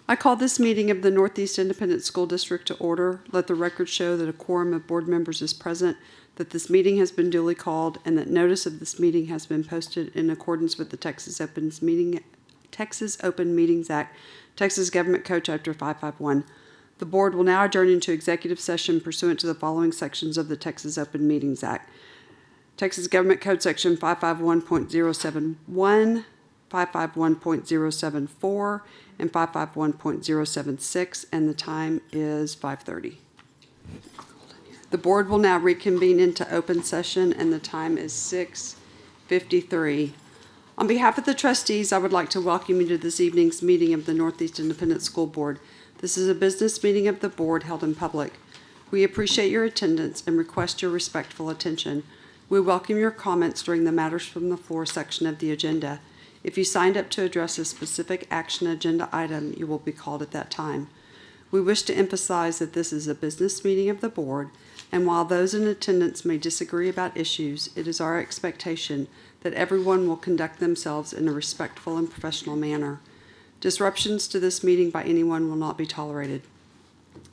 I call this meeting of the Northeast Independent School District to order. Let the record show that a quorum of board members is present, that this meeting has been duly called, and that notice of this meeting has been posted in accordance with the Texas Open Meetings Act, Texas Government Code Chapter 551. The board will now adjourn into executive session pursuant to the following sections of the Texas Open Meetings Act. Texas Government Code Section 551.071, 551.074, and 551.076, and the time is 5:30. The board will now reconvene into open session, and the time is 6:53. On behalf of the trustees, I would like to welcome you to this evening's meeting of the Northeast Independent School Board. This is a business meeting of the board held in public. We appreciate your attendance and request your respectful attention. We welcome your comments during the Matters from the Floor section of the agenda. If you signed up to address a specific action agenda item, you will be called at that time. We wish to emphasize that this is a business meeting of the board, and while those in attendance may disagree about issues, it is our expectation that everyone will conduct themselves in a respectful and professional manner. Disruptions to this meeting by anyone will not be tolerated.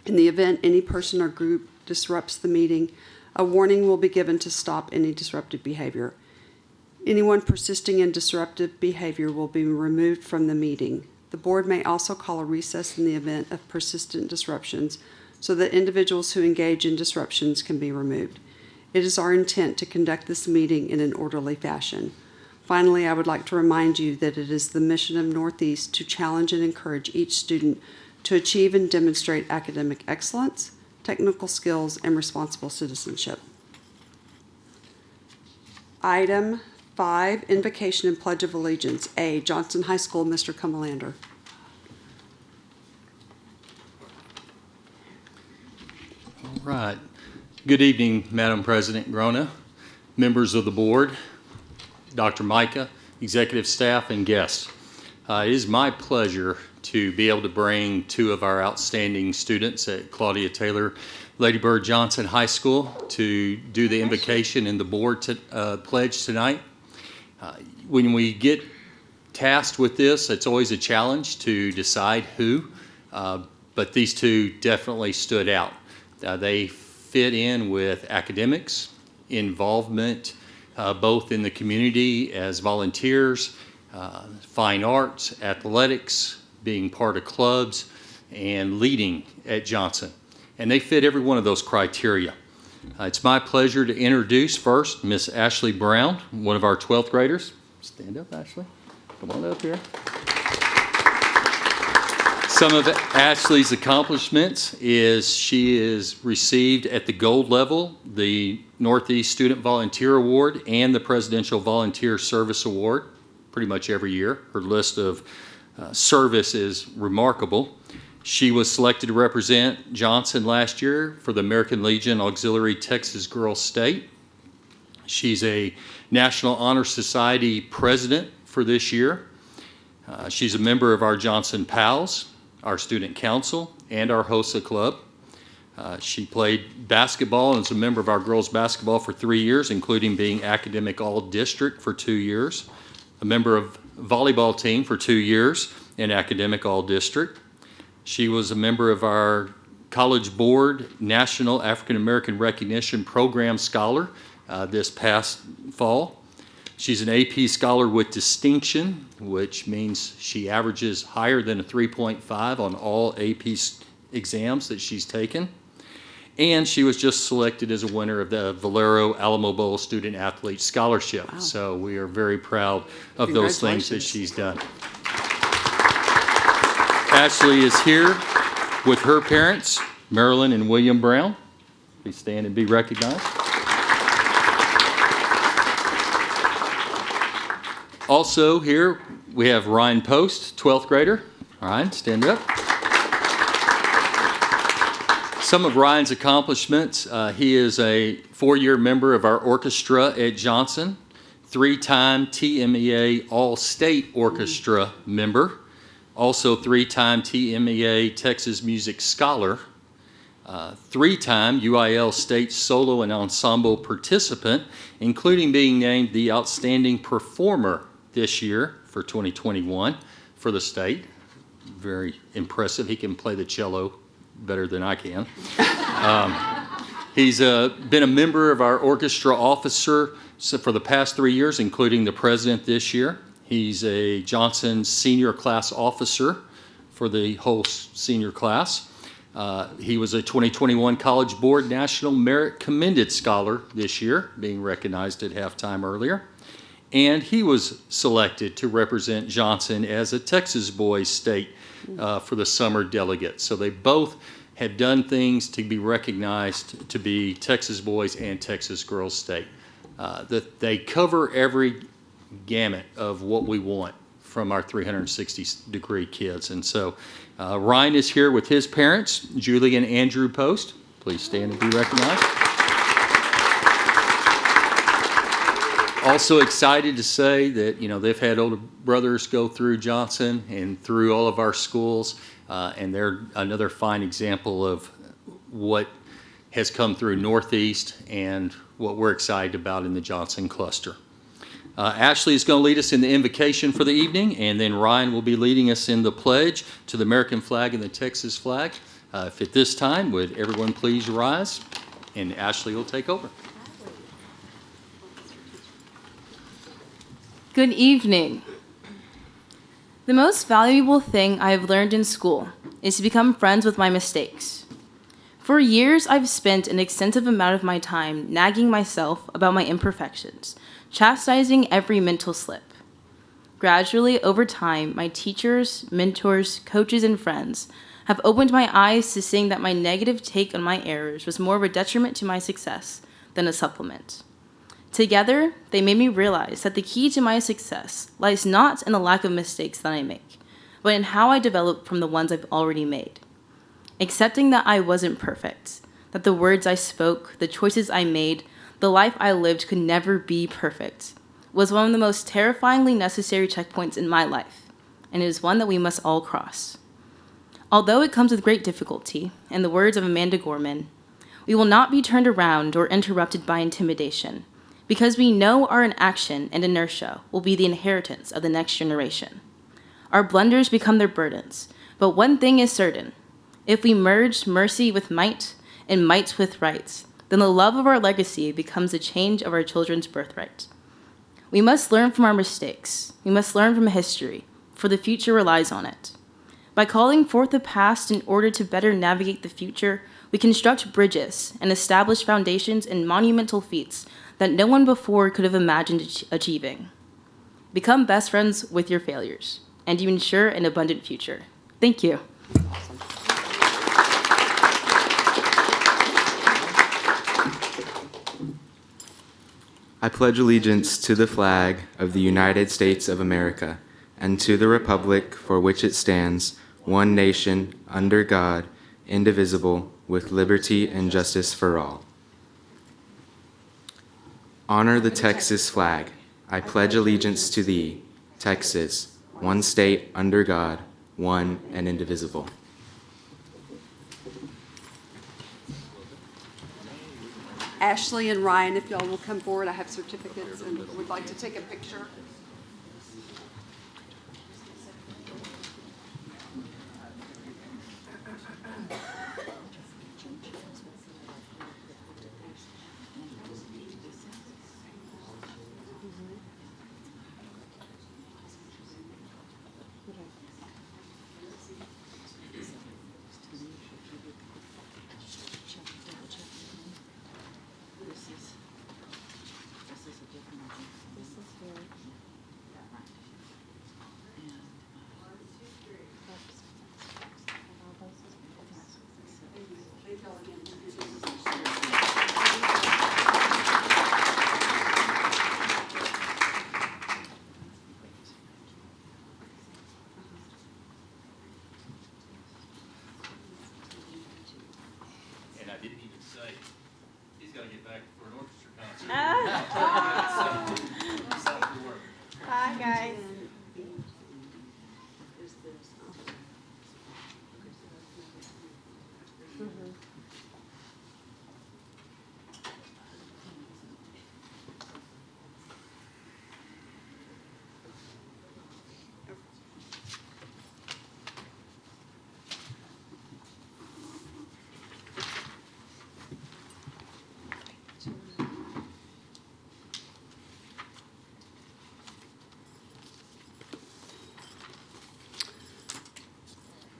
In the event any person or group disrupts the meeting, a warning will be given to stop any disruptive behavior. Anyone persisting in disruptive behavior will be removed from the meeting. The board may also call a recess in the event of persistent disruptions so that individuals who engage in disruptions can be removed. It is our intent to conduct this meeting in an orderly fashion. Finally, I would like to remind you that it is the mission of Northeast to challenge and encourage each student to achieve and demonstrate academic excellence, technical skills, and responsible citizenship. Item 5, Invocation and Pledge of Allegiance. A, Johnson High School, Mr. Cumelander. All right. Good evening, Madam President Grona, members of the board, Dr. Micah, executive staff, and guests. It is my pleasure to be able to bring two of our outstanding students at Claudia Taylor Lady Bird Johnson High School to do the invocation and the board pledge tonight. When we get tasked with this, it's always a challenge to decide who, but these two definitely stood out. They fit in with academics, involvement both in the community as volunteers, fine arts, athletics, being part of clubs, and leading at Johnson. And they fit every one of those criteria. It's my pleasure to introduce first Miss Ashley Brown, one of our 12th graders. Stand up, Ashley. Come on up here. Some of Ashley's accomplishments is she is received at the gold level the Northeast Student Volunteer Award and the Presidential Volunteer Service Award pretty much every year. Her list of service is remarkable. She was selected to represent Johnson last year for the American Legion Auxiliary Texas Girls State. She's a National Honor Society president for this year. She's a member of our Johnson Pals, our student council, and our HOSA club. She played basketball and was a member of our girls basketball for 3 years, including being academic all-district for 2 years, a member of volleyball team for 2 years and academic all-district. She was a member of our College Board National African American Recognition Program Scholar this past fall. She's an AP Scholar with distinction, which means she averages higher than a 3.5 on all AP exams that she's taken. And she was just selected as a winner of the Valero Alamo Bowl Student Athlete Scholarship. Wow. So we are very proud of those things that she's done. Ashley is here with her parents, Marilyn and William Brown. Please stand and be recognized. Also here we have Ryan Post, 12th grader. Ryan, stand up. Some of Ryan's accomplishments, he is a 4-year member of our orchestra at Johnson, 3-time TMEA All-State Orchestra member, also 3-time TMEA Texas Music Scholar, 3-time UIL State Solo and Ensemble participant, including being named the Outstanding Performer this year for 2021 for the state. very impressive. He can play the cello better than I can. He's been a member of our orchestra officer for the past 3 years, including the president this year. He's a Johnson Senior Class Officer for the whole senior class. He was a 2021 College Board National Merit Commended Scholar this year, being recognized at halftime earlier. And he was selected to represent Johnson as a Texas Boys State for the summer delegate. So they both have done things to be recognized to be Texas Boys and Texas Girls State. That they cover every gamut of what we want from our 360-degree kids. And so Ryan is here with his parents, Julie and Andrew Post. Please stand and be recognized. Also excited to say that, they've had older brothers go through Johnson and through all of our schools, and they're another fine example of what has come through Northeast and what we're excited about in the Johnson cluster. Ashley is going to lead us in the invocation for the evening, and then Ryan will be leading us in the pledge to the American flag and the Texas flag. If at this time, would everyone please rise, and Ashley will take over. Good evening. The most valuable thing I have learned in school is to become friends with my mistakes. For years, I've spent an extensive amount of my time nagging myself about my imperfections, chastising every mental slip. Gradually, over time, my teachers, mentors, coaches, and friends have opened my eyes to seeing that my negative take on my errors was more of a detriment to my success than a supplement. Together, they made me realize that the key to my success lies not in the lack of mistakes that I make, but in how I develop from the ones I've already made. Accepting that I wasn't perfect, that the words I spoke, the choices I made, the life I lived could never be perfect, was one of the most terrifyingly necessary checkpoints in my life, and it is one that we must all cross. Although it comes with great difficulty, in the words of Amanda Gorman, we will not be turned around or interrupted by intimidation, because we know our inaction and inertia will be the inheritance of the next generation. Our blunders become their burdens, but one thing is certain. If we merge mercy with might and might with rights, then the love of our legacy becomes the change of our children's birthright. We must learn from our mistakes. We must learn from history, for the future relies on it. By calling forth the past in order to better navigate the future, we construct bridges and establish foundations and monumental feats that no one before could have imagined achieving. Become best friends with your failures, and you ensure an abundant future. Thank you. I pledge allegiance to the flag of the United States of America and to the republic for which it stands, one nation, under God, indivisible, with liberty and justice for all. Honor the Texas flag. I pledge allegiance to thee, Texas, one state under God, one and indivisible. Ashley and Ryan, if y'all will come forward, I have certificates and would like to take a picture.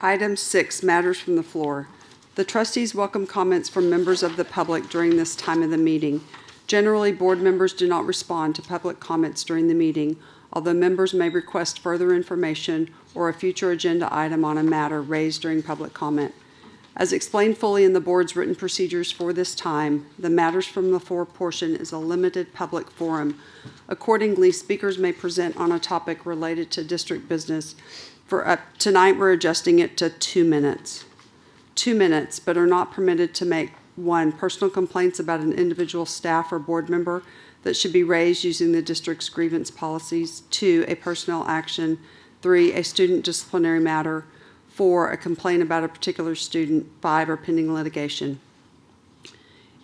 Item 6, matters from the floor. The trustees welcome comments from members of the public during this time of the meeting. Generally, board members do not respond to public comments during the meeting, although members may request further information or a future agenda item on a matter raised during public comment. As explained fully in the board's written procedures for this time, the matters from the floor portion is a limited public forum. Accordingly, speakers may present on a topic related to district business. Tonight, we're adjusting it to 2 minutes. 2 minutes, but are not permitted to make 1, personal complaints about an individual staff or board member that should be raised using the district's grievance policies. 2, a personnel action. 3, a student disciplinary matter. 4, a complaint about a particular student. 5, or pending litigation.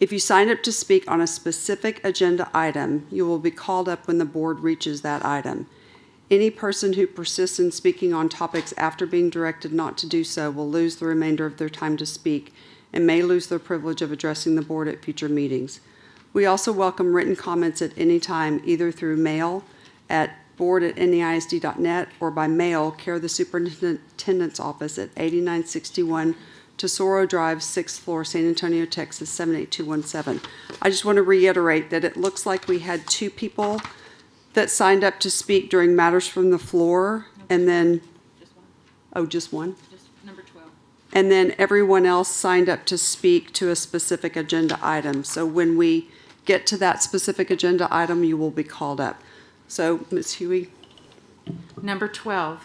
If you sign up to speak on a specific agenda item, you will be called up when the board reaches that item. Any person who persists in speaking on topics after being directed not to do so will lose the remainder of their time to speak and may lose their privilege of addressing the board at future meetings. We also welcome written comments at any time, either through mail at board@neisd.net or by mail, care of the superintendent's office at 8961 Tesoro Drive, 6th floor, San Antonio, Texas, 78217. I just want to reiterate that it looks like we had 2 people that signed up to speak during matters from the floor, and then, just one? Just number 12. And then everyone else signed up to speak to a specific agenda item. So when we get to that specific agenda item, you will be called up. So, Ms. Huey? Number 12.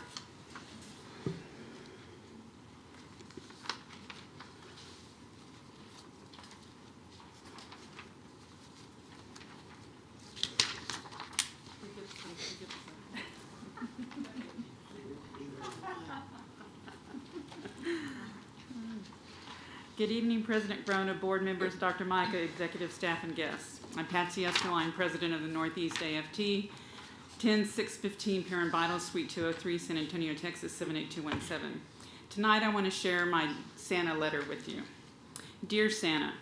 Good evening, President Grona, board members, Dr. Micah, executive staff, and guests. I'm Patsy Esterline, president of the Northeast AFT, 10615 Parent Vital, Suite 203, San Antonio, Texas, 78217. Tonight, I want to share my Santa letter with you. Dear Santa,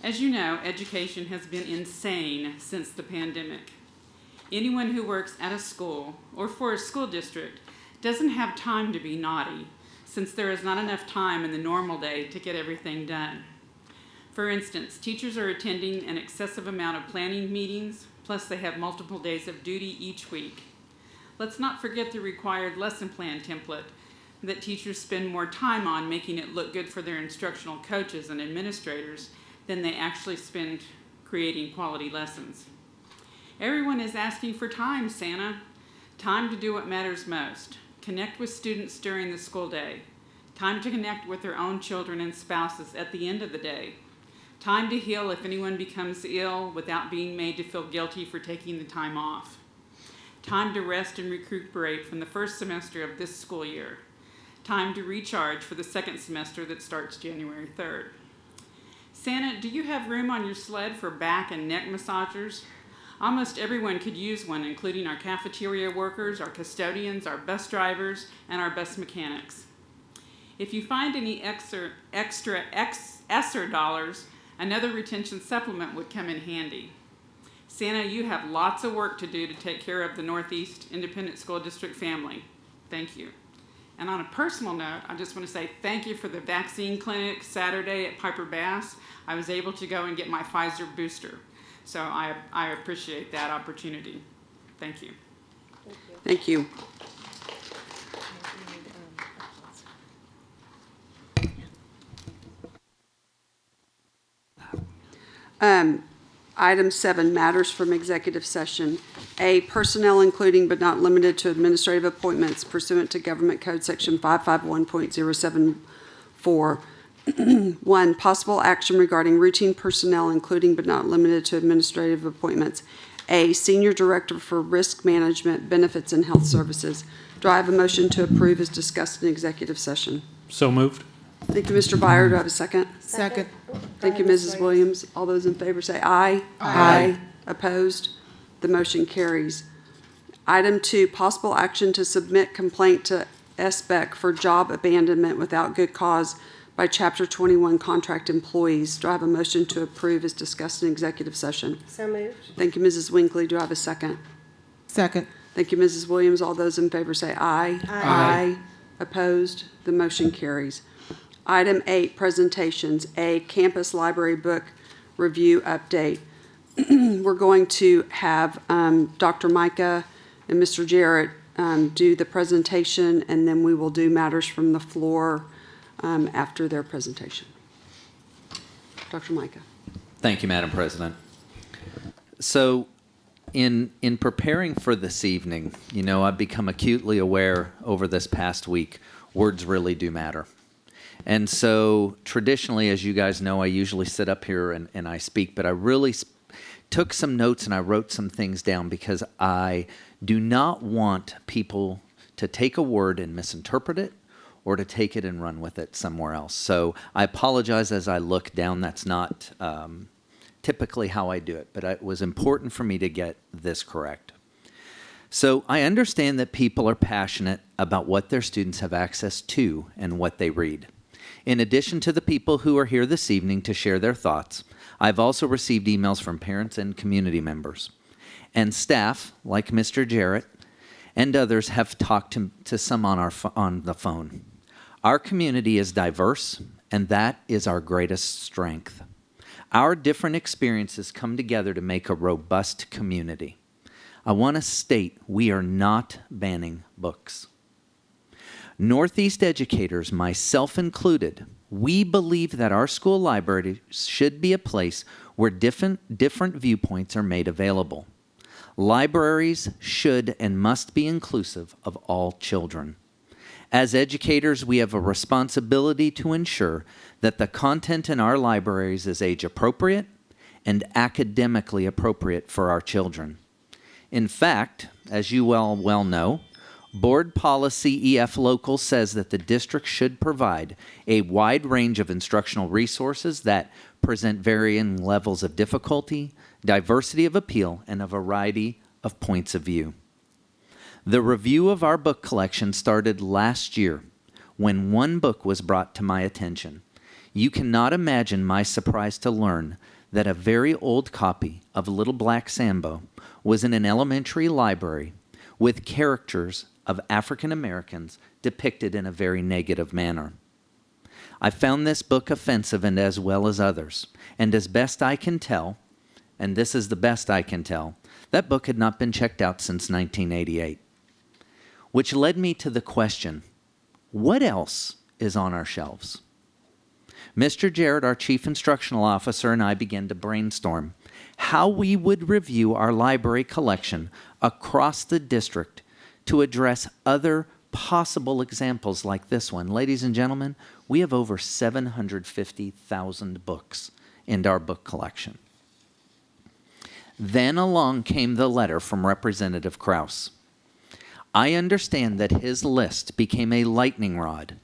as you know, education has been insane since the pandemic. Anyone who works at a school or for a school district doesn't have time to be naughty, since there is not enough time in the normal day to get everything done. For instance, teachers are attending an excessive amount of planning meetings, plus they have multiple days of duty each week. Let's not forget the required lesson plan template that teachers spend more time on making it look good for their instructional coaches and administrators than they actually spend creating quality lessons. Everyone is asking for time, Santa. Time to do what matters most. Connect with students during the school day. Time to connect with their own children and spouses at the end of the day. Time to heal if anyone becomes ill without being made to feel guilty for taking the time off. Time to rest and recuperate from the first semester of this school year. Time to recharge for the second semester that starts January 3rd. Santa, do you have room on your sled for back and neck massagers? Almost everyone could use one, including our cafeteria workers, our custodians, our bus drivers, and our bus mechanics. If you find any extra ESSER dollars, another retention supplement would come in handy. Santa, you have lots of work to do to take care of the Northeast Independent School District family. Thank you. And on a personal note, I just want to say thank you for the vaccine clinic Saturday at Piper Bass. I was able to go and get my Pfizer booster. So I appreciate that opportunity. Thank you. Thank you. Item 7, matters from executive session. A, personnel including but not limited to administrative appointments pursuant to Government Code Section 551.074. 1, possible action regarding routine personnel including but not limited to administrative appointments. A, senior director for risk management, benefits, and health services. Do I have a motion to approve as discussed in executive session? So moved. Thank you, Mr. Byer. Do I have a second? Second. Thank you, Mrs. Williams. All those in favor say aye. Aye. Opposed? The motion carries. Item 2, possible action to submit complaint to SBEC for job abandonment without good cause by Chapter 21 contract employees. Do I have a motion to approve as discussed in executive session? So moved. Thank you, Mrs. Winkley. Do I have a second? Second. Thank you, Mrs. Williams. All those in favor say aye. Aye. Opposed? The motion carries. Item 8, presentations. A, campus library book review update. We're going to have Dr. Micah and Mr. Jarrett do the presentation, and then we will do matters from the floor after their presentation. Dr. Micah. Thank you, Madam President. So, in preparing for this evening, you know, I've become acutely aware over this past week, words really do matter. And so, traditionally, as you guys know, I usually sit up here and I speak, but I really took some notes and I wrote some things down because I do not want people to take a word and misinterpret it or to take it and run with it somewhere else. So I apologize as I look down. That's not typically how I do it, but it was important for me to get this correct. So I understand that people are passionate about what their students have access to and what they read. In addition to the people who are here this evening to share their thoughts, I've also received emails from parents and community members. And staff, like Mr. Jarrett and others, have talked to some on the phone. Our community is diverse, and that is our greatest strength. Our different experiences come together to make a robust community. I want to state we are not banning books. Northeast educators, myself included, we believe that our school library should be a place where different viewpoints are made available. Libraries should and must be inclusive of all children. As educators, we have a responsibility to ensure that the content in our libraries is age appropriate and academically appropriate for our children. In fact, as you well know, Board Policy EF Local says that the district should provide a wide range of instructional resources that present varying levels of difficulty, diversity of appeal, and a variety of points of view. The review of our book collection started last year when one book was brought to my attention. You cannot imagine my surprise to learn that a very old copy of Little Black Sambo was in an elementary library with characters of African Americans depicted in a very negative manner. I found this book offensive and as well as others, and as best I can tell, and this is the best I can tell, that book had not been checked out since 1988. Which led me to the question, what else is on our shelves? Mr. Jarrett, our Chief Instructional Officer, and I began to brainstorm how we would review our library collection across the district to address other possible examples like this one. Ladies and gentlemen, we have over 750,000 books in our book collection. Then along came the letter from Representative Krause. I understand that his list became a lightning rod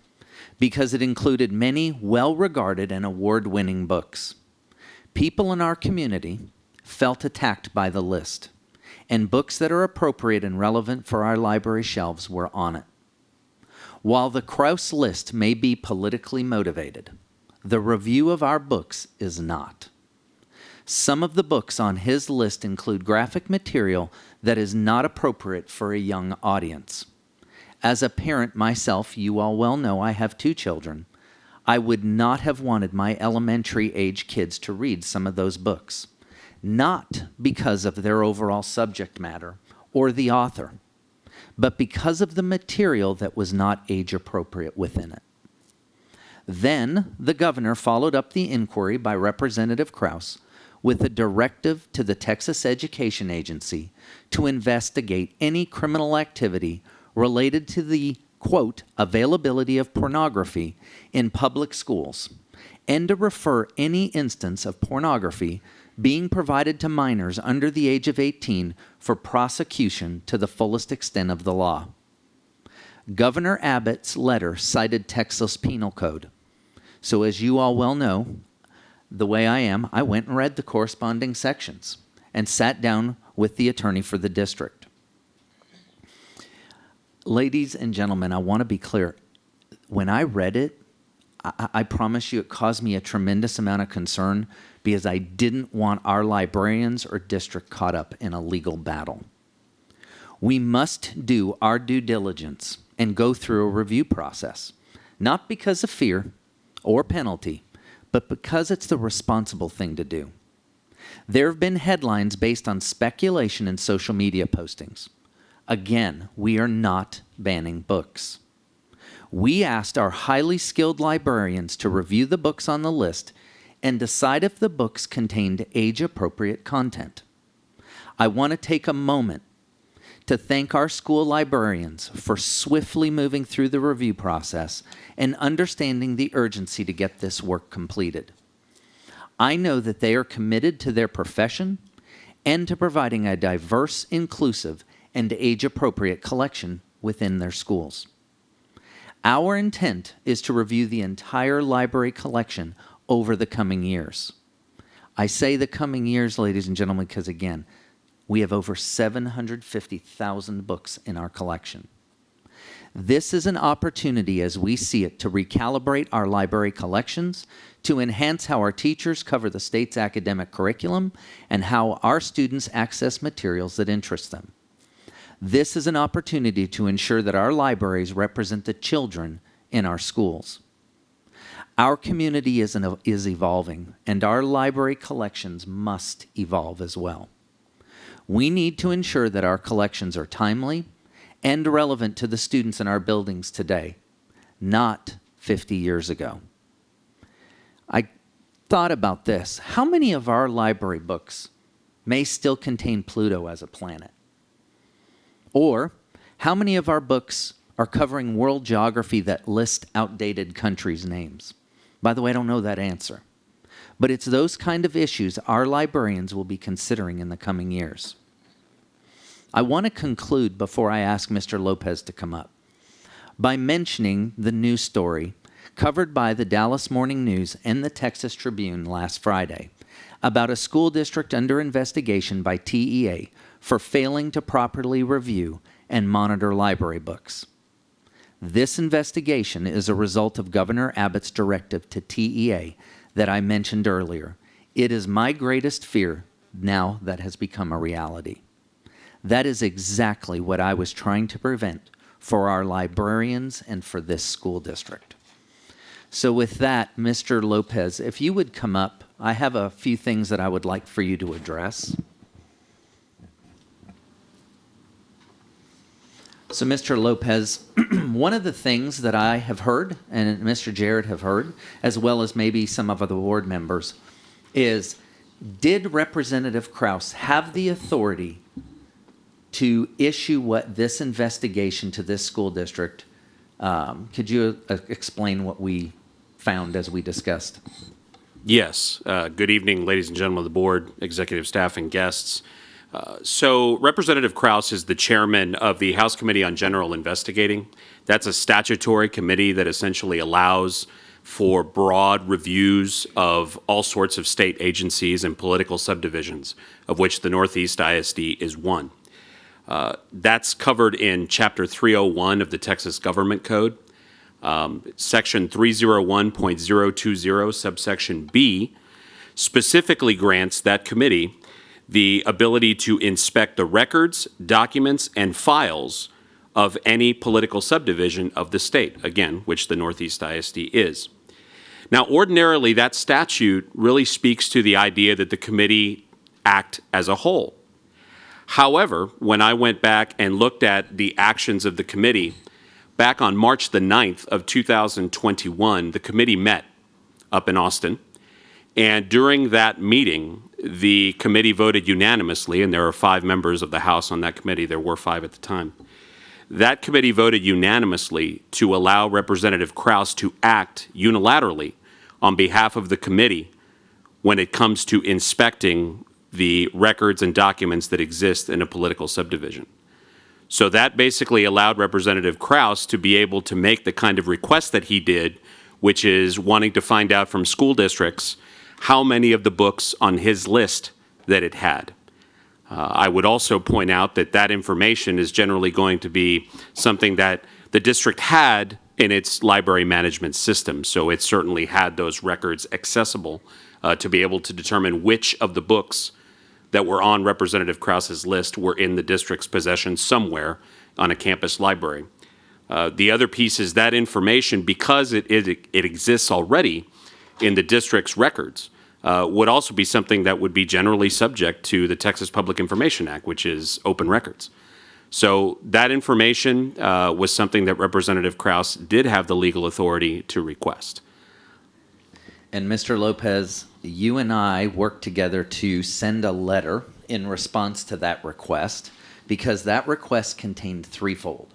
because it included many well-regarded and award-winning books. People in our community felt attacked by the list, and books that are appropriate and relevant for our library shelves were on it. While the Krause list may be politically motivated, the review of our books is not. Some of the books on his list include graphic material that is not appropriate for a young audience. As a parent myself, you all well know I have 2 children. I would not have wanted my elementary age kids to read some of those books, not because of their overall subject matter or the author, but because of the material that was not age appropriate within it. Then the governor followed up the inquiry by Representative Krause with a directive to the Texas Education Agency to investigate any criminal activity related to the, quote, availability of pornography in public schools, and to refer any instance of pornography being provided to minors under the age of 18 for prosecution to the fullest extent of the law. Governor Abbott's letter cited Texas Penal Code. So as you all well know, the way I am, I went and read the corresponding sections and sat down with the attorney for the district. Ladies and gentlemen, I want to be clear. When I read it, I promise you it caused me a tremendous amount of concern because I didn't want our librarians or district caught up in a legal battle. We must do our due diligence and go through a review process, not because of fear or penalty, but because it's the responsible thing to do. There have been headlines based on speculation and social media postings. Again, we are not banning books. We asked our highly skilled librarians to review the books on the list and decide if the books contained age-appropriate content. I want to take a moment to thank our school librarians for swiftly moving through the review process and understanding the urgency to get this work completed. I know that they are committed to their profession and to providing a diverse, inclusive, and age-appropriate collection within their schools. Our intent is to review the entire library collection over the coming years. I say the coming years, ladies and gentlemen, because again, we have over 750,000 books in our collection. This is an opportunity, as we see it, to recalibrate our library collections, to enhance how our teachers cover the state's academic curriculum, and how our students access materials that interest them. This is an opportunity to ensure that our libraries represent the children in our schools. Our community is evolving, and our library collections must evolve as well. We need to ensure that our collections are timely and relevant to the students in our buildings today, not 50 years ago. I thought about this. How many of our library books may still contain Pluto as a planet? Or how many of our books are covering world geography that list outdated countries' names? By the way, I don't know that answer. But it's those kind of issues our librarians will be considering in the coming years. I want to conclude before I ask Mr. Lopez to come up by mentioning the news story covered by the Dallas Morning News and the Texas Tribune last Friday about a school district under investigation by TEA for failing to properly review and monitor library books. This investigation is a result of Governor Abbott's directive to TEA that I mentioned earlier. It is my greatest fear now that has become a reality. That is exactly what I was trying to prevent for our librarians and for this school district. So with that, Mr. Lopez, if you would come up, I have a few things that I would like for you to address. So, Mr. Lopez, one of the things that I have heard, and Mr. Jarrett have heard, as well as maybe some of the board members, is did Representative Krause have the authority to issue what this investigation to this school district? Could you explain what we found as we discussed? Yes. Good evening, ladies and gentlemen of the board, executive staff, and guests. So Representative Krause is the chairman of the House Committee on General Investigating. That's a statutory committee that essentially allows for broad reviews of all sorts of state agencies and political subdivisions, of which the Northeast ISD is one. That's covered in Chapter 301 of the Texas Government Code. Section 301.020, subsection B, specifically grants that committee the ability to inspect the records, documents, and files of any political subdivision of the state, again, which the Northeast ISD is. Now, ordinarily, that statute really speaks to the idea that the committee act as a whole. However, when I went back and looked at the actions of the committee, back on March the 9th of 2021, the committee met up in Austin. And during that meeting, the committee voted unanimously, and there are 5 members of the House on that committee. There were 5 at the time. That committee voted unanimously to allow Representative Krause to act unilaterally on behalf of the committee when it comes to inspecting the records and documents that exist in a political subdivision. So that basically allowed Representative Krause to be able to make the kind of request that he did, which is wanting to find out from school districts how many of the books on his list that it had. I would also point out that that information is generally going to be something that the district had in its library management system, so it certainly had those records accessible to be able to determine which of the books that were on Representative Krause's list were in the district's possession somewhere on a campus library. The other piece is that information, because it exists already in the district's records, would also be something that would be generally subject to the Texas Public Information Act, which is open records. So that information was something that Representative Kraus did have the legal authority to request. And Mr. Lopez, you and I worked together to send a letter in response to that request, because that request contained threefold,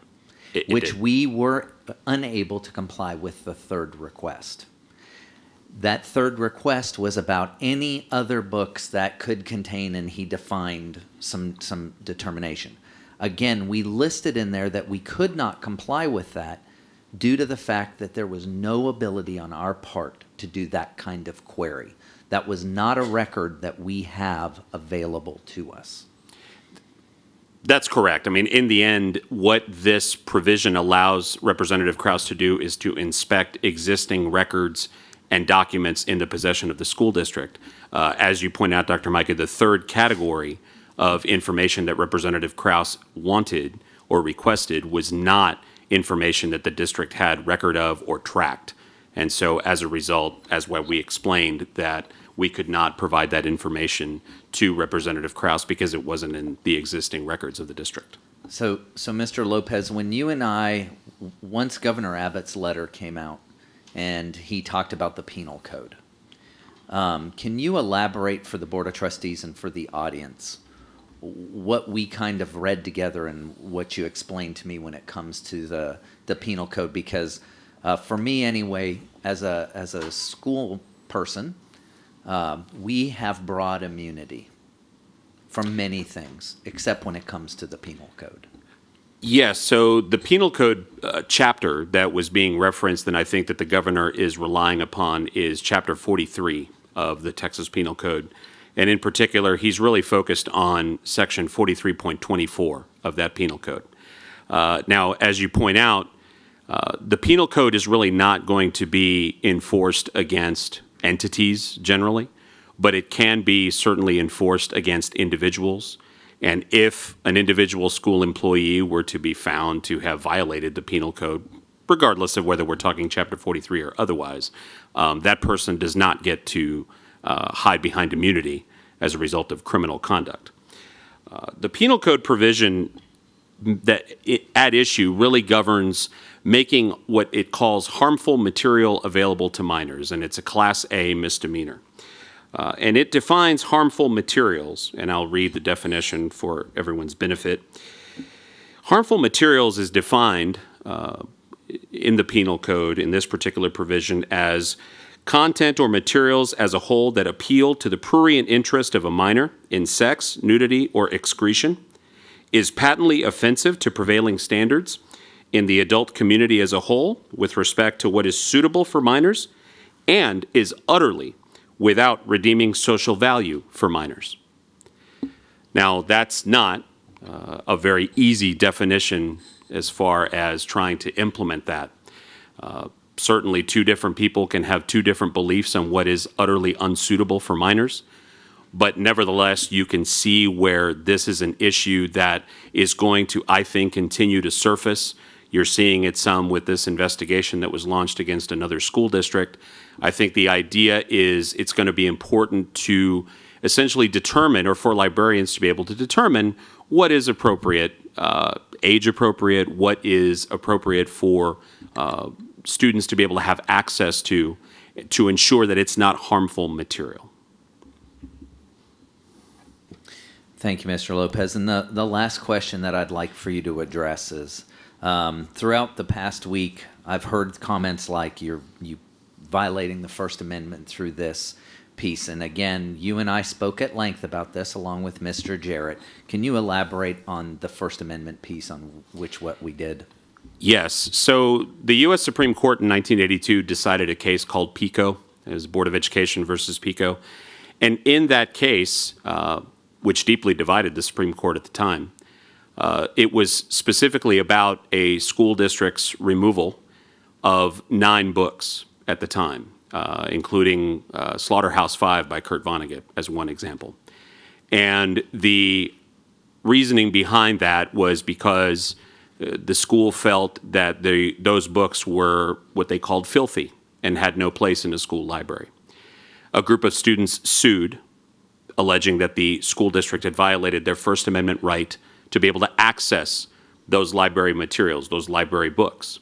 which did. we were unable to comply with the third request. That third request was about any other books that could contain, and he defined some determination. Again, we listed in there that we could not comply with that due to the fact that there was no ability on our part to do that kind of query. That was not a record that we have available to us. That's correct. I mean, in the end, what this provision allows Representative Kraus to do is to inspect existing records and documents in the possession of the school district. As you point out, Dr. Micah, the third category of information that Representative Kraus wanted or requested was not information that the district had record of or tracked. And so as a result, as what we explained, that we could not provide that information to Representative Kraus because it wasn't in the existing records of the district. So Mr. Lopez, when you and I, once Governor Abbott's letter came out and he talked about the penal code, can you elaborate for the Board of Trustees and for the audience what we kind of read together and what you explained to me when it comes to the penal code? Because for me anyway, as a school person, we have broad immunity from many things, except when it comes to the penal code. Yes, so the penal code chapter that was being referenced, and I think that the governor is relying upon, is chapter 43 of the Texas Penal Code. And in particular, he's really focused on section 43.24 of that penal code. Now, as you point out, the penal code is really not going to be enforced against entities generally, but it can be certainly enforced against individuals. And if an individual school employee were to be found to have violated the penal code, regardless of whether we're talking chapter 43 or otherwise, that person does not get to hide behind immunity as a result of criminal conduct. The penal code provision at issue really governs making what it calls harmful material available to minors, and it's a Class A misdemeanor. And it defines harmful materials, and I'll read the definition for everyone's benefit. Harmful materials is defined in the penal code in this particular provision as content or materials as a whole that appeal to the prurient interest of a minor in sex, nudity, or excretion, is patently offensive to prevailing standards in the adult community as a whole with respect to what is suitable for minors, and is utterly without redeeming social value for minors. Now, that's not a very easy definition as far as trying to implement that. Certainly, two different people can have two different beliefs on what is utterly unsuitable for minors, but nevertheless, you can see where this is an issue that is going to, I think, continue to surface. You're seeing it some with this investigation that was launched against another school district. I think the idea is it's going to be important to essentially determine, or for librarians to be able to determine, what is appropriate, age appropriate, what is appropriate for students to be able to have access to ensure that it's not harmful material. Thank you, Mr. Lopez. And the last question that I'd like for you to address is, throughout the past week, I've heard comments like you violating the First Amendment through this piece. And again, you and I spoke at length about this along with Mr. Jarrett. Can you elaborate on the First Amendment piece on what we did? Yes. So the U.S. Supreme Court in 1982 decided a case called PICO. It was Board of Education versus PICO. And in that case, which deeply divided the Supreme Court at the time, it was specifically about a school district's removal of 9 books at the time, including Slaughterhouse-Five by Kurt Vonnegut as one example. And the reasoning behind that was because the school felt that those books were what they called filthy and had no place in a school library. A group of students sued, alleging that the school district had violated their First Amendment right to be able to access those library materials, those library books.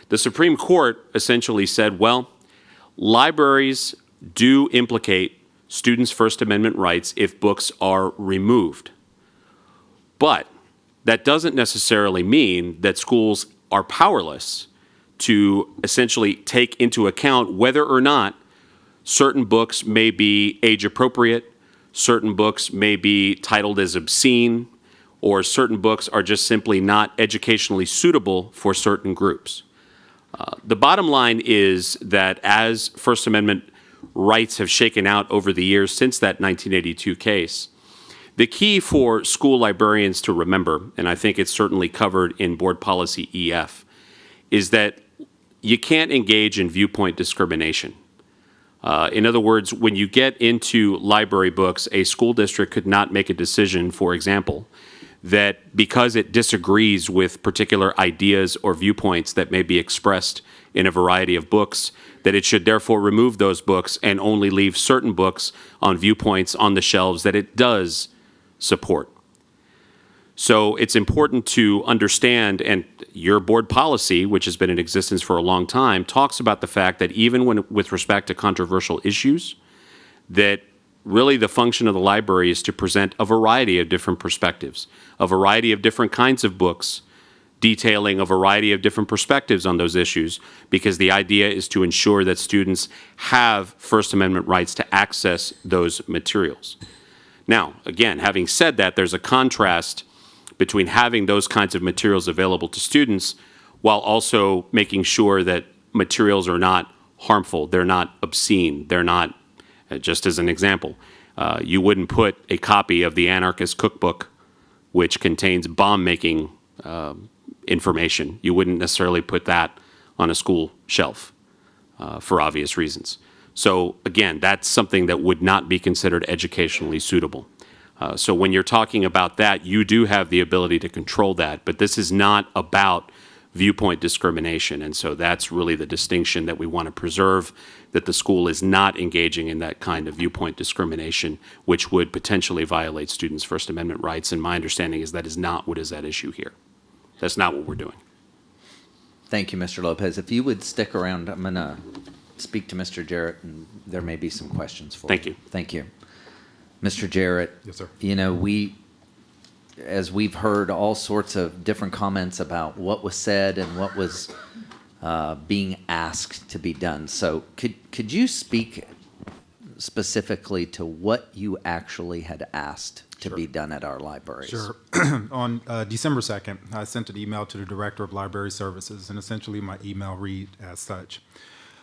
The Supreme Court essentially said, well, libraries do implicate students' First Amendment rights if books are removed. But that doesn't necessarily mean that schools are powerless to essentially take into account whether or not certain books may be age appropriate, certain books may be titled as obscene, or certain books are just simply not educationally suitable for certain groups. The bottom line is that as First Amendment rights have shaken out over the years since that 1982 case, the key for school librarians to remember, and I think it's certainly covered in Board Policy EF, is that you can't engage in viewpoint discrimination. In other words, when you get into library books, a school district could not make a decision, for example, that because it disagrees with particular ideas or viewpoints that may be expressed in a variety of books, that it should therefore remove those books and only leave certain books on viewpoints on the shelves that it does support. So it's important to understand, and your board policy, which has been in existence for a long time, talks about the fact that even when with respect to controversial issues, that really the function of the library is to present a variety of different perspectives, a variety of different kinds of books, detailing a variety of different perspectives on those issues, because the idea is to ensure that students have First Amendment rights to access those materials. Now, again, having said that, there's a contrast between having those kinds of materials available to students while also making sure that materials are not harmful, they're not obscene, they're not, just as an example, you wouldn't put a copy of the Anarchist Cookbook, which contains bomb-making information. You wouldn't necessarily put that on a school shelf for obvious reasons. So again, that's something that would not be considered educationally suitable. So when you're talking about that, you do have the ability to control that, but this is not about viewpoint discrimination. And so that's really the distinction that we want to preserve, that the school is not engaging in that kind of viewpoint discrimination, which would potentially violate students' First Amendment rights. And my understanding is that is not what is at issue here. That's not what we're doing. Thank you, Mr. Lopez. If you would stick around, I'm going to speak to Mr. Jarrett, and there may be some questions for you. Thank you. Thank you. Mr. Jarrett. Yes, sir. You know, as we've heard all sorts of different comments about what was said and what was being asked to be done. So could you speak specifically to what you actually had asked to be done at our libraries? Sure. On December 2nd, I sent an email to the Director of Library Services, and essentially my email read as such.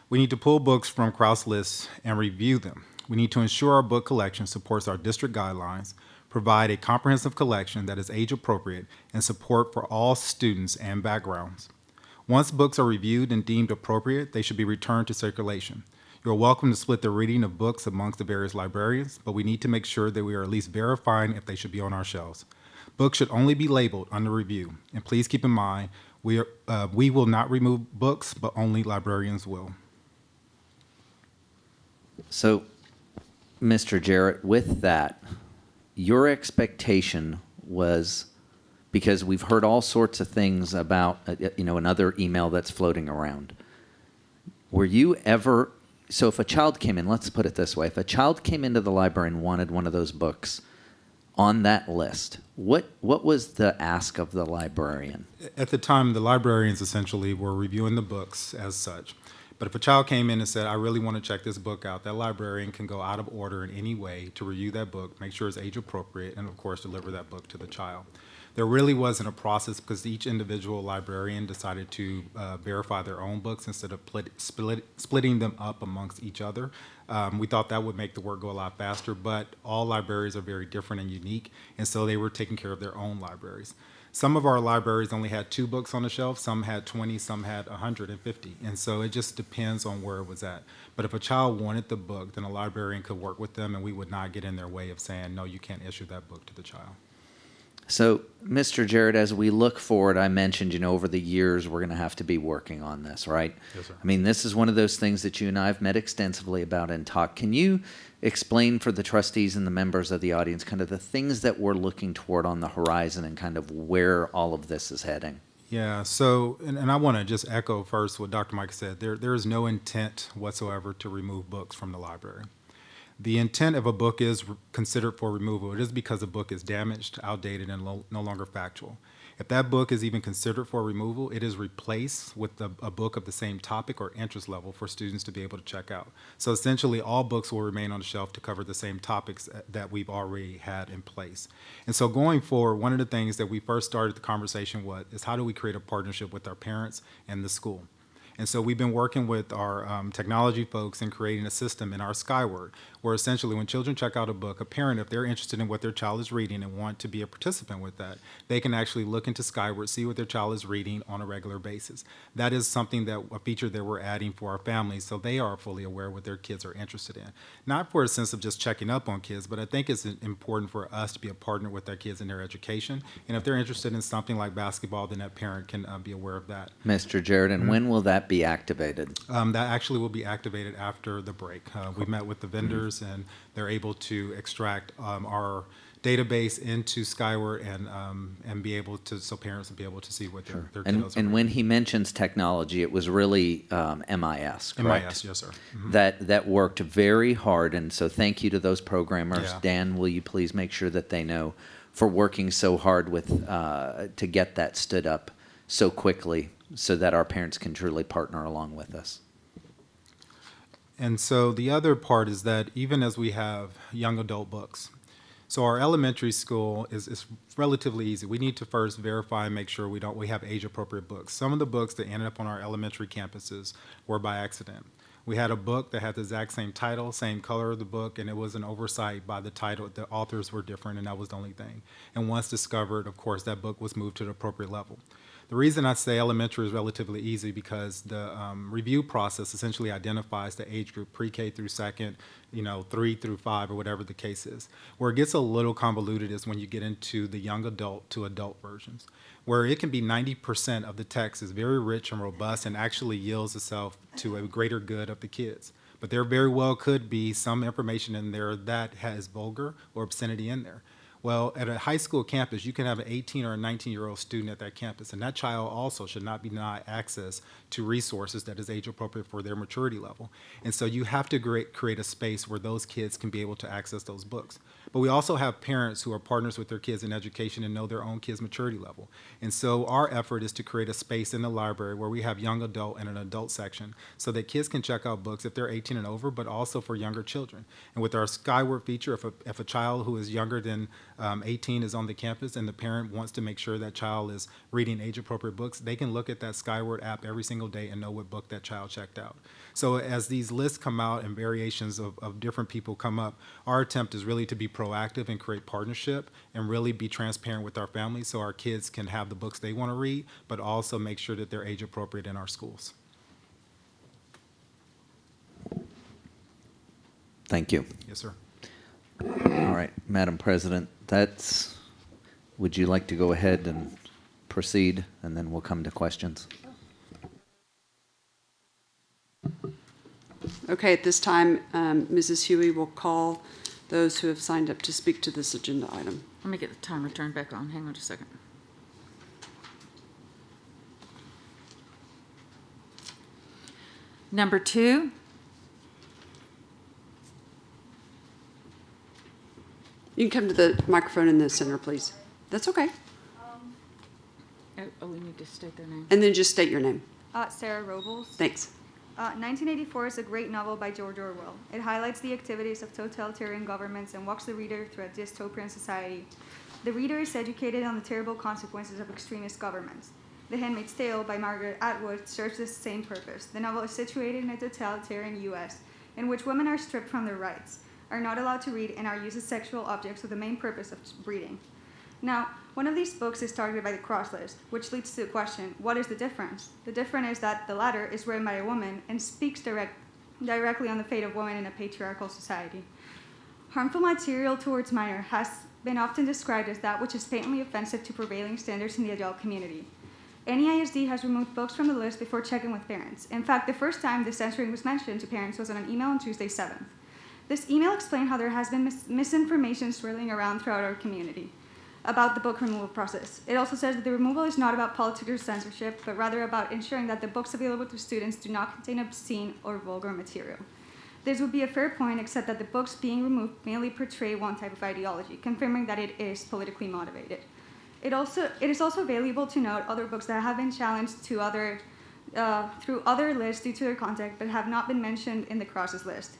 We need to pull books from Kraus lists and review them. We need to ensure our book collection supports our district guidelines, provide a comprehensive collection that is age appropriate, and support for all students and backgrounds. Once books are reviewed and deemed appropriate, they should be returned to circulation. You are welcome to split the reading of books amongst the various librarians, but we need to make sure that we are at least verifying if they should be on our shelves. Books should only be labeled under review, and please keep in mind, we will not remove books, but only librarians will. So, Mr. Jarrett, with that, your expectation was, because we've heard all sorts of things about, another email that's floating around. Were you ever, so if a child came in, let's put it this way, if a child came into the library and wanted one of those books on that list, what was the ask of the librarian? At the time, the librarians essentially were reviewing the books as such. But if a child came in and said, I really want to check this book out, that librarian can go out of order in any way to review that book, make sure it's age appropriate, and of course, deliver that book to the child. There really wasn't a process because each individual librarian decided to verify their own books instead of splitting them up amongst each other. We thought that would make the work go a lot faster, but all libraries are very different and unique, and so they were taking care of their own libraries. Some of our libraries only had 2 books on the shelf, some had 20, some had 150, and so it just depends on where it was at. But if a child wanted the book, then a librarian could work with them, and we would not get in their way of saying, no, you can't issue that book to the child. So, Mr. Jarrett, as we look forward, I mentioned, over the years we're going to have to be working on this, right? Yes, sir. I mean, this is one of those things that you and I have met extensively about and talked. Can you explain for the trustees and the members of the audience kind of the things that we're looking toward on the horizon and kind of where all of this is heading? Yeah, so, and I want to just echo first what Dr. Mike said. There is no intent whatsoever to remove books from the library. The intent of a book is considered for removal. It is because a book is damaged, outdated, and no longer factual. If that book is even considered for removal, it is replaced with a book of the same topic or interest level for students to be able to check out. So essentially, all books will remain on the shelf to cover the same topics that we've already had in place. And so going forward, one of the things that we first started the conversation with is how do we create a partnership with our parents and the school? And so we've been working with our technology folks in creating a system in our Skyward, where essentially when children check out a book, a parent, if they're interested in what their child is reading and want to be a participant with that, they can actually look into Skyward, see what their child is reading on a regular basis. That is something a feature that we're adding for our families, so they are fully aware what their kids are interested in. Not for a sense of just checking up on kids, but I think it's important for us to be a partner with their kids in their education. And if they're interested in something like basketball, then that parent can be aware of that. Mr. Jarrett, and when will that be activated? That actually will be activated after the break. We met with the vendors, and they're able to extract our database into Skyward and be able to, so parents will be able to see what their kiddos are And reading. when he mentions technology, it was really MIS, correct? MIS, yes, sir. Mhm. That worked very hard, and so thank you to those programmers. Yeah. Dan, will you please make sure that they know for working so hard with to get that stood up so quickly so that our parents can truly partner along with us. And so the other part is that even as we have young adult books, so our elementary school is relatively easy. We need to first verify and make sure we have age-appropriate books. Some of the books that ended up on our elementary campuses were by accident. We had a book that had the exact same title, same color of the book, and it was an oversight by the title. The authors were different, and that was the only thing. And once discovered, of course, that book was moved to the appropriate level. The reason I say elementary is relatively easy because the review process essentially identifies the age group pre-K through second, 3 through 5 or whatever the case is. Where it gets a little convoluted is when you get into the young adult to adult versions, where it can be 90% of the text is very rich and robust and actually yields itself to a greater good of the kids. But there very well could be some information in there that has vulgar or obscenity in there. Well, at a high school campus, you can have an 18 or a 19-year-old student at that campus, and that child also should not be denied access to resources that is age appropriate for their maturity level. And so you have to create a space where those kids can be able to access those books. But we also have parents who are partners with their kids in education and know their own kids' maturity level. And so our effort is to create a space in the library where we have young adult and an adult section so that kids can check out books if they're 18 and over, but also for younger children. And with our Skyward feature, if a child who is younger than 18 is on the campus and the parent wants to make sure that child is reading age-appropriate books, they can look at that Skyward app every single day and know what book that child checked out. So as these lists come out and variations of different people come up, our attempt is really to be proactive and create partnership and really be transparent with our families so our kids can have the books they want to read, but also make sure that they're age-appropriate in our schools. Thank you. Yes, sir. All right, Madam President, would you like to go ahead and proceed, and then we'll come to questions? Okay, at this time, Mrs. Huey will call those who have signed up to speak to this agenda item. Let me get the timer turned back on. Hang on just a second. Number 2, You can come to the microphone in the center, please. That's okay. we need to state their name. And then just state your name. Sarah Robles. Thanks. 1984 is a great novel by George Orwell. It highlights the activities of totalitarian governments and walks the reader through a dystopian society. The reader is educated on the terrible consequences of extremist governments. The Handmaid's Tale by Margaret Atwood serves the same purpose. The novel is situated in a totalitarian U.S. in which women are stripped from their rights, are not allowed to read, and are used as sexual objects with the main purpose of breeding. Now, one of these books is targeted by the cross list, which leads to the question, what is the difference? The difference is that the latter is written by a woman and speaks directly on the fate of women in a patriarchal society. Harmful material towards minors has been often described as that which is patently offensive to prevailing standards in the adult community. NEISD has removed books from the list before checking with parents. In fact, the first time this censoring was mentioned to parents was on an email on Tuesday 7th. This email explained how there has been misinformation swirling around throughout our community about the book removal process. It also says that the removal is not about politics or censorship, but rather about ensuring that the books available to students do not contain obscene or vulgar material. This would be a fair point, except that the books being removed merely portray one type of ideology, confirming that it is politically motivated. It is also valuable to note other books that have been challenged to through other lists due to their content, but have not been mentioned in the Crosses list.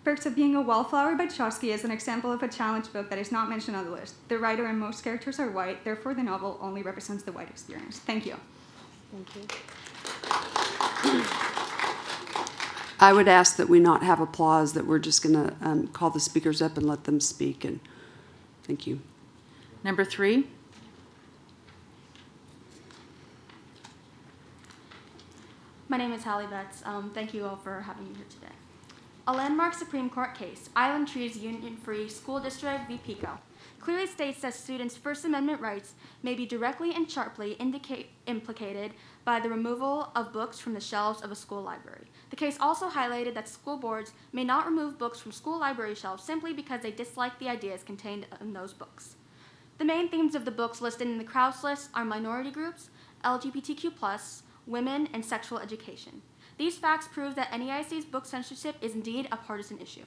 Perks of Being a Wallflower by Chomsky is an example of a challenged book that is not mentioned on the list. The writer and most characters are white, therefore the novel only represents the white experience. Thank you. Thank you. I would ask that we not have applause, that we're just going to call the speakers up and let them speak. And thank you. Number 3. My name is Hallie Betts. Thank you all for having me here today. A landmark Supreme Court case, Island Tree's Union-Free School District v. PICO, clearly states that students' First Amendment rights may be directly and sharply implicated by the removal of books from the shelves of a school library. The case also highlighted that school boards may not remove books from school library shelves simply because they dislike the ideas contained in those books. The main themes of the books listed in the Krauss list are minority groups, LGBTQ+, women, and sexual education. These facts prove that NEISD's book censorship is indeed a partisan issue.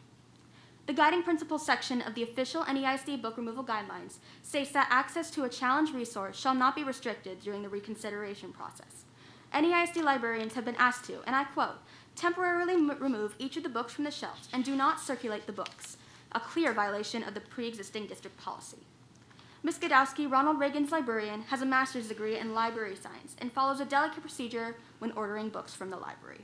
The guiding principles section of the official NEISD book removal guidelines states that access to a challenged resource shall not be restricted during the reconsideration process. NEISD librarians have been asked to, and I quote, temporarily remove each of the books from the shelves and do not circulate the books, a clear violation of the pre-existing district policy. Ms. Godowski, Ronald Reagan's librarian, has a master's degree in library science and follows a delicate procedure when ordering books from the library.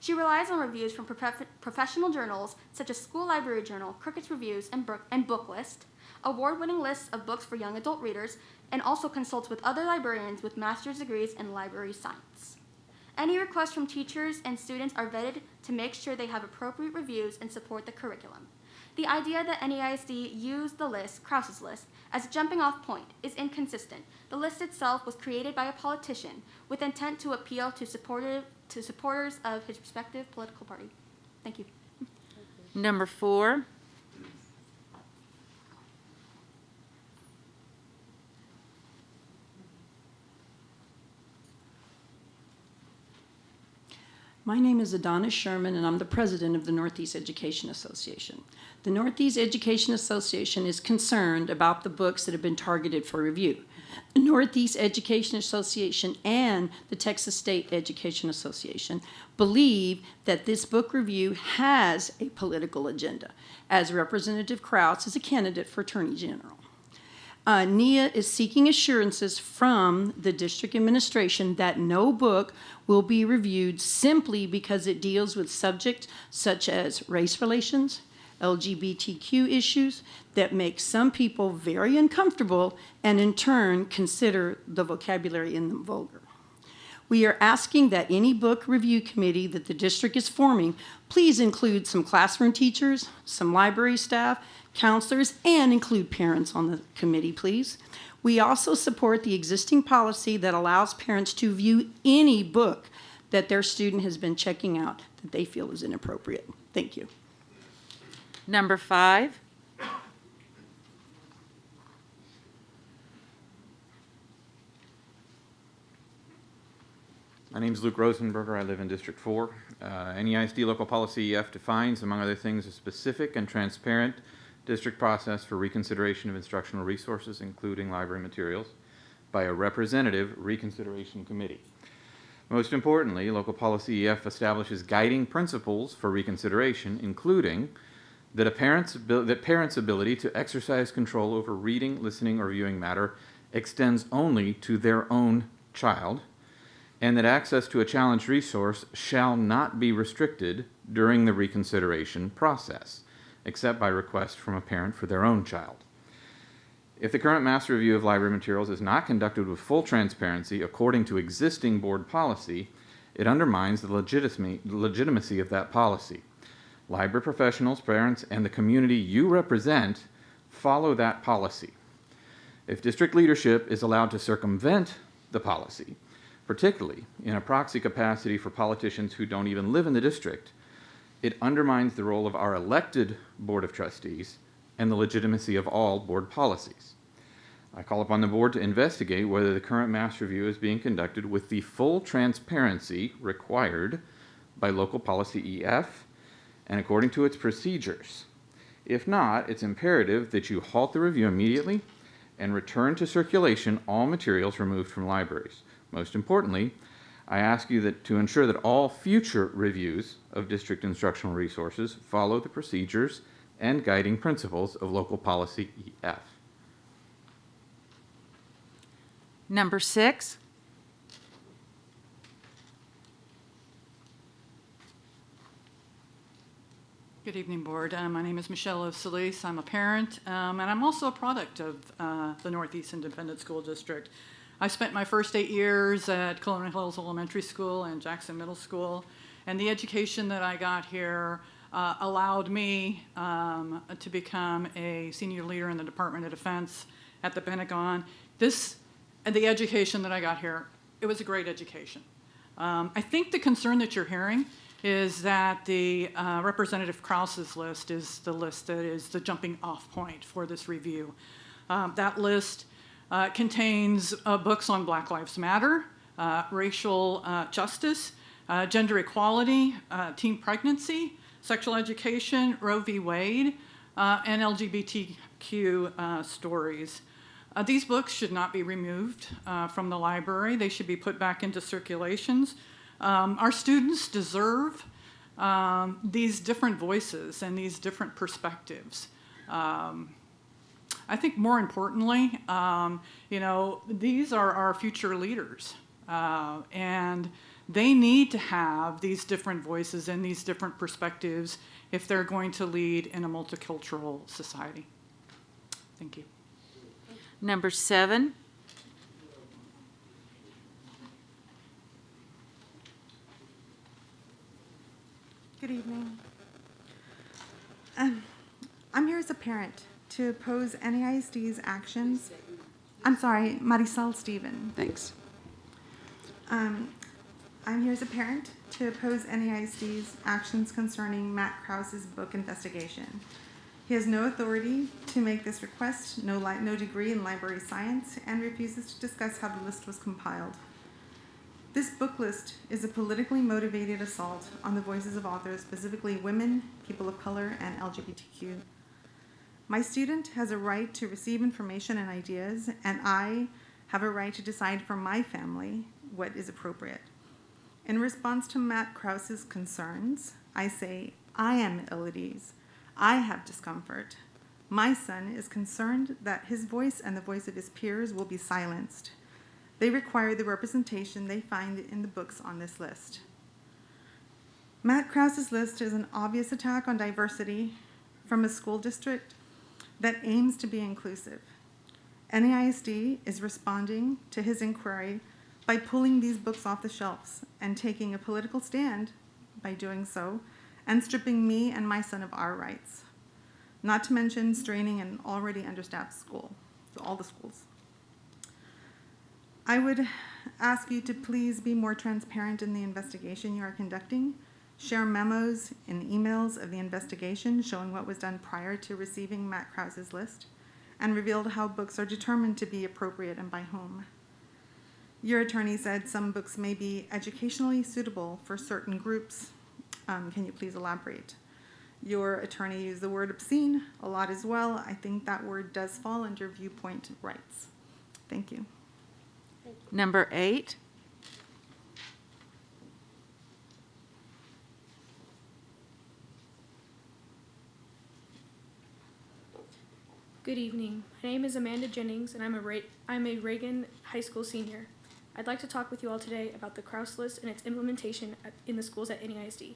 She relies on reviews from professional journals such as School Library Journal, Crooked's Reviews, and Book List, award-winning lists of books for young adult readers, and also consults with other librarians with master's degrees in library science. Any requests from teachers and students are vetted to make sure they have appropriate reviews and support the curriculum. The idea that NEISD used the list, Krauss's list, as a jumping-off point is inconsistent. The list itself was created by a politician with intent to appeal to supporters of his respective political party. Thank you. Number 4. My name is Adonis Sherman, and I'm the president of the Northeast Education Association. The Northeast Education Association is concerned about the books that have been targeted for review. The Northeast Education Association and the Texas State Education Association believe that this book review has a political agenda, as Representative Krauss is a candidate for Attorney General. NEA is seeking assurances from the district administration that no book will be reviewed simply because it deals with subjects such as race relations, LGBTQ issues that make some people very uncomfortable and in turn consider the vocabulary in them vulgar. We are asking that any book review committee that the district is forming please include some classroom teachers, some library staff, counselors, and include parents on the committee, please. We also support the existing policy that allows parents to view any book that their student has been checking out that they feel is inappropriate. Thank you. Number 5. My name is Luke Rosenberger. I live in District 4. NEISD Local Policy EF defines, among other things, a specific and transparent district process for reconsideration of instructional resources, including library materials, by a representative reconsideration committee. Most importantly, Local Policy EF establishes guiding principles for reconsideration, including that parents' ability to exercise control over reading, listening, or viewing matter extends only to their own child, and that access to a challenged resource shall not be restricted during the reconsideration process, except by request from a parent for their own child. If the current master review of library materials is not conducted with full transparency according to existing board policy, it undermines the legitimacy of that policy. Library professionals, parents, and the community you represent follow that policy. If district leadership is allowed to circumvent the policy, particularly in a proxy capacity for politicians who don't even live in the district, it undermines the role of our elected Board of Trustees and the legitimacy of all board policies. I call upon the board to investigate whether the current mass review is being conducted with the full transparency required by local policy EF and according to its procedures. If not, it's imperative that you halt the review immediately and return to circulation all materials removed from libraries. Most importantly, I ask you to ensure that all future reviews of district instructional resources follow the procedures and guiding principles of local policy EF. Number 6. Good evening, Board. My name is Michelle Solis. I'm a parent, and I'm also a product of the Northeast Independent School District. I spent my first 8 years at Colonial Hills Elementary School and Jackson Middle School, and the education that I got here allowed me to become a senior leader in the Department of Defense at the Pentagon. And the education that I got here, it was a great education. I think the concern that you're hearing is that the Representative Krause's list is the list that is the jumping off point for this review. That list contains books on Black Lives Matter, racial justice, gender equality, teen pregnancy, sexual education, Roe v. Wade, and LGBTQ stories. These books should not be removed from the library. They should be put back into circulations. Our students deserve these different voices and these different perspectives. I think more importantly, these are our future leaders, and they need to have these different voices and these different perspectives if they're going to lead in a multicultural society. Thank you. Number 7. Good evening. I'm here as a parent to oppose NAISD's actions. I'm sorry, Marisol Stephen. Thanks. I'm here as a parent to oppose NAISD's actions concerning Matt Krause's book investigation. He has no authority to make this request, no degree in library science, and refuses to discuss how the list was compiled. This book list is a politically motivated assault on the voices of authors, specifically women, people of color, and LGBTQ. My student has a right to receive information and ideas, and I have a right to decide for my family what is appropriate. In response to Matt Krause's concerns, I say, I am ill at ease. I have discomfort. My son is concerned that his voice and the voice of his peers will be silenced. They require the representation they find in the books on this list. Matt Krause's list is an obvious attack on diversity from a school district that aims to be inclusive. NAISD is responding to his inquiry by pulling these books off the shelves and taking a political stand by doing so, and stripping me and my son of our rights, not to mention straining an already understaffed school, so all the schools. I would ask you to please be more transparent in the investigation you are conducting. Share memos and emails of the investigation showing what was done prior to receiving Matt Krause's list, and reveal how books are determined to be appropriate and by whom. Your attorney said some books may be educationally suitable for certain groups. Can you please elaborate? Your attorney used the word obscene a lot as well. I think that word does fall under viewpoint rights. Thank you. Number 8. Good evening. My name is Amanda Jennings, and I'm a Reagan High School senior. I'd like to talk with you all today about the Krause list and its implementation in the schools at NAISD.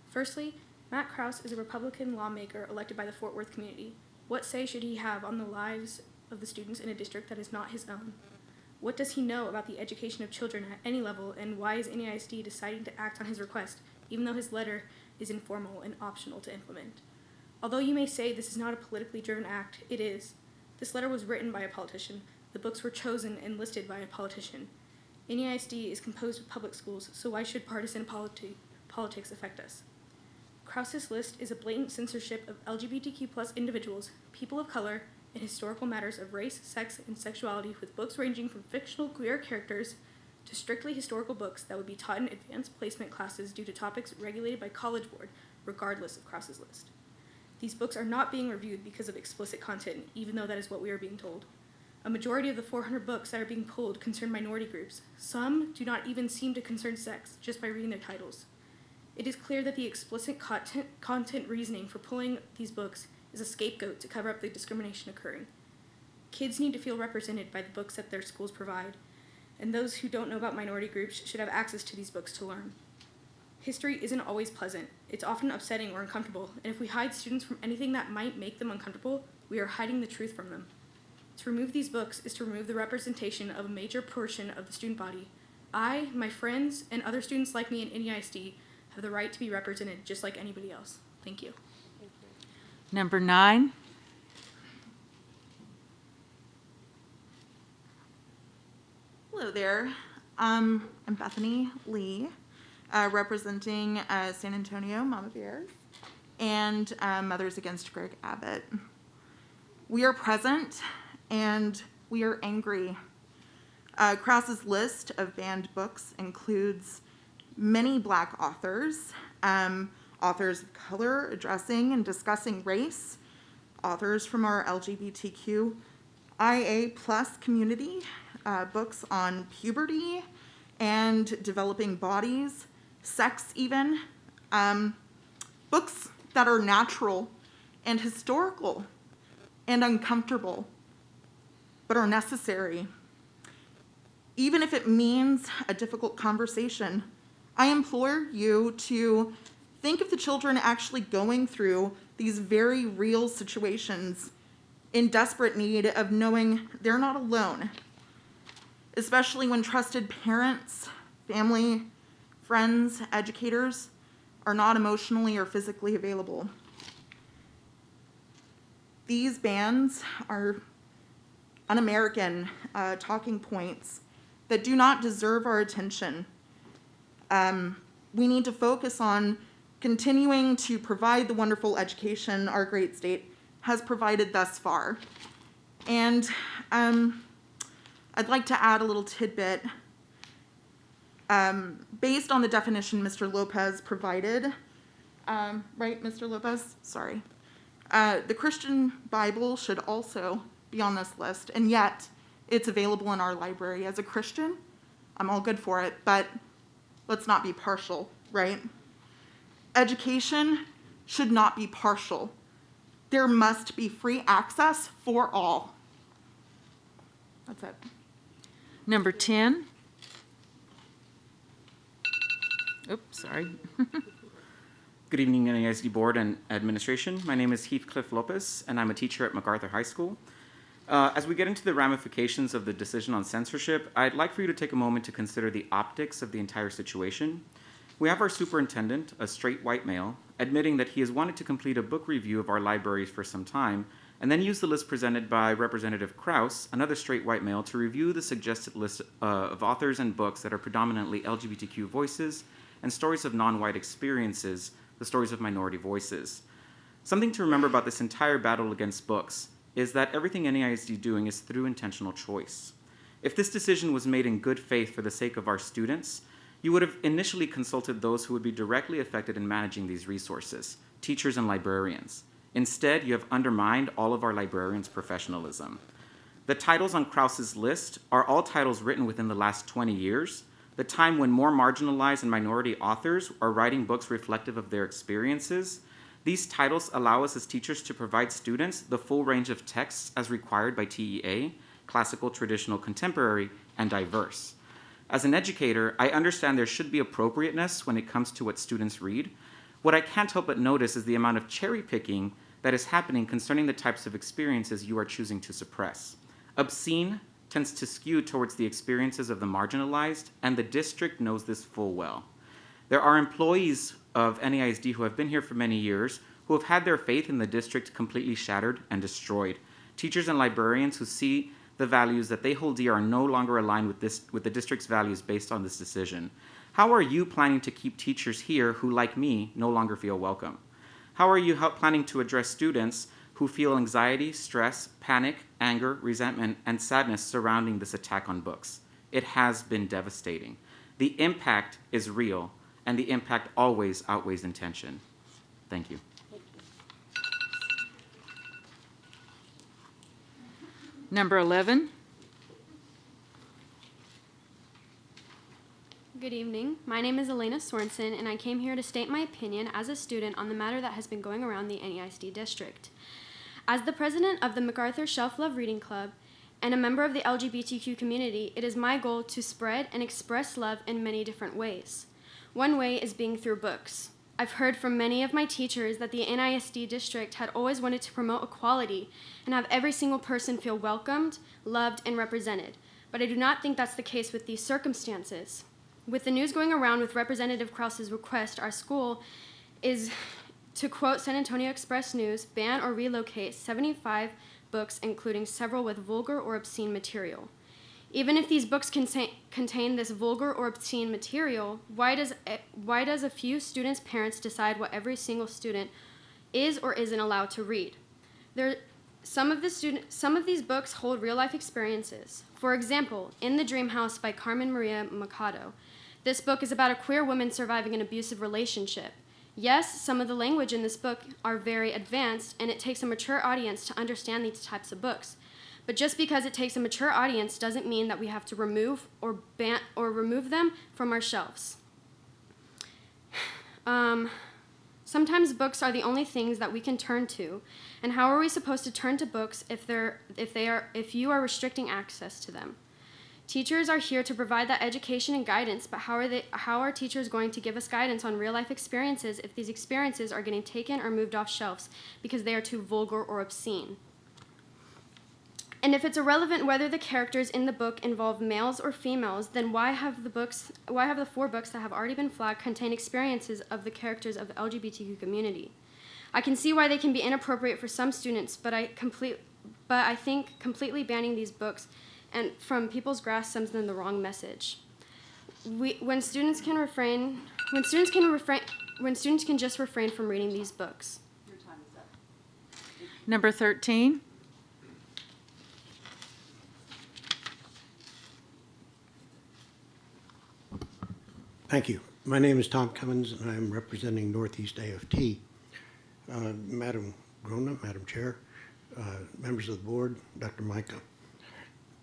Firstly, Matt Krause is a Republican lawmaker elected by the Fort Worth community. What say should he have on the lives of the students in a district that is not his own? What does he know about the education of children at any level, and why is NAISD deciding to act on his request, even though his letter is informal and optional to implement? Although you may say this is not a politically driven act, it is. This letter was written by a politician, The books were chosen and listed by a politician. NEISD is composed of public schools, so why should partisan politics affect us? Krause's list is a blatant censorship of LGBTQ+ individuals, people of color, and historical matters of race, sex, and sexuality, with books ranging from fictional queer characters to strictly historical books that would be taught in advanced placement classes due to topics regulated by College Board, regardless of Krause's list. These books are not being reviewed because of explicit content, even though that is what we are being told. A majority of the 400 books that are being pulled concern minority groups. Some do not even seem to concern sex, just by reading their titles. It is clear that the explicit content reasoning for pulling these books is a scapegoat to cover up the discrimination occurring. Kids need to feel represented by the books that their schools provide, and those who don't know about minority groups should have access to these books to learn. History isn't always pleasant. It's often upsetting or uncomfortable, and if we hide students from anything that might make them uncomfortable, we are hiding the truth from them. To remove these books is to remove the representation of a major portion of the student body. I, my friends, and other students like me in NEISD have the right to be represented just like anybody else. Thank you. Number 9. Hello there. I'm Bethany Lee, representing San Antonio Mama Bears and Mothers Against Greg Abbott. We are present and we are angry. Krause's list of banned books includes many Black authors, authors of color addressing and discussing race, authors from our LGBTQIA+ community, books on puberty and developing bodies, sex even, books that are natural and historical and uncomfortable, but are necessary. Even if it means a difficult conversation, I implore you to think of the children actually going through these very real situations in desperate need of knowing they're not alone, especially when trusted parents, family, friends, educators are not emotionally or physically available. These bans are un-American talking points that do not deserve our attention. We need to focus on continuing to provide the wonderful education our great state has provided thus far. And I'd like to add a little tidbit. Based on the definition Mr. Lopez provided, right, Mr. Lopez? Sorry. The Christian Bible should also be on this list, and yet it's available in our library. As a Christian, I'm all good for it, but let's not be partial, right? Education should not be partial. There must be free access for all. That's it. Number 10. Oops, sorry. Good evening, NEISD Board and Administration. My name is Heathcliff Lopez, and I'm a teacher at MacArthur High School. As we get into the ramifications of the decision on censorship, I'd like for you to take a moment to consider the optics of the entire situation. We have our superintendent, a straight white male, admitting that he has wanted to complete a book review of our libraries for some time, and then use the list presented by Representative Krause, another straight white male, to review the suggested list of authors and books that are predominantly LGBTQ voices and stories of non-white experiences, the stories of minority voices. Something to remember about this entire battle against books is that everything NEISD is doing is through intentional choice. If this decision was made in good faith for the sake of our students, you would have initially consulted those who would be directly affected in managing these resources, teachers and librarians. Instead, you have undermined all of our librarians' professionalism. The titles on Krause's list are all titles written within the last 20 years, the time when more marginalized and minority authors are writing books reflective of their experiences. These titles allow us as teachers to provide students the full range of texts as required by TEA, classical, traditional, contemporary, and diverse. As an educator, I understand there should be appropriateness when it comes to what students read. What I can't help but notice is the amount of cherry picking that is happening concerning the types of experiences you are choosing to suppress. Obscene tends to skew towards the experiences of the marginalized, and the district knows this full well. There are employees of NEISD who have been here for many years who have had their faith in the district completely shattered and destroyed. Teachers and librarians who see the values that they hold dear are no longer aligned with the district's values based on this decision? How are you planning to keep teachers here who, like me, no longer feel welcome? How are you planning to address students who feel anxiety, stress, panic, anger, resentment, and sadness surrounding this attack on books? It has been devastating. The impact is real, and the impact always outweighs intention. Thank you. Number 11. Good evening. My name is Elena Sorensen, and I came here to state my opinion as a student on the matter that has been going around the NEISD district. As the president of the MacArthur Shelf Love Reading Club and a member of the LGBTQ community, it is my goal to spread and express love in many different ways. One way is being through books. I've heard from many of my teachers that the NISD district had always wanted to promote equality and have every single person feel welcomed, loved, and represented. But I do not think that's the case with these circumstances. With the news going around with Representative Krause's request, our school is, to quote San Antonio Express News, ban or relocate 75 books, including several with vulgar or obscene material. Even if these books contain this vulgar or obscene material, why does a few students' parents decide what every single student is or isn't allowed to read? Some of these books hold real-life experiences. For example, In the Dream House by Carmen Maria Machado. This book is about a queer woman surviving an abusive relationship. Yes, some of the language in this book are very advanced, and it takes a mature audience to understand these types of books. But just because it takes a mature audience doesn't mean that we have to remove or ban or remove them from our shelves. Sometimes books are the only things that we can turn to, and how are we supposed to turn to books if you are restricting access to them? Teachers are here to provide that education and guidance, but how are teachers going to give us guidance on real-life experiences if these experiences are getting taken or moved off shelves because they are too vulgar or obscene? And if it's irrelevant whether the characters in the book involve males or females, then why have the 4 books that have already been flagged contain experiences of the characters of the LGBTQ community? I can see why they can be inappropriate for some students, but I think completely banning these books and from people's grasp sends them the wrong message. When students can just refrain from reading these books. Your time is up. Number 13. Thank you. My name is Tom Cummins, and I'm representing Northeast AFT. Madam Grona, Madam Chair, members of the board, Dr. Micah.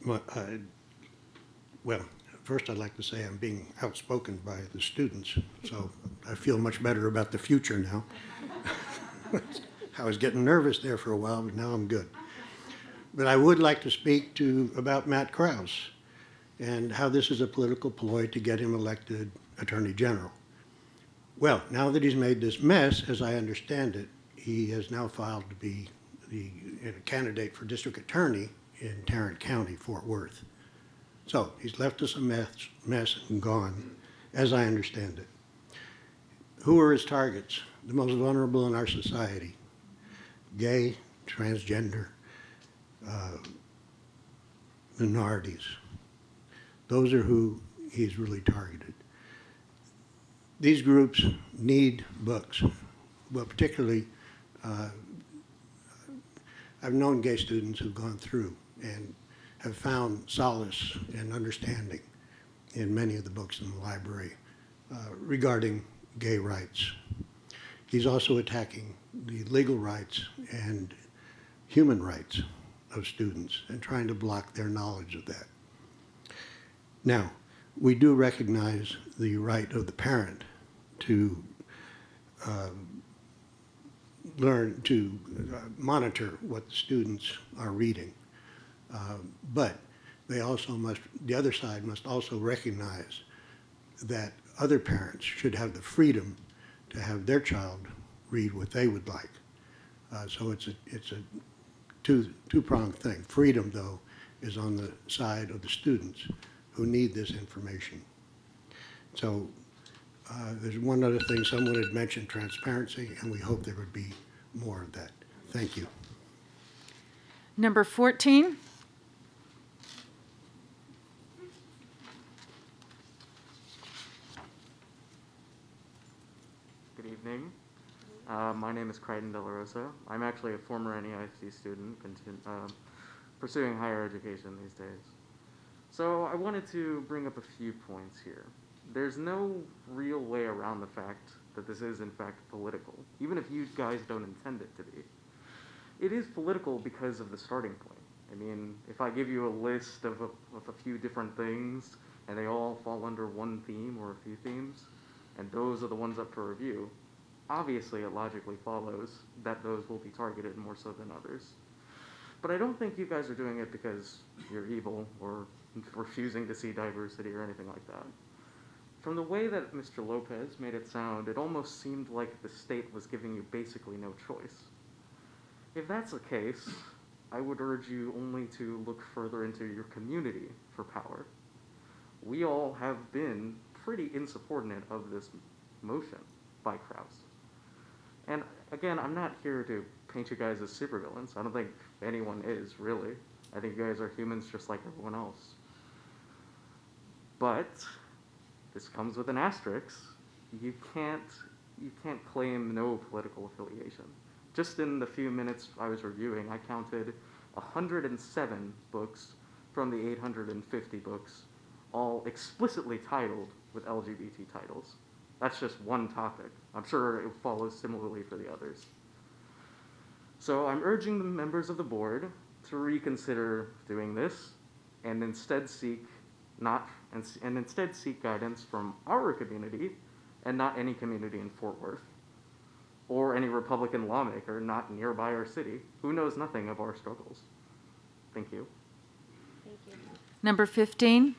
Well, first I'd like to say I'm being outspoken by the students, so I feel much better about the future now. I was getting nervous there for a while, but now I'm good. But I would like to speak about Matt Krause and how this is a political ploy to get him elected Attorney General. Well, now that he's made this mess, as I understand it, he has now filed to be a candidate for district attorney in Tarrant County, Fort Worth. So he's left us a mess and gone, as I understand it. Who are his targets? The most vulnerable in our society. Gay, transgender, minorities. Those are who he's really targeted. These groups need books. Well, particularly, I've known gay students who've gone through and have found solace and understanding in many of the books in the library regarding gay rights. He's also attacking the legal rights and human rights of students and trying to block their knowledge of that. Now, we do recognize the right of the parent to learn to monitor what the students are reading. But they also the other side must also recognize that other parents should have the freedom to have their child read what they would like. So it's a two-pronged thing. Freedom, though, is on the side of the students who need this information. So there's one other thing. Someone had mentioned transparency, and we hope there would be more of that. Thank you. Number 14. evening. My name is Crichton De La Rosa. I'm actually a former NEISD student pursuing higher education these days. So I wanted to bring up a few points here. There's no real way around the fact that this is in fact political, even if you guys don't intend it to be. It is political because of the starting point. I mean, if I give you a list of a few different things and they all fall under one theme or a few themes, and those are the ones up for review, obviously it logically follows that those will be targeted more so than others. But I don't think you guys are doing it because you're evil or refusing to see diversity or anything like that. From the way that Mr. Lopez made it sound, it almost seemed like the state was giving you basically no choice. If that's the case, I would urge you only to look further into your community for power. We all have been pretty insubordinate of this motion by Krauss. And again, I'm not here to paint you guys as supervillains. I don't think anyone is, really. I think you guys are humans just like everyone else. But this comes with an asterisk. You can't claim no political affiliation. Just in the few minutes I was reviewing, I counted 107 books from the 850 books, all explicitly titled with LGBT titles. That's just one topic. I'm sure it follows similarly for the others. So I'm urging the members of the board to reconsider doing this and instead seek guidance from our community and not any community in Fort Worth or any Republican lawmaker not nearby our city who knows nothing of our struggles. Thank you. Thank you. Number 15.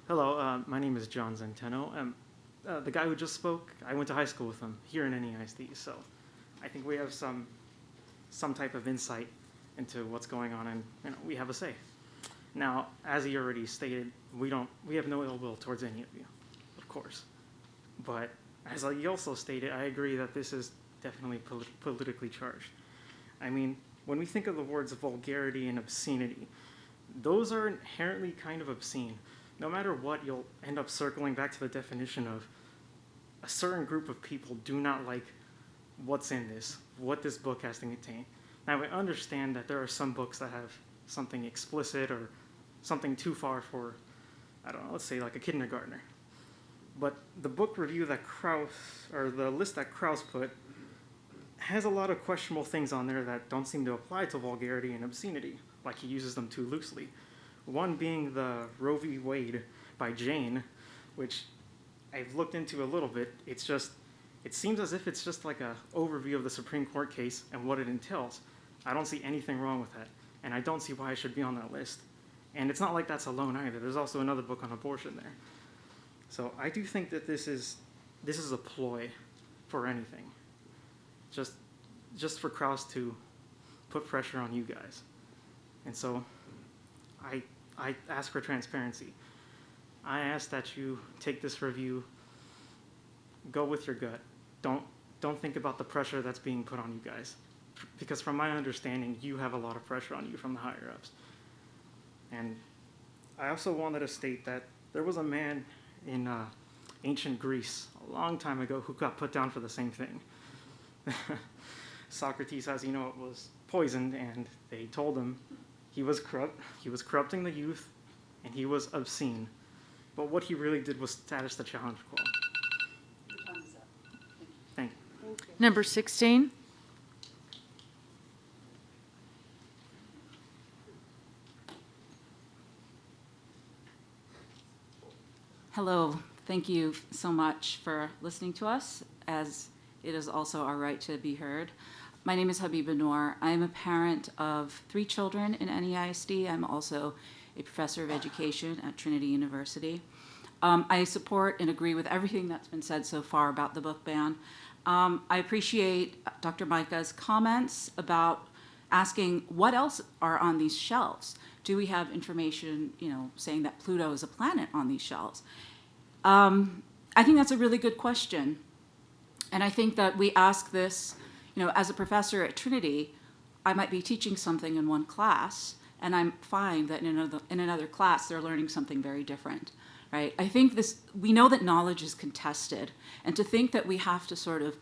Hello, my name is John Zenteno. The guy who just spoke, I went to high school with him here in NEISD, so I think we have some type of insight into what's going on, and we have a say. Now, as he already stated, we have no ill will towards any of you, of course. But as he also stated, I agree that this is definitely politically charged. I mean, when we think of the words vulgarity and obscenity, those are inherently kind of obscene. No matter what, you'll end up circling back to the definition of a certain group of people do not like what's in this, what this book has to contain. Now, I understand that there are some books that have something explicit or something too far for, I don't know, let's say like a kindergartner. But the book review that Krauss, or the list that Krauss put, has a lot of questionable things on there that don't seem to apply to vulgarity and obscenity, like he uses them too loosely. One being the Roe v. Wade by Jane, which I've looked into a little bit. It seems as if it's just like an overview of the Supreme Court case and what it entails. I don't see anything wrong with that, and I don't see why it should be on that list. And it's not like that's alone either. There's also another book on abortion there. So I do think that this is a ploy for anything, just for Krauss to put pressure on you guys. And so I ask for transparency. I ask that you take this review, go with your gut. Don't think about the pressure that's being put on you guys. Because from my understanding, you have a lot of pressure on you from the higher ups. And I also wanted to state that there was a man in ancient Greece a long time ago who got put down for the same thing. Socrates, as you know, was poisoned, and they told him he was corrupt, he was corrupting the youth, and he was obscene. But what he really did was status the challenge quo. Thank you. Number 16. Hello. Thank you so much for listening to us, as it is also our right to be heard. My name is Habiba Noor. I am a parent of 3 children in NEISD. I'm also a professor of education at Trinity University. I support and agree with everything that's been said so far about the book ban. I appreciate Dr. Micah's comments about asking what else are on these shelves. Do we have information, saying that Pluto is a planet on these shelves? I think that's a really good question. And I think that we ask this, as a professor at Trinity, I might be teaching something in one class, and I find that in another class they're learning something very different, right? I think we know that knowledge is contested, and to think that we have to sort of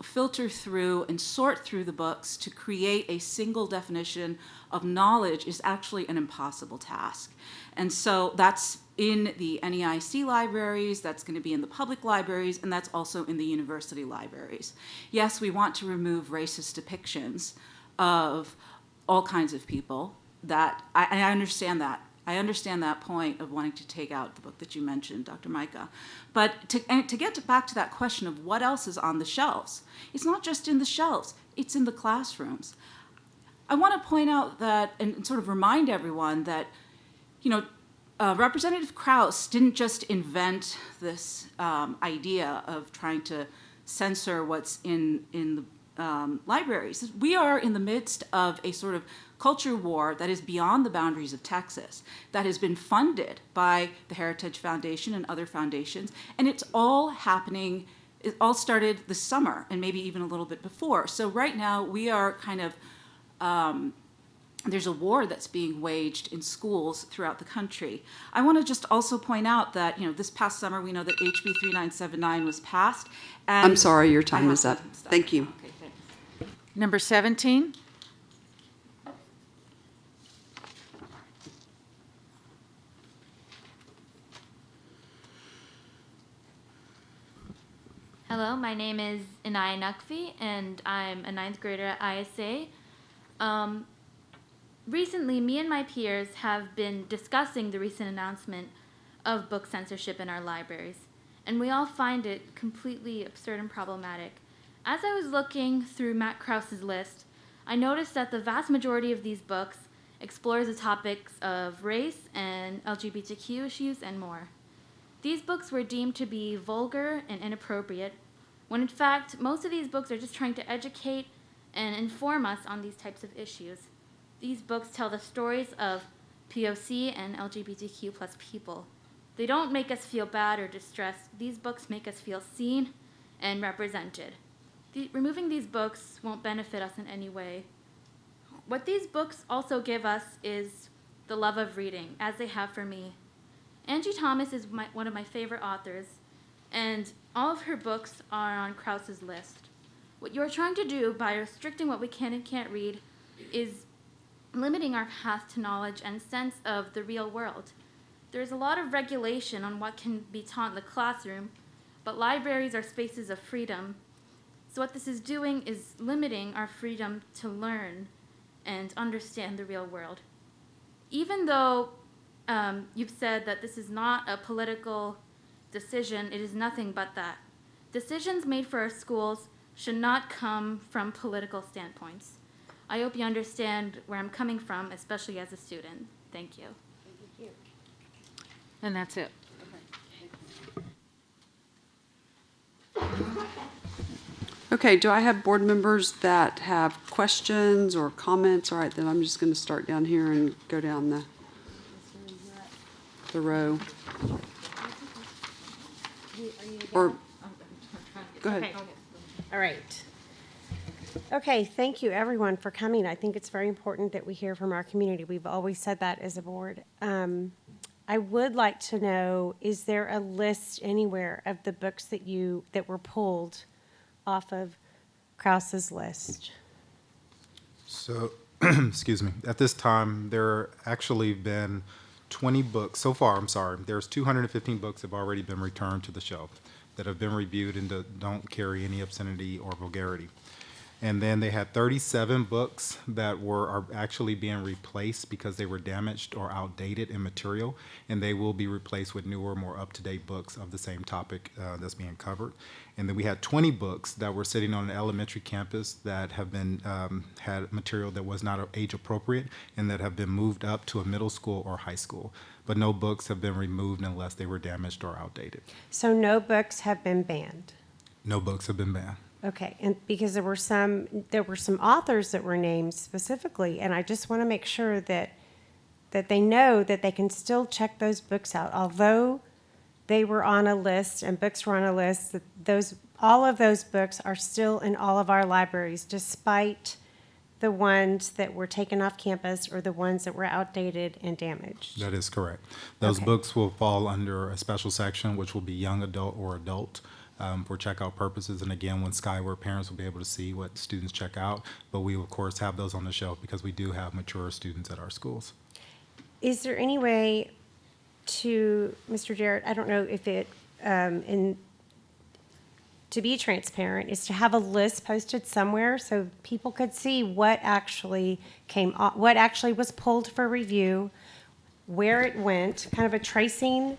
filter through and sort through the books to create a single definition of knowledge is actually an impossible task. And so that's in the NEIC libraries, that's going to be in the public libraries, and that's also in the university libraries. Yes, we want to remove racist depictions of all kinds of people. That I understand that. I understand that point of wanting to take out the book that you mentioned, Dr. Micah. But to get back to that question of what else is on the shelves, it's not just in the shelves, it's in the classrooms. I want to point out that, and sort of remind everyone that, Representative Krause didn't just invent this idea of trying to censor what's in the libraries. We are in the midst of a sort of culture war that is beyond the boundaries of Texas, that has been funded by the Heritage Foundation and other foundations, and it's all happening, it all started this summer and maybe even a little bit before. So right now we are kind of, there's a war that's being waged in schools throughout the country. I want to just also point out that, this past summer we know that HB 3979 was passed. And I'm sorry, your time is up. Thank you. Okay, thanks. Number 17. Hello, my name is Inaya Naqvi, and I'm a 9th grader at ISA. Recently, me and my peers have been discussing the recent announcement of book censorship in our libraries, and we all find it completely absurd and problematic. As I was looking through Matt Krause's list, I noticed that the vast majority of these books explores the topics of race and LGBTQ issues and more. These books were deemed to be vulgar and inappropriate, when in fact, most of these books are just trying to educate and inform us on these types of issues. These books tell the stories of POC and LGBTQ plus people. They don't make us feel bad or distressed. These books make us feel seen and represented. Removing these books won't benefit us in any way. What these books also give us is the love of reading, as they have for me. Angie Thomas is one of my favorite authors, and all of her books are on Krause's list. What you're trying to do by restricting what we can and can't read is limiting our path to knowledge and sense of the real world. There's a lot of regulation on what can be taught in the classroom, but libraries are spaces of freedom. So what this is doing is limiting our freedom to learn and understand the real world. Even though you've said that this is not a political decision, it is nothing but that. Decisions made for our schools should not come from political standpoints. I hope you understand where I'm coming from, especially as a student. Thank you. Thank you. And that's it. Okay, do I have board members that have questions or comments? All right, then I'm just going to start down here and go down the row. Or, go ahead. Okay. All right. Okay, thank you everyone for coming. I think it's very important that we hear from our community. We've always said that as a board. I would like to know, is there a list anywhere of the books that were pulled off of Krause's list? So, excuse me, at this time, there actually been 20 books, so far, I'm sorry, there's 215 books have already been returned to the shelf that have been reviewed and don't carry any obscenity or vulgarity. And then they had 37 books that are actually being replaced because they were damaged or outdated in material, and they will be replaced with newer, more up-to-date books of the same topic that's being covered. And then we had 20 books that were sitting on an elementary campus that have been had material that was not age appropriate and that have been moved up to a middle school or high school. But no books have been removed unless they were damaged or outdated. So no books have been banned? No books have been banned. Okay, and because there were some authors that were named specifically, and I just want to make sure that they know that they can still check those books out. Although they were on a list and books were on a list, all of those books are still in all of our libraries, despite the ones that were taken off campus or the ones that were outdated and damaged? That is correct. Those Okay. books will fall under a special section, which will be young adult or adult for checkout purposes. And again, when Skyward, parents will be able to see what students check out. But we, of course, have those on the shelf because we do have mature students at our schools. Is there any way to, Mr. Jarrett, I don't know if it, to be transparent, is to have a list posted somewhere so people could see what actually what actually was pulled for review, where it went, kind of a tracing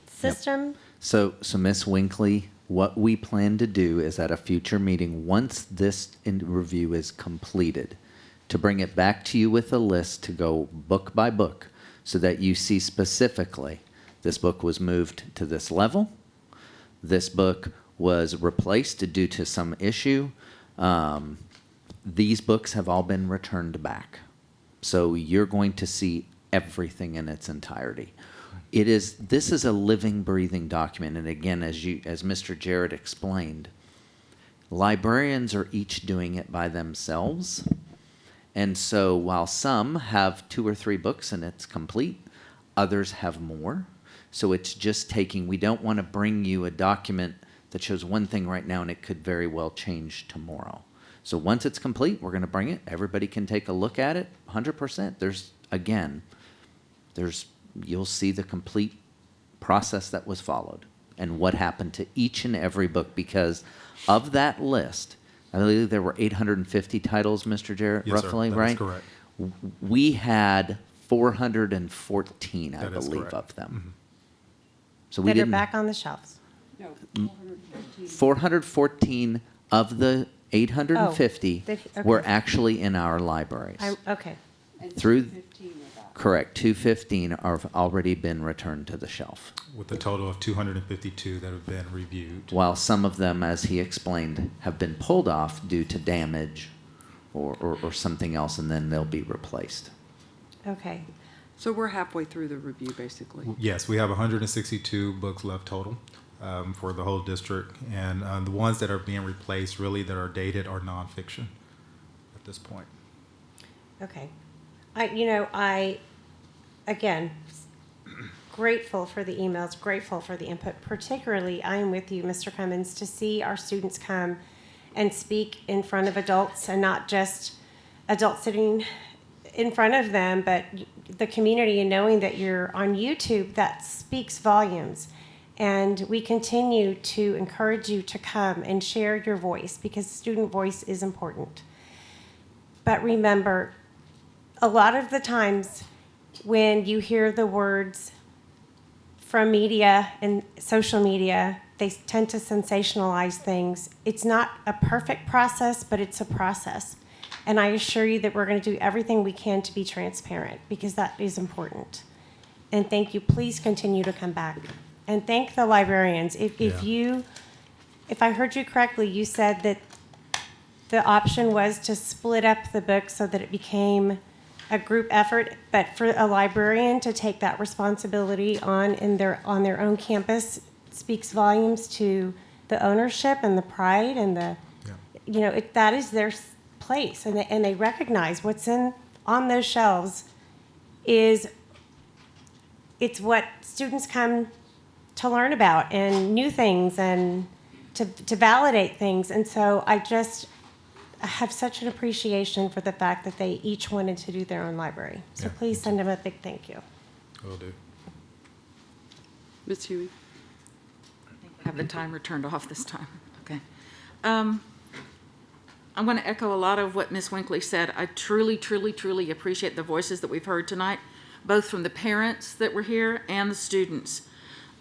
system? So Ms. Winkley, what we plan to do is at a future meeting, once this review is completed, to bring it back to you with a list to go book by book so that you see specifically, this book was moved to this level, this book was replaced due to some issue. These books have all been returned back. So you're going to see everything in its entirety. This is a living, breathing document. And again, as Mr. Jarrett explained, librarians are each doing it by themselves. And so while some have 2 or 3 books and it's complete, others have more. So it's just we don't want to bring you a document that shows one thing right now and it could very well change tomorrow. So once it's complete, we're going to bring it. Everybody can take a look at it 100%. You'll see the complete process that was followed and what happened to each and every book, because of that list, I believe there were 850 titles, Mr. Jarrett, Yes, roughly, sir. That right? is correct. We had 414, I That is believe, correct. of them. Mhm. So we That are didn't. back on the shelves? No, 414 of the 850 Oh, okay. were actually in our libraries. Okay. Through, correct, 215 have already been returned to the shelf. With a total of 252 that have been reviewed. While some of them, as he explained, have been pulled off due to damage or something else, and then they'll be replaced. Okay. So we're halfway through the review, basically. Yes, we have 162 books left total for the whole district. And the ones that are being replaced, really, that are dated are nonfiction at this point. Okay. Again, grateful for the emails, grateful for the input. Particularly, I am with you, Mr. Cummins, to see our students come and speak in front of adults, and not just adults sitting in front of them, but the community, and knowing that you're on YouTube, that speaks volumes. And we continue to encourage you to come and share your voice, because student voice is important. But remember, a lot of the times when you hear the words from media and social media, they tend to sensationalize things. It's not a perfect process, but it's a process. And I assure you that we're going to do everything we can to be transparent, because that is important. And thank you. Please continue to come back. And thank the librarians. If I heard you correctly, you said that the option was to split up the book so that it became a group effort, but for a librarian to take that responsibility on their own campus speaks volumes to the ownership and the pride and that is their place, and they recognize what's on those shelves it's what students come to learn about, and new things, and to validate things. And so I have such an appreciation for the fact that they each wanted to do their own library. So please send them a big thank you. Will do. Ms. Huey? Have the timer turned off this time. Okay. I'm going to echo a lot of what Ms. Winkley said. I truly, truly, truly appreciate the voices that we've heard tonight, both from the parents that were here and the students.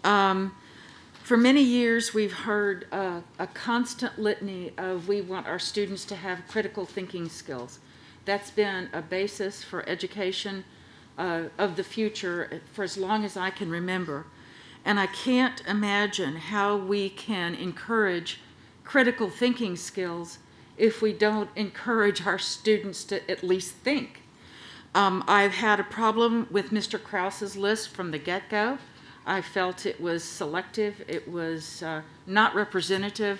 For many years, we've heard a constant litany of we want our students to have critical thinking skills. That's been a basis for education of the future for as long as I can remember. And I can't imagine how we can encourage critical thinking skills if we don't encourage our students to at least think. I've had a problem with Mr. Krause's list from the get-go. I felt it was selective. It was not representative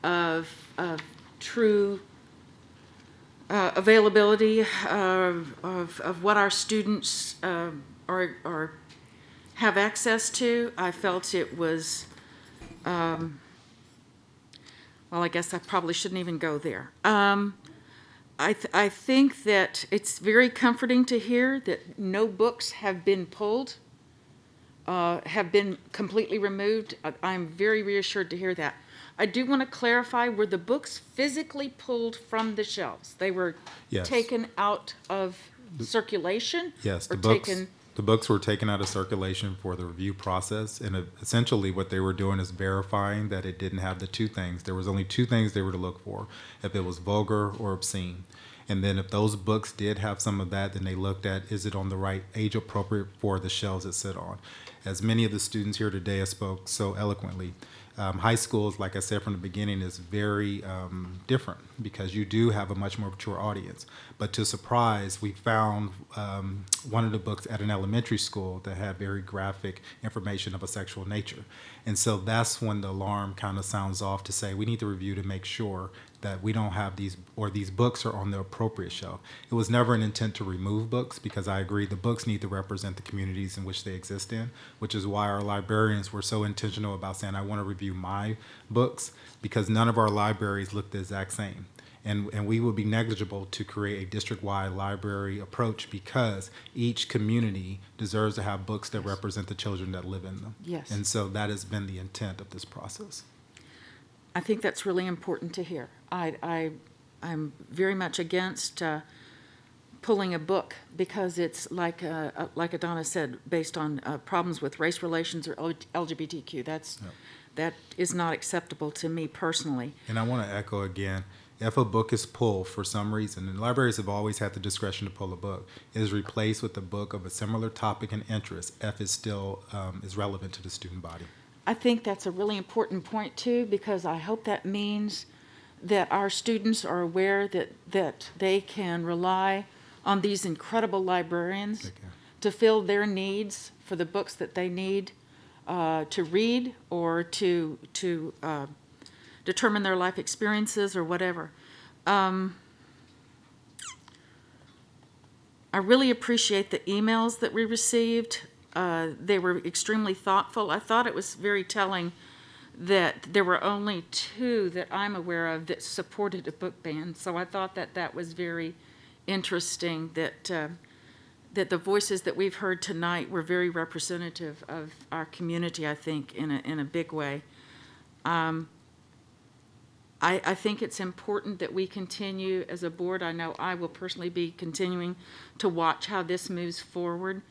of true availability of what our students are have access to. I felt it was, well, I guess I probably shouldn't even go there. I think that it's very comforting to hear that no books have been pulled, have been completely removed. I'm very reassured to hear that. I do want to clarify, were the books physically pulled from the shelves? They were Yes. taken out of circulation? Yes, or the books were taken out of circulation for the review process, and essentially what they were doing is verifying that it didn't have the two things. There was only two things they were to look for, if it was vulgar or obscene. And then if those books did have some of that, then they looked at, is it on the right age appropriate for the shelves it sit on? As many of the students here today have spoke so eloquently, high schools, like I said from the beginning, is very different because you do have a much more mature audience. But to surprise, we found one of the books at an elementary school that had very graphic information of a sexual nature. And so that's when the alarm kind of sounds off to say we need to review to make sure that we don't have these, or these books are on the appropriate shelf. It was never an intent to remove books, because I agree the books need to represent the communities in which they exist in, which is why our librarians were so intentional about saying, I want to review my books, because none of our libraries look the exact same. And we would be negligible to create a district-wide library approach, because each community deserves to have books that represent the children that live in them. Yes. And so that has been the intent of this process. I think that's really important to hear. I'm very much against pulling a book, because it's like Adana said, based on problems with race relations or LGBTQ. That is not acceptable to me personally. And I want to echo again, if a book is pulled for some reason, and libraries have always had the discretion to pull a book, it is replaced with a book of a similar topic and interest if it still is relevant to the student body. I think that's a really important point too, because I hope that means that our students are aware that they can rely on these incredible librarians to fill their needs for the books that they need to read, or to determine their life experiences or whatever. I really appreciate the emails that we received. They were extremely thoughtful. I thought it was very telling that there were only 2 that I'm aware of that supported a book ban. So I thought that was very interesting, that the voices that we've heard tonight were very representative of our community, I think, in a big way. I think it's important that we continue as a board. I know I will personally be continuing to watch how this moves forward.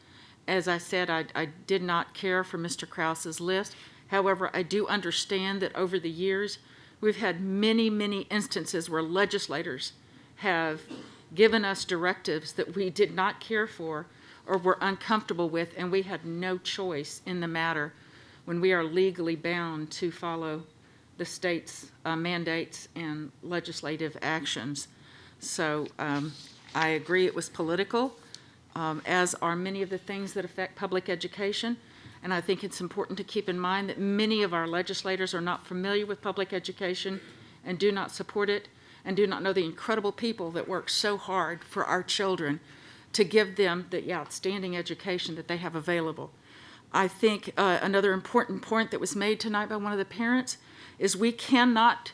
As I said, I did not care for Mr. Krause's list. However, I do understand that over the years, we've had many, many instances where legislators have given us directives that we did not care for or were uncomfortable with, and we had no choice in the matter when we are legally bound to follow the state's mandates and legislative actions. So I agree it was political, as are many of the things that affect public education. And I think it's important to keep in mind that many of our legislators are not familiar with public education and do not support it, and do not know the incredible people that work so hard for our children to give them the outstanding education that they have available. I think another important point that was made tonight by one of the parents is we cannot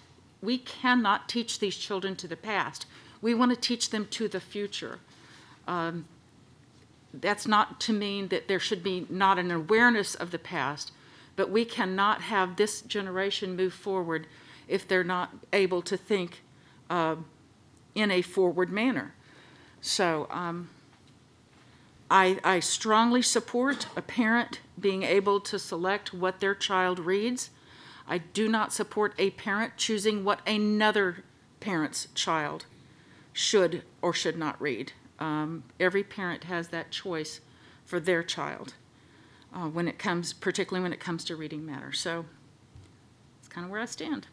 teach these children to the past. We want to teach them to the future. That's not to mean that there should be not an awareness of the past, but we cannot have this generation move forward if they're not able to think in a forward manner. So I strongly support a parent being able to select what their child reads. I do not support a parent choosing what another parent's child should or should not read. Every parent has that choice for their child particularly when it comes to reading matters. So that's kind of where I stand.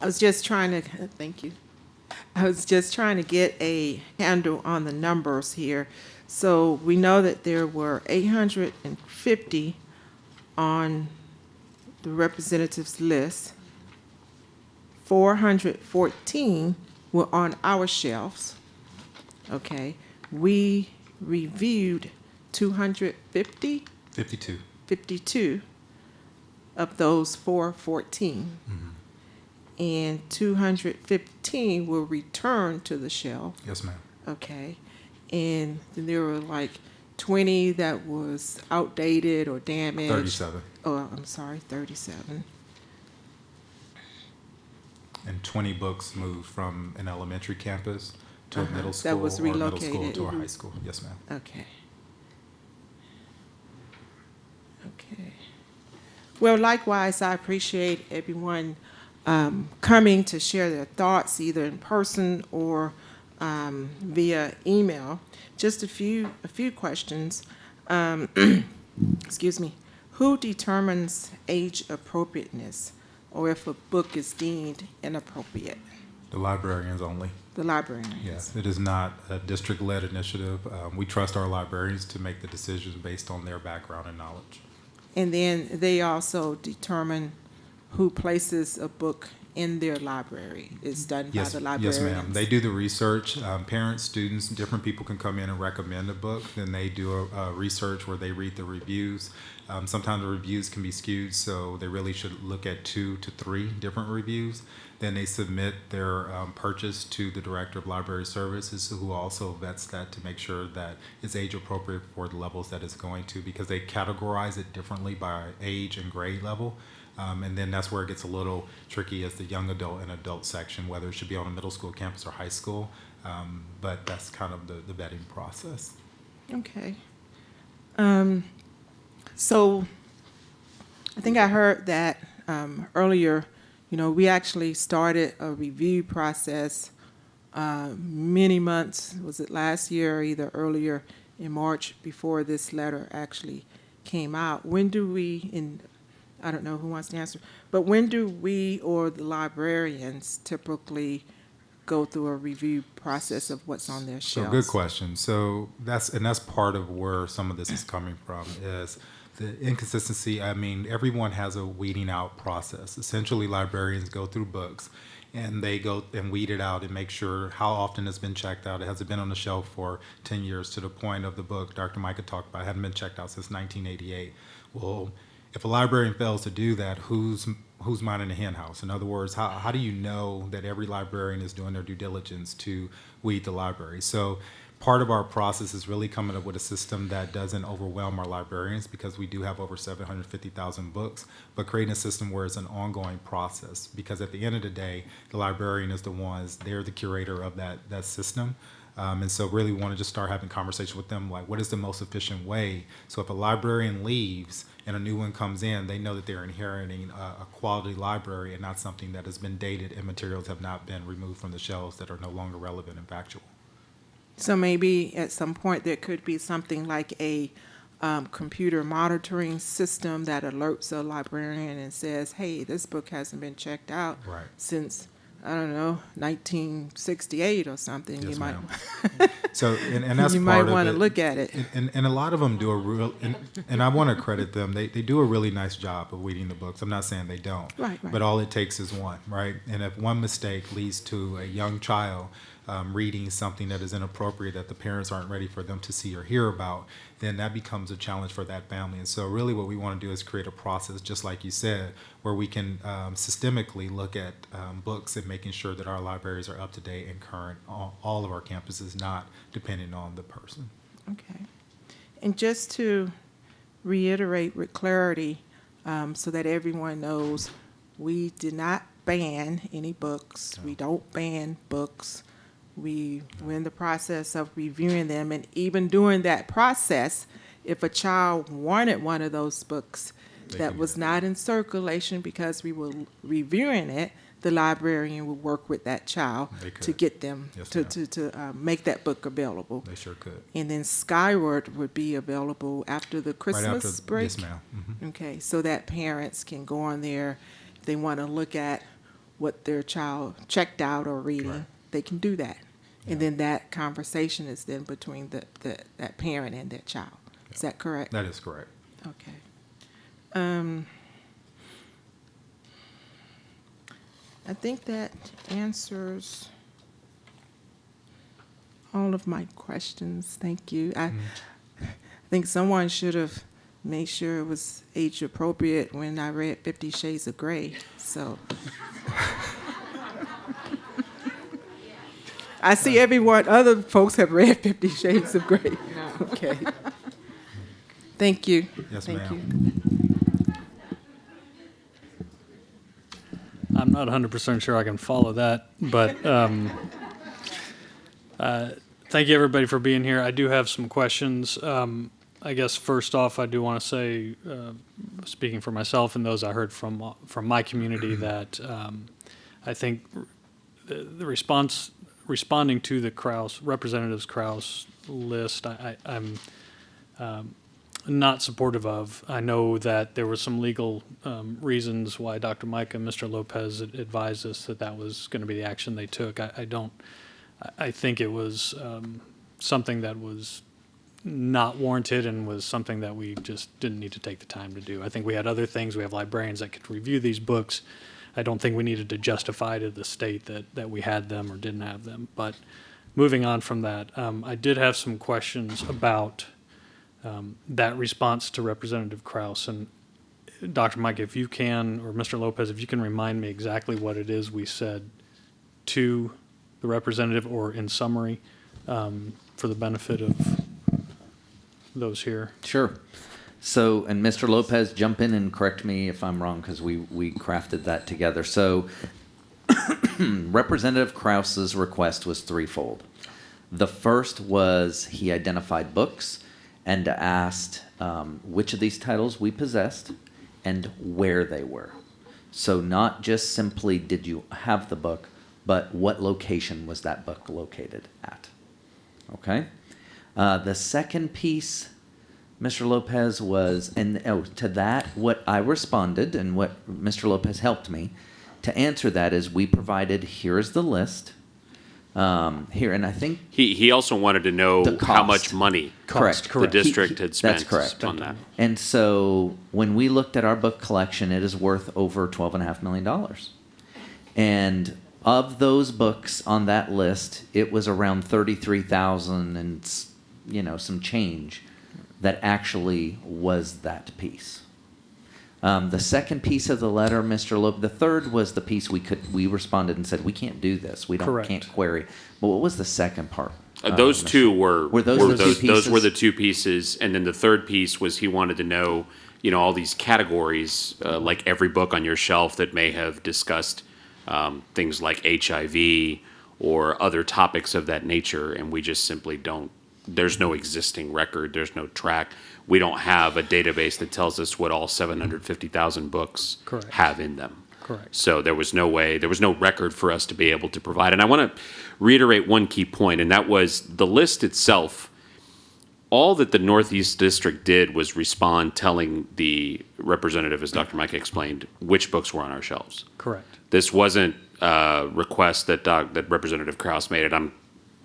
I was just trying to, thank you. I was just trying to get a handle on the numbers here. So we know that there were 850 on the representatives list, 414 were on our shelves. Okay, we reviewed 250, 52. 52 of those 414. And 215 were returned to the shelf. Yes, ma'am. Okay. And then there were like 20 that was outdated or damaged. 37. Oh, I'm sorry, 37. And 20 books moved from an elementary campus to a middle school, That was or a middle school relocated. to a high school. Yes, ma'am. Okay. Okay. Well, likewise, I appreciate everyone coming to share their thoughts, either in person or via email. Just a few questions. Excuse me. Who determines age appropriateness, or if a book is deemed inappropriate? The librarians only. The librarians. Yes, it is not a district-led initiative. We trust our librarians to make the decisions based on their background and knowledge. And then they also determine who places a book in their library. It's done by the librarians. Yes, ma'am. They do the research. Parents, students, different people can come in and recommend a book. Then they do a research where they read the reviews. Sometimes the reviews can be skewed, so they really should look at 2 to 3 different reviews. Then they submit their purchase to the Director of Library Services, who also vets that to make sure that it's age appropriate for the levels that it's going to, because they categorize it differently by age and grade level. And then that's where it gets a little tricky as the young adult and adult section, whether it should be on a middle school campus or high school. But that's kind of the vetting process. Okay. So I think I heard that earlier, we actually started a review process many months, was it last year or either earlier in March, before this letter actually came out. When do we, I don't know who wants to answer, but when do we or the librarians typically go through a review process of what's on their shelves? So good question. So that's part of where some of this is coming from, is the inconsistency. I mean, everyone has a weeding out process. Essentially, librarians go through books and they go and weed it out and make sure how often it's been checked out. Has it been on the shelf for 10 years, to the point of the book Dr. Micah talked about, hadn't been checked out since 1988. Well, if a librarian fails to do that, who's minding the hen house? In other words, how do you know that every librarian is doing their due diligence to weed the library? So part of our process is really coming up with a system that doesn't overwhelm our librarians, because we do have over 750,000 books, but creating a system where it's an ongoing process, because at the end of the day, the librarian is they're the curator of that system. And so really want to just start having conversations with them, like, what is the most efficient way? So if a librarian leaves and a new one comes in, they know that they're inheriting a quality library and not something that has been dated and materials have not been removed from the shelves that are no longer relevant and factual. So maybe at some point there could be something like a computer monitoring system that alerts a librarian and says, hey, this book hasn't been checked out since, I don't know, 1968 or something. Yes, you might So, and that's you part might want to of it. look at it. And a lot of them do a real, and I want to credit them. They do a really nice job of weeding the books. I'm not saying they don't. Right. But all it takes is one, right? And if one mistake leads to a young child reading something that is inappropriate that the parents aren't ready for them to see or hear about, then that becomes a challenge for that family. And so really what we want to do is create a process, just like you said, where we can systemically look at books and making sure that our libraries are up to date and current on all of our campuses, not depending on the person. Okay. And just to reiterate with clarity, so that everyone knows, we did not ban any books. We don't ban books. We're in the process of reviewing them, and even during that process, if a child wanted one of those books that was not in circulation because we were reviewing it, the librarian would work with that child to get them to make that book available. They sure could. And then Skyward would be available after the Christmas break? Yes, ma'am. Mm-hmm. Okay, so that parents can go on there, if they want to look at what their child checked out or reading, they can do that. And then that conversation is then between that parent and that child. Is that correct? That is correct. Okay. I think that answers all of my questions. Thank you. I think someone should have made sure it was age appropriate when I read 50 Shades of Grey. So I see other folks have read 50 Shades of Grey. Okay. Thank you. Yes, Thank ma'am. I'm not 100% sure I can follow that, but thank you everybody for being here. I do have some questions. I guess first off, I do want to say, speaking for myself and those I heard from my community, that I think the responding to the Representatives Krause list, I'm not supportive of. I know that there were some legal reasons why Dr. Micah and Mr. Lopez advised us that was going to be the action they took. I think it was something that was not warranted and was something that we just didn't need to take the time to do. I think we had other things. We have librarians that could review these books. I don't think we needed to justify to the state that we had them or didn't have them. But moving on from that, I did have some questions about that response to Representative Krause. And Dr. Mike, if you can, or Mr. Lopez, if you can remind me exactly what it is we said to the representative, or in summary, for the benefit of those here. Sure. So, and Mr. Lopez, jump in and correct me if I'm wrong, because we crafted that together. So, Representative Krause's request was threefold. The first was he identified books and asked which of these titles we possessed and where they were. So not just simply did you have the book, but what location was that book located at. Okay? The second piece, Mr. Lopez, was, to that, what I responded and what Mr. Lopez helped me to answer that is we provided, here's the list. Here, and I think he also wanted to know how much money the district had spent on that. And so when we looked at our book collection, it is worth over $12.5 million. And of those books on that list, it was around 33,000 and some change that actually was that piece. The second piece of the letter, Mr. Loeb, the third was the piece we responded and said, we can't do this. We can't query. But what was the second part? Those two were those were the two pieces. And then the third piece was he wanted to know, all these categories, like every book on your shelf that may have discussed things like HIV or other topics of that nature. And we just simply don't. There's no existing record. There's no track. We don't have a database that tells us what all 750,000 books have in them. Correct. So there was no way, there was no record for us to be able to provide. And I want to reiterate one key point, and that was the list itself. All that the Northeast District did was respond telling the representative, as Dr. Mike explained, which books were on our shelves. Correct. This wasn't a request that Representative Krause made, and I'm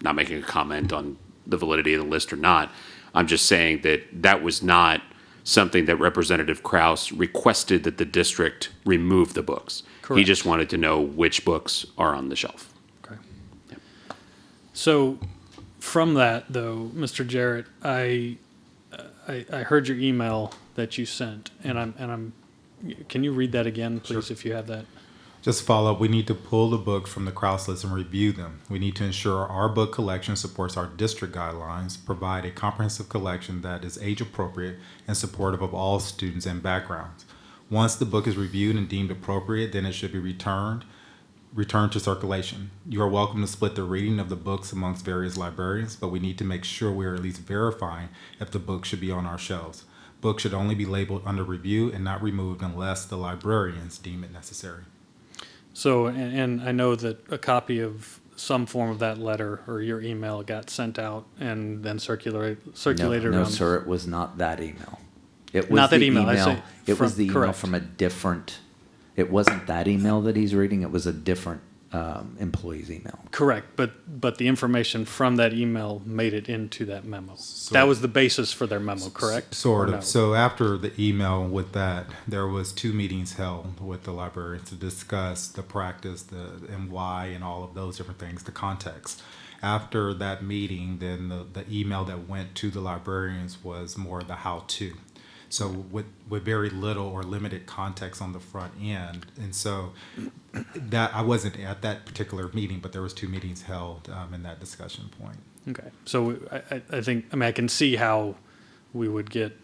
not making a comment on the validity of the list or not. I'm just saying that was not something that Representative Krause requested that the district remove the books. Correct. He just wanted to know which books are on the shelf. Okay. Yeah. So from that, though, Mr. Jarrett, I heard your email that you sent, and can you read that again, please, Sure. if you have that? Just follow up, we need to pull the books from the Krause list and review them. We need to ensure our book collection supports our district guidelines, provide a comprehensive collection that is age appropriate and supportive of all students and backgrounds. Once the book is reviewed and deemed appropriate, then it should be returned to circulation. You are welcome to split the reading of the books amongst various librarians, but we need to make sure we are at least verifying if the book should be on our shelves. Books should only be labeled under review and not removed unless the librarians deem it necessary. So, and I know that a copy of some form of that letter or your email got sent out and then circulated around. No, sir, it was not that email. It was not that the email. I say it was the email correct. from a different. It wasn't that email that he's reading. It was a different employee's email. Correct, but the information from that email made it into that memo. That was the basis for their memo, correct? Sort Or of. no? So after the email with that, there was 2 meetings held with the librarians to discuss the practice, and why, and all of those different things, the context. After that meeting, then the email that went to the librarians was more the how-to. So with very little or limited context on the front end. And so that I wasn't at that particular meeting, but there was 2 meetings held in that discussion point. Okay, so I think, I mean, I can see how we would get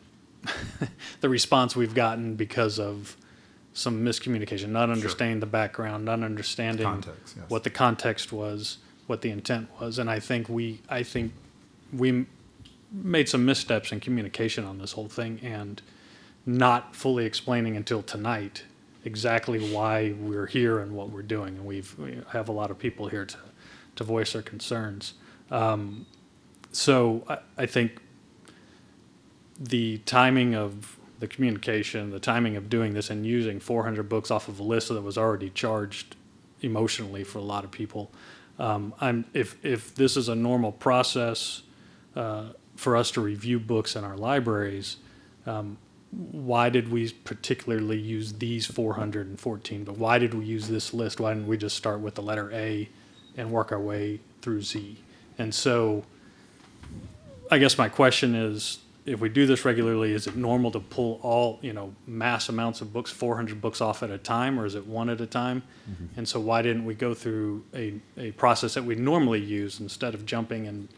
the response we've gotten because of some miscommunication, not understanding the background, not understanding Context, yes. what the context was, what the intent was. And I think we made some missteps in communication on this whole thing and not fully explaining until tonight exactly why we're here and what we're doing. And we have a lot of people here to voice their concerns. So I think the timing of the communication, the timing of doing this and using 400 books off of a list that was already charged emotionally for a lot of people. If this is a normal process for us to review books in our libraries, why did we particularly use these 414? But why did we use this list? Why didn't we just start with the letter A and work our way through Z? And so I guess my question is, if we do this regularly, is it normal to pull all, mass amounts of books, 400 books off at a time, or is it one at a time? Mm-hmm. And so why didn't we go through a process that we normally use instead of jumping and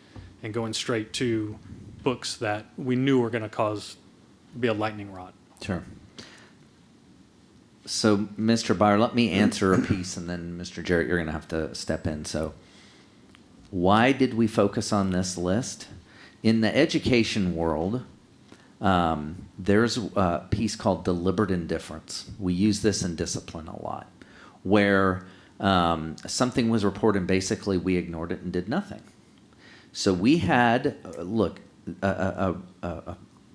going straight to books that we knew were going to be a lightning rod? Sure. So, Mr. Byer, let me answer a piece, and then Mr. Jarrett, you're going to have to step in. So, why did we focus on this list? In the education world, there's a piece called deliberate indifference. We use this in discipline a lot, where something was reported and basically we ignored it and did nothing. So we had, a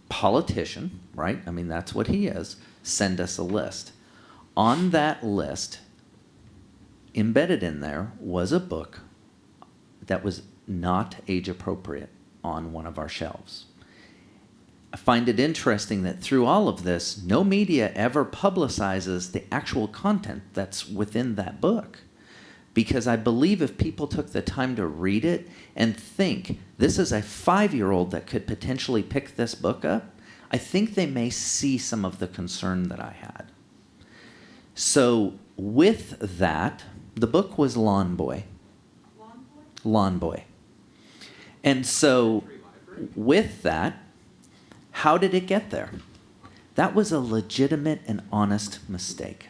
politician, right? I mean, that's what he is, send us a list. On that list, embedded in there, was a book that was not age appropriate on one of our shelves. I find it interesting that through all of this, no media ever publicizes the actual content that's within that book. Because I believe if people took the time to read it and think, this is a 5-year-old that could potentially pick this book up, I think they may see some of the concern that I had. So with that, the book was Lawn Boy. Lawn Boy. And so with that, how did it get there? That was a legitimate and honest mistake.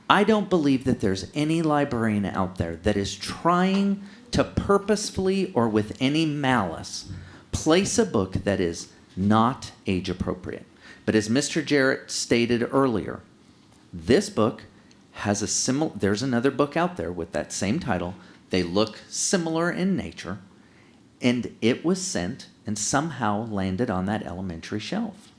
I don't believe that there's any librarian out there that is trying to purposefully or with any malice place a book that is not age appropriate. But as Mr. Jarrett stated earlier, this book has there's another book out there with that same title. They look similar in nature, and it was sent and somehow landed on that elementary shelf.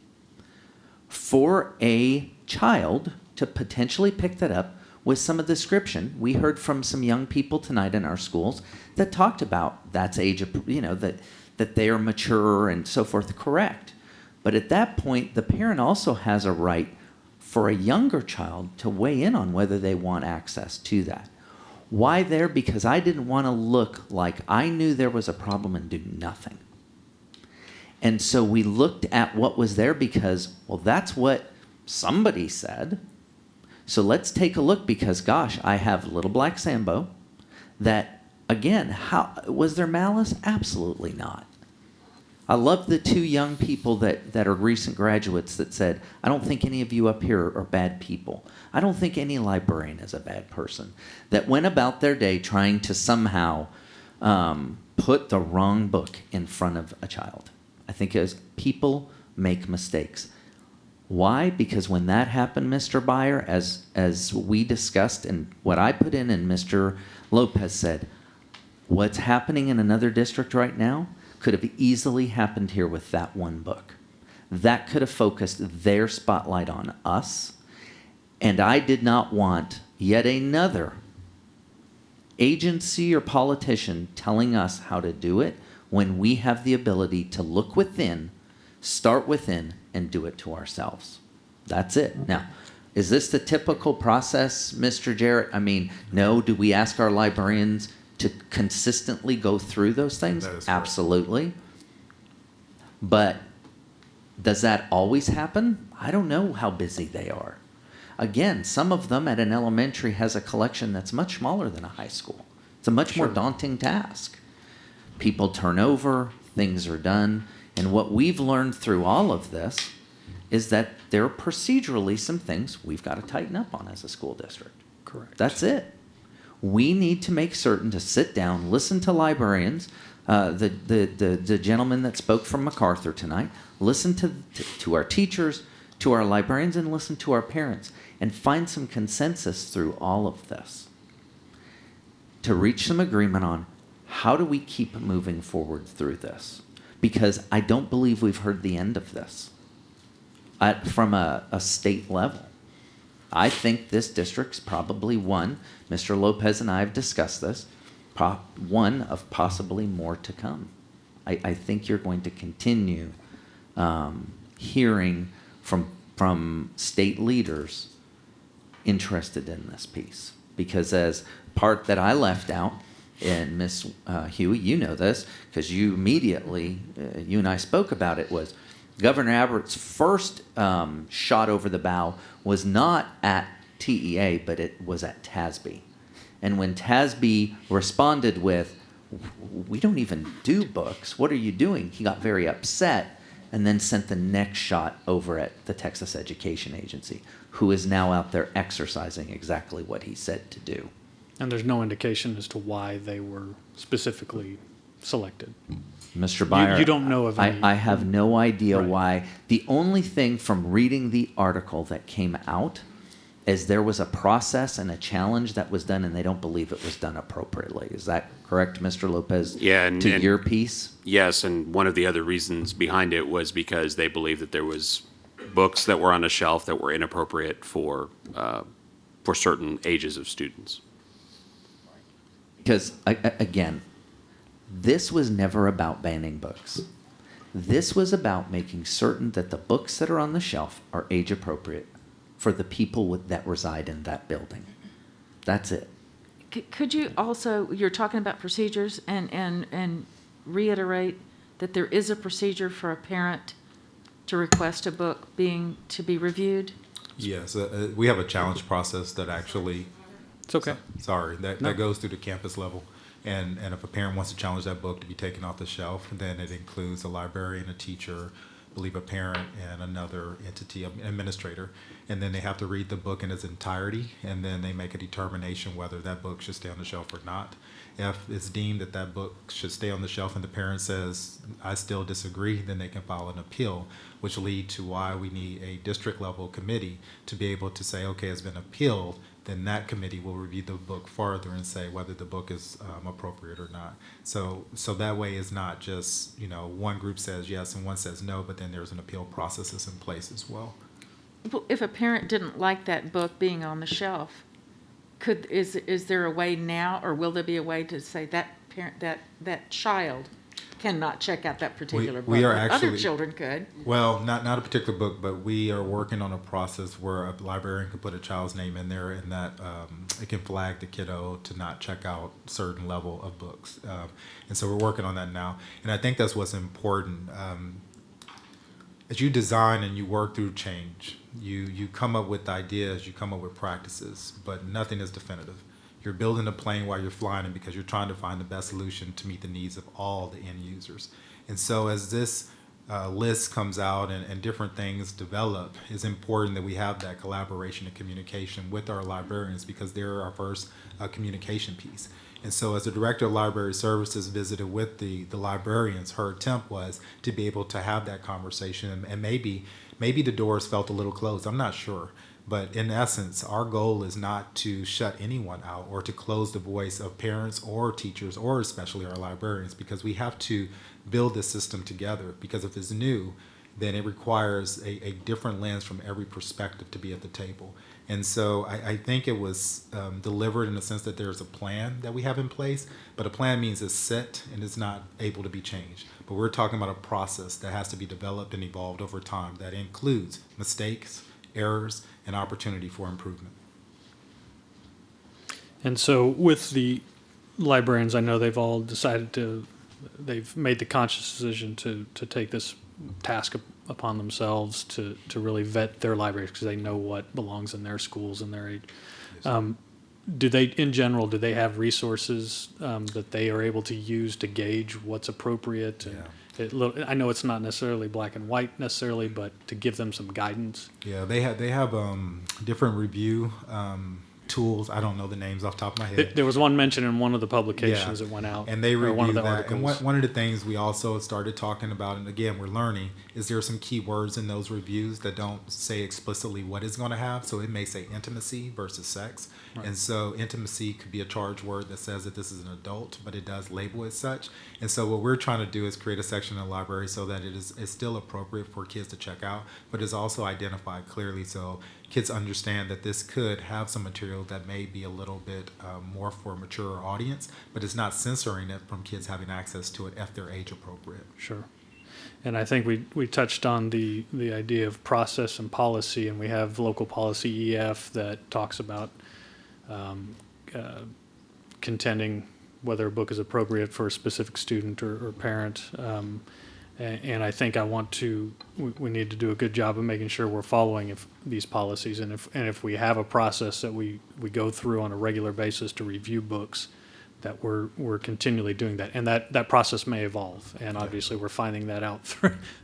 For a child to potentially pick that up with some of the description, we heard from some young people tonight in our schools that talked about that's age, that they are mature and so forth, correct. But at that point, the parent also has a right for a younger child to weigh in on whether they want access to that. Why there? Because I didn't want to look like I knew there was a problem and do nothing. And so we looked at what was there because, well, that's what somebody said. So let's take a look because, gosh, I have Little Black Sambo that, again, was there malice? Absolutely not. I love the 2 young people that are recent graduates that said, I don't think any of you up here are bad people. I don't think any librarian is a bad person. That went about their day trying to somehow put the wrong book in front of a child. I think as people make mistakes. Why? Because when that happened, Mr. Byer, as we discussed and what I put in and Mr. Lopez said, what's happening in another district right now could have easily happened here with that one book. That could have focused their spotlight on us. And I did not want yet another agency or politician telling us how to do it when we have the ability to look within, start within, and do it to ourselves. That's it. Now, is this the typical process, Mr. Jarrett? I mean, no. Do we ask our librarians to consistently go through those things? That is correct. Absolutely. But does that always happen? I don't know how busy they are. Again, some of them at an elementary has a collection that's much smaller than a high school. It's a much more daunting task. People turn over, things are done, and what we've learned through all of this is that there are procedurally some things we've got to tighten up on as a school district. Correct. That's it. We need to make certain to sit down, listen to librarians, the gentleman that spoke from MacArthur tonight, listen to our teachers, to our librarians, and listen to our parents, and find some consensus through all of this to reach some agreement on how do we keep moving forward through this? Because I don't believe we've heard the end of this from a state level. I think this district's probably one, Mr. Lopez and I have discussed this, one of possibly more to come. I think you're going to continue hearing from state leaders interested in this piece. Because as part that I left out, and Ms. Huey, you know this, because you immediately, you and I spoke about it, was Governor Abbott's first shot over the bow was not at TEA, but it was at TASB. And when TASB responded with, "We don't even do books, what are you doing?" he got very upset and then sent the next shot over at the Texas Education Agency, who is now out there exercising exactly what he said to do. And there's no indication as to why they were specifically selected. Mr. Byer, you don't know of any. I have no idea Right. why. The only thing from reading the article that came out is there was a process and a challenge that was done, and they don't believe it was done appropriately. Is that correct, Mr. Lopez? Yeah, and your piece? Yes, and one of the other reasons behind it was because they believed that there was books that were on a shelf that were inappropriate for certain ages of students. Because, again, this was never about banning books. This was about making certain that the books that are on the shelf are age appropriate for the people that reside in that building. That's it. Could you also, you're talking about procedures and reiterate that there is a procedure for a parent to request a book to be reviewed? Yes, we have a challenge process that actually. It's okay. Sorry, that goes through the campus level. And if a parent wants to challenge that book to be taken off the shelf, then it includes a librarian, a teacher, I believe a parent, and another entity, an administrator. And then they have to read the book in its entirety, and then they make a determination whether that book should stay on the shelf or not. If it's deemed that that book should stay on the shelf and the parent says, "I still disagree," then they can file an appeal, which lead to why we need a district level committee to be able to say, okay, it's been appealed. Then that committee will review the book further and say whether the book is appropriate or not. So that way it's not just, one group says yes and one says no, but then there's an appeal process that's in place as well. If a parent didn't like that book being on the shelf, is there a way now, or will there be a way to say that parent, that child cannot check out that particular book? We are But actually, other children could. Well, not a particular book, but we are working on a process where a librarian can put a child's name in there, and that it can flag the kiddo to not check out certain level of books. And so we're working on that now. And I think that's what's important. As you design and you work through change, you come up with ideas, you come up with practices, but nothing is definitive. You're building a plane while you're flying it because you're trying to find the best solution to meet the needs of all the end users. And so as this list comes out and different things develop, it's important that we have that collaboration and communication with our librarians because they're our first communication piece. And so as the Director of Library Services visited with the librarians, her attempt was to be able to have that conversation, and maybe the doors felt a little closed, I'm not sure. But in essence, our goal is not to shut anyone out or to close the voice of parents or teachers or especially our librarians, because we have to build this system together. Because if it's new, then it requires a different lens from every perspective to be at the table. And so I think it was delivered in the sense that there's a plan that we have in place, but a plan means it's set and it's not able to be changed. But we're talking about a process that has to be developed and evolved over time that includes mistakes, errors, and opportunity for improvement. And so with the librarians, I know they've all they've made the conscious decision to take this task upon themselves to really vet their libraries because they know what belongs in their schools and their age. Do they, in general, do they have resources that they are able to use to gauge what's appropriate? And I know it's not necessarily black and white necessarily, but to give them some guidance. Yeah, they have different review tools. I don't know the names off the top of my head. There was one mentioned in one of the publications that went out, and they reviewed one of the that. articles. And one of the things we also started talking about, and again, we're learning, is there some key words in those reviews that don't say explicitly what it's going to have. So it may say intimacy versus sex. Right. And so intimacy could be a charge word that says that this is an adult, but it does label it such. And so what we're trying to do is create a section in the library so that it's still appropriate for kids to check out, but is also identified clearly so kids understand that this could have some material that may be a little bit more for a mature audience, but it's not censoring it from kids having access to it if they're age appropriate. Sure. And I think we touched on the idea of process and policy, and we have local policy EF that talks about contending whether a book is appropriate for a specific student or parent. And I think we need to do a good job of making sure we're following these policies. And if we have a process that we go through on a regular basis to review books, that we're continually doing that. And that process may evolve. And obviously we're finding that out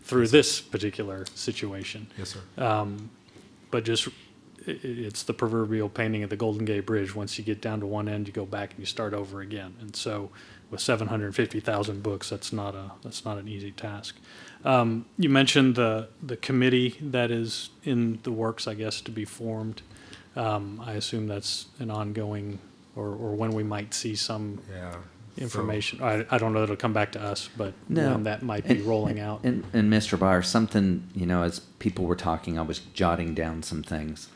through this particular situation. Yes, sir. But just, it's the proverbial painting of the Golden Gate Bridge. Once you get down to one end, you go back and you start over again. And so with 750,000 books, that's not an easy task. You mentioned the committee that is in the works, I guess, to be formed. I assume that's an ongoing, or when we might see some information. I don't know that it'll come back to us, but when that might be rolling out. And Mr. Byer, something, as people were talking, I was jotting down some things.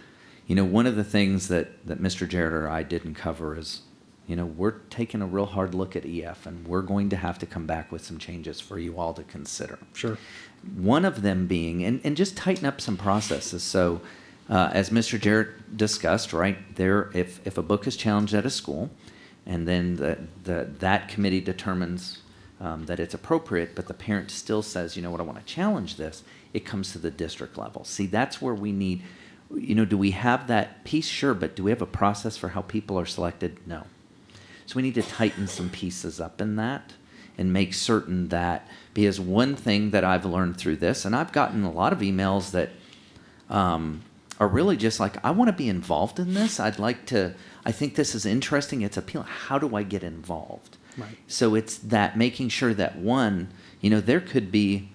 One of the things that Mr. Jarrett or I didn't cover is, we're taking a real hard look at EF, and we're going to have to come back with some changes for you all to consider. Sure. One of them being, and just tighten up some processes. So, as Mr. Jarrett discussed, right, if a book is challenged at a school, and then that committee determines that it's appropriate, but the parent still says, I want to challenge this, it comes to the district level. See, that's where we need, do we have that piece? Sure, but do we have a process for how people are selected? No. So we need to tighten some pieces up in that and make certain that, because one thing that I've learned through this, and I've gotten a lot of emails that are really just like, I want to be involved in this. I think this is interesting. It's appealing. How do I get involved? Right. So it's that making sure that one, there could be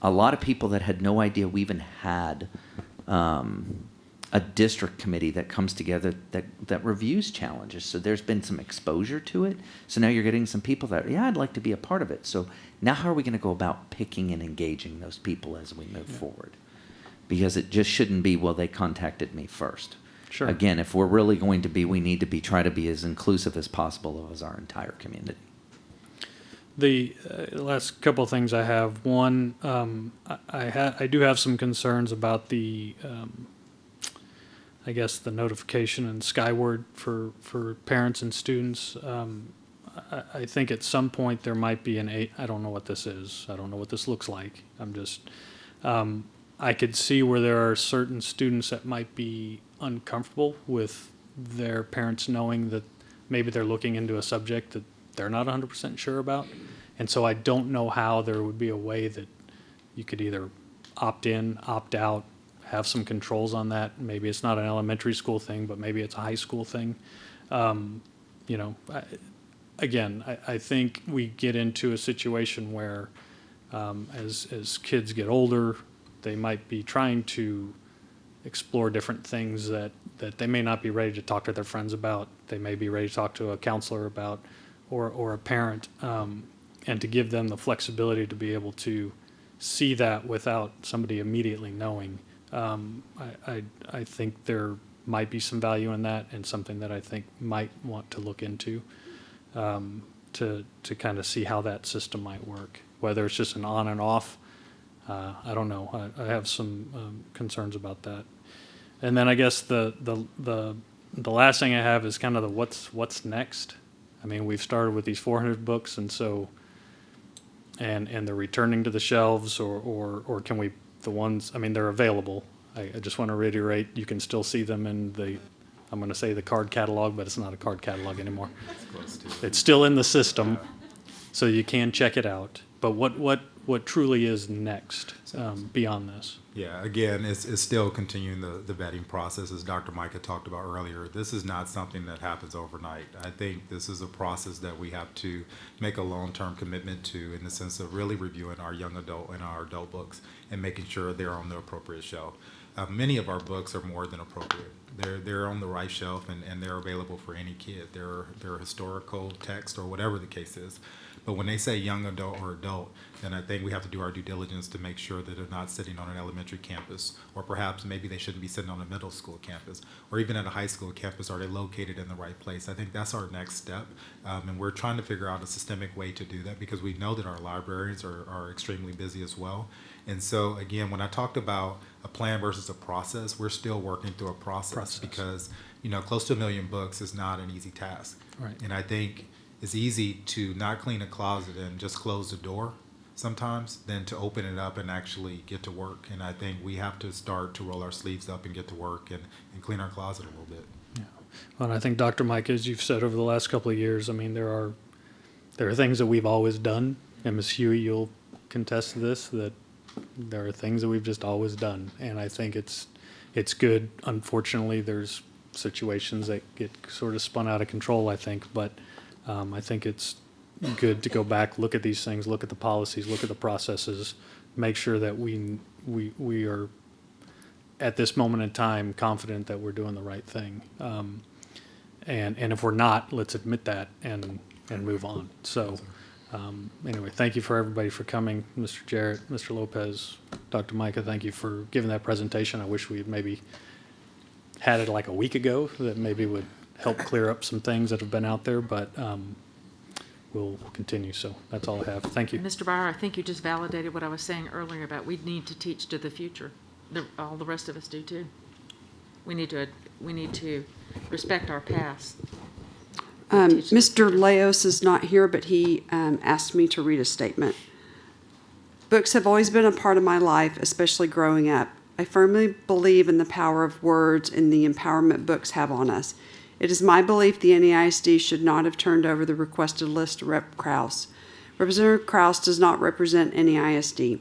a lot of people that had no idea we even had a district committee that comes together that reviews challenges. So there's been some exposure to it. So now you're getting some people that, I'd like to be a part of it. So now how are we going to go about picking and engaging those people as we move forward? Because it just shouldn't be, they contacted me first. Sure. Again, if we're really going to be, we need to try to be as inclusive as possible as our entire community. The last couple of things I have. One, I do have some concerns about the notification and Skyward for parents and students. I think at some point there might be I don't know what this is. I don't know what this looks like. I could see where there are certain students that might be uncomfortable with their parents knowing that maybe they're looking into a subject that they're not 100% sure about. And so I don't know how there would be a way that you could either opt in, opt out, have some controls on that. Maybe it's not an elementary school thing, but maybe it's a high school thing. I think we get into a situation where as kids get older, they might be trying to explore different things that they may not be ready to talk to their friends about. They may be ready to talk to a counselor about or a parent, and to give them the flexibility to be able to see that without somebody immediately knowing. I think there might be some value in that, and something that I think might want to look into, to kind of see how that system might work. Whether it's just an on and off, I don't know. I have some concerns about that. And then I guess the last thing I have is kind of the what's next. I mean, we've started with these 400 books, and so and they're returning to the shelves, or can we, the ones, I mean, they're available. I just want to reiterate, you can still see them in the, I'm going to say the card catalog, but it's not a card catalog anymore. It's still in the system, so you can check it out. But what truly is next beyond this? Yeah, again, it's still continuing the vetting process, as Dr. Micah talked about earlier. This is not something that happens overnight. I think this is a process that we have to make a long-term commitment to, in the sense of really reviewing our young adult and our adult books and making sure they're on the appropriate shelf. Many of our books are more than appropriate. They're on the right shelf, and they're available for any kid. They're historical text or whatever the case is. But when they say young adult or adult, then I think we have to do our due diligence to make sure that they're not sitting on an elementary campus, or perhaps maybe they shouldn't be sitting on a middle school campus, or even at a high school campus. Are they located in the right place? I think that's our next step, and we're trying to figure out a systemic way to do that, because we know that our librarians are extremely busy as well. And so, again, when I talked about a plan versus a process, we're still working through a process. Because, close to 1 million books is not an easy task. Right. And I think it's easy to not clean a closet and just close the door sometimes than to open it up and actually get to work. And I think we have to start to roll our sleeves up and get to work and clean our closet a little bit. Yeah. Well, and I think, Dr. Mike, as you've said over the last couple of years, I mean, there are things that we've always done, and Ms. Huey, you'll contest to this, that there are things that we've just always done. And I think it's good. Unfortunately, there's situations that get sort of spun out of control, I think, but I think it's good to go back, look at these things, look at the policies, look at the processes, make sure that we are at this moment in time confident that we're doing the right thing. And if we're not, let's admit that and move on. So anyway, thank you for everybody for coming. Mr. Jarrett, Mr. Lopez, Dr. Micah, thank you for giving that presentation. I wish we had maybe had it like a week ago, that maybe would help clear up some things that have been out there, but we'll continue. So that's all I have. Thank you. Mr. Bauer, I think you just validated what I was saying earlier about we need to teach to the future. All the rest of us do too. We need to respect our past. Mr. Leos is not here, but he asked me to read a statement. Books have always been a part of my life, especially growing up. I firmly believe in the power of words and the empowerment books have on us. It is my belief the NEISD should not have turned over the requested list to Rep. Krause. Representative Krause does not represent NEISD.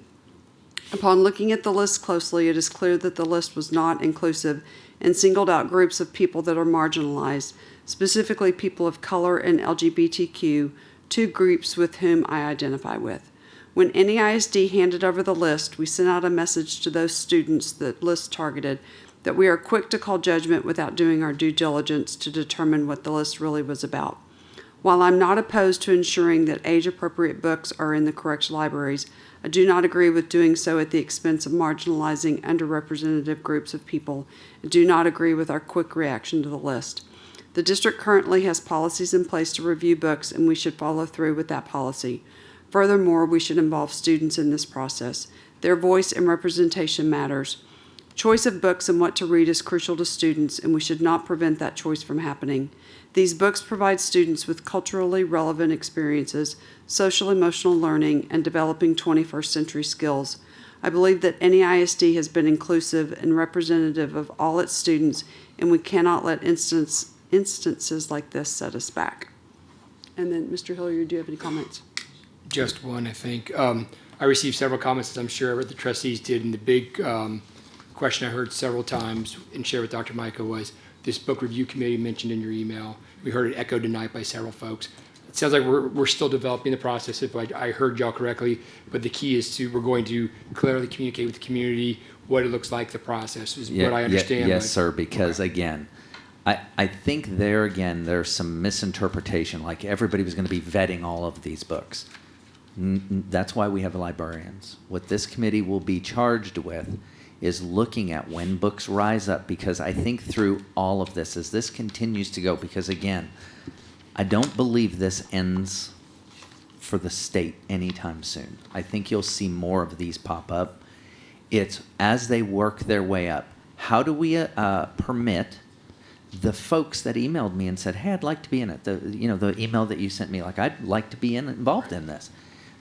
Upon looking at the list closely, it is clear that the list was not inclusive and singled out groups of people that are marginalized, specifically people of color and LGBTQ, two groups with whom I identify with. When NEISD handed over the list, we sent out a message to those students that list targeted that we are quick to call judgment without doing our due diligence to determine what the list really was about. While I'm not opposed to ensuring that age-appropriate books are in the correct libraries, I do not agree with doing so at the expense of marginalizing underrepresented groups of people, and do not agree with our quick reaction to the list. The district currently has policies in place to review books, and we should follow through with that policy. Furthermore, we should involve students in this process. Their voice and representation matters. Choice of books and what to read is crucial to students, and we should not prevent that choice from happening. These books provide students with culturally relevant experiences, social-emotional learning, and developing 21st century skills. I believe that NEISD has been inclusive and representative of all its students, and we cannot let instances like this set us back. And then, Mr. Hilliard, do you have any comments? Just one, I think. I received several comments, as I'm sure the trustees did, and the big question I heard several times and shared with Dr. Micah was this book review committee mentioned in your email. We heard it echoed tonight by several folks. It sounds like we're still developing the process, if I heard y'all correctly, but the key is we're going to clearly communicate with the community what it looks like, the process is what I understand. Yes, sir, because again, I think there's some misinterpretation, like everybody was going to be vetting all of these books. That's why we have librarians. What this committee will be charged with is looking at when books rise up, because I think through all of this, as this continues to go, because again, I don't believe this ends for the state anytime soon. I think you'll see more of these pop up. It's as they work their way up, how do we permit the folks that emailed me and said, hey, I'd like to be in it, the email that you sent me, like, I'd like to be involved in this.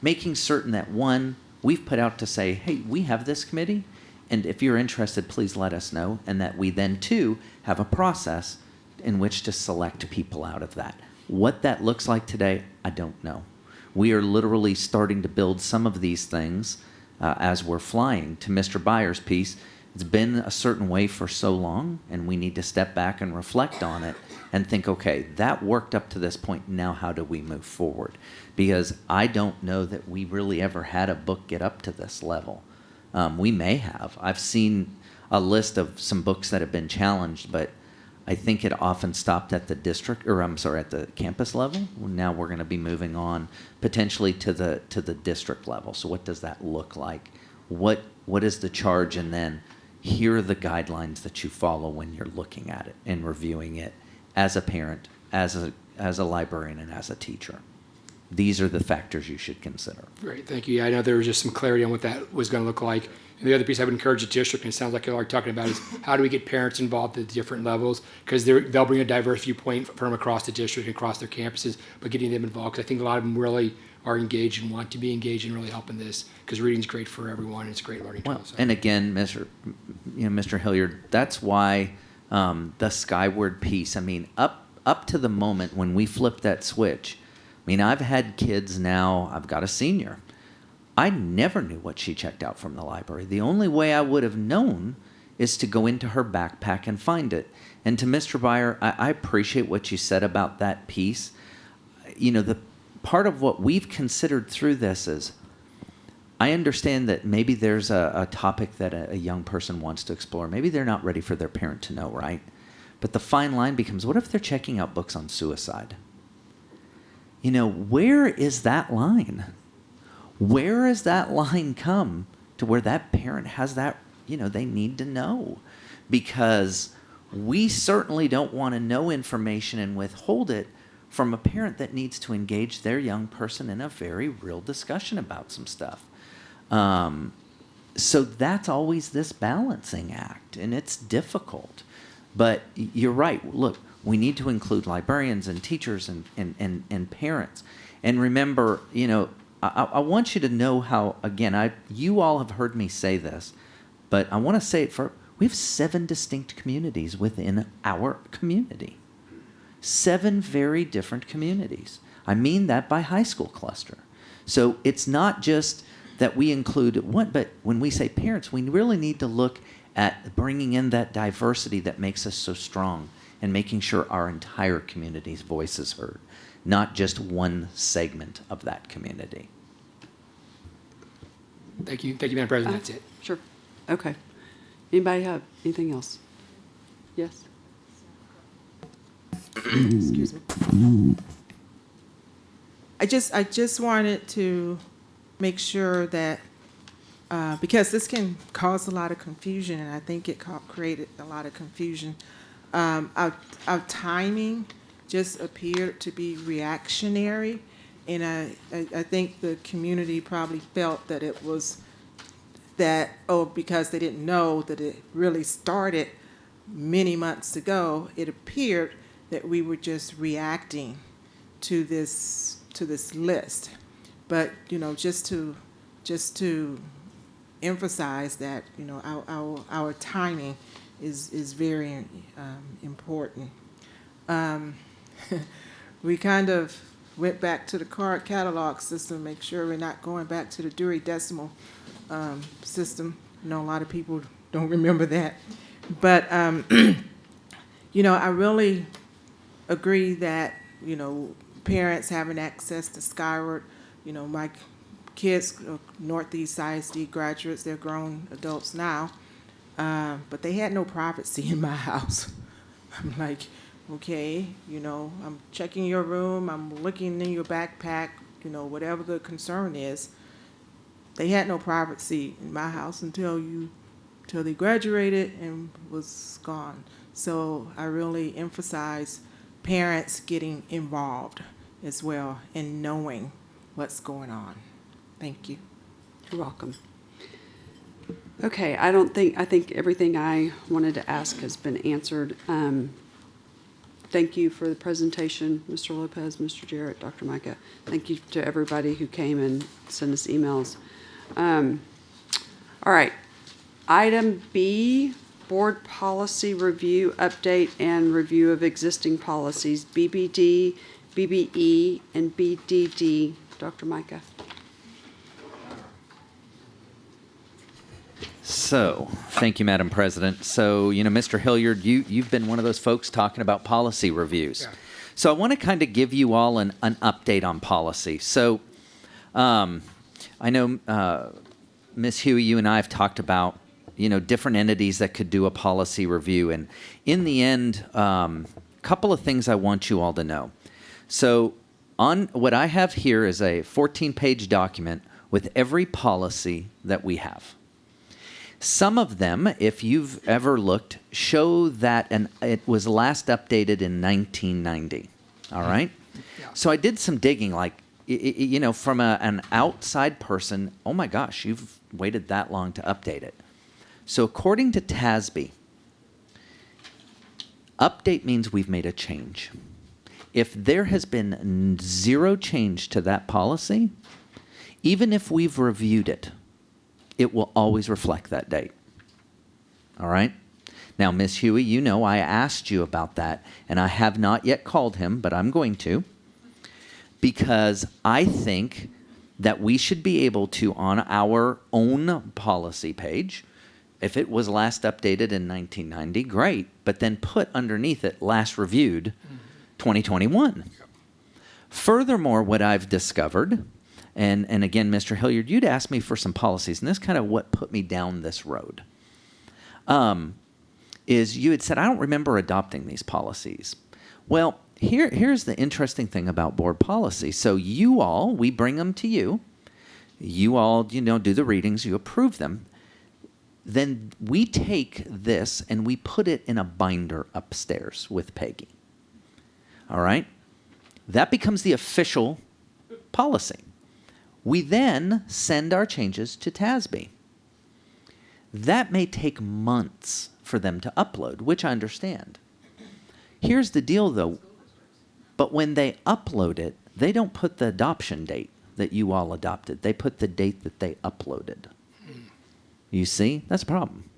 Making certain that, one, we've put out to say, hey, we have this committee, and if you're interested, please let us know, and that we then, two, have a process in which to select people out of that. What that looks like today, I don't know. We are literally starting to build some of these things as we're flying. To Mr. Byers' piece, it's been a certain way for so long, and we need to step back and reflect on it and think, okay, that worked up to this point, now how do we move forward? Because I don't know that we really ever had a book get up to this level. We may have. I've seen a list of some books that have been challenged, but I think it often stopped at the district, or I'm sorry, at the campus level. Now we're going to be moving on potentially to the district level. So what does that look like? What is the charge? And then here are the guidelines that you follow when you're looking at it and reviewing it as a parent, as a librarian, and as a teacher. These are the factors you should consider. Great, thank you. Yeah, I know there was just some clarity on what that was going to look like. And the other piece I would encourage the district, and it sounds like you're already talking about, is how do we get parents involved at different levels? Because they'll bring a diverse viewpoint from across the district, across their campuses, but getting them involved, because I think a lot of them really are engaged and want to be engaged and really help in this, because reading's great for everyone, and it's a great learning tool. So. And again, Mr. Hilliard, that's why the skyward piece, I mean, up to the moment when we flip that switch, I mean, I've had kids now, I've got a senior. I never knew what she checked out from the library. The only way I would have known is to go into her backpack and find it. And to Mr. Byer, I appreciate what you said about that piece. You know, the part of what we've considered through this is, I understand that maybe there's a topic that a young person wants to explore. Maybe they're not ready for their parent to know, right? But the fine line becomes, what if they're checking out books on suicide? You know, where is that line? Where does that line come to where that parent has that, they need to know? Because we certainly don't want to know information and withhold it from a parent that needs to engage their young person in a very real discussion about some stuff. So that's always this balancing act, and it's difficult. But you're right. Look, we need to include librarians and teachers and parents. And remember, I want you to know how, again, you all have heard me say this, but I want to say it we have 7 distinct communities within our community. 7 very different communities. I mean that by high school cluster. So it's not just that we include one, but when we say parents, we really need to look at bringing in that diversity that makes us so strong and making sure our entire community's voice is heard, not just one segment of that community. Thank you, Madam President. That's it. Sure. Okay. Anybody have anything else? Yes? Excuse me. I just wanted to make sure that, because this can cause a lot of confusion, and I think it created a lot of confusion. Our timing just appeared to be reactionary, and I think the community probably felt that it was because they didn't know that it really started many months ago. It appeared that we were just reacting to this list, but just to emphasize that our timing is very important. We kind of went back to the card catalog system, make sure we're not going back to the Dewey Decimal system. A lot of people don't remember that, but I really agree that parents having access to Skyward. My kids, Northeast ISD graduates, they're grown adults now, but they had no privacy in my house. I'm like, okay, I'm checking your room, I'm looking in your backpack, whatever the concern is, they had no privacy in my house until they graduated and was gone. So I really emphasize parents getting involved as well and knowing what's going on. Thank you. You're welcome. Okay, I think everything I wanted to ask has been answered. Thank you for the presentation, Mr. Lopez, Mr. Jarrett, Dr. Micah. Thank you to everybody who came and sent us emails. All right, item B, board policy review, update, and review of existing policies, BBD, BBE, and BDD. Dr. Micah. So, thank you, Madam President. So, Mr. Hilliard, you've been one of those folks talking about policy reviews. Yeah. So I want to kind of give you all an update on policy. So, I know, Ms. Huey, you and I have talked about, different entities that could do a policy review. And in the end, couple of things I want you all to know. So, on what I have here is a 14-page document with every policy that we have. Some of them, if you've ever looked, show that it was last updated in 1990. All right? Yeah. So I did some digging, from an outside person, oh my gosh, you've waited that long to update it. So according to TASB, update means we've made a change. If there has been zero change to that policy, even if we've reviewed it, it will always reflect that date. All right? Now, Ms. Huey, I asked you about that, and I have not yet called him, but I'm going to, because I think that we should be able to, on our own policy page, if it was last updated in 1990, great, but then put underneath it, last reviewed 2021. Furthermore, what I've discovered, and again, Mr. Hilliard, you'd asked me for some policies, and this kind of what put me down this road, is you had said, I don't remember adopting these policies. Well, here's the interesting thing about board policy. So we bring them to you. You all, do the readings, you approve them. Then we take this and we put it in a binder upstairs with Peggy. All right? That becomes the official policy. We then send our changes to TASB. That may take months for them to upload, which I understand. Here's the deal, though. But when they upload it, they don't put the adoption date that you all adopted. They put the date that they uploaded. You see? That's a problem.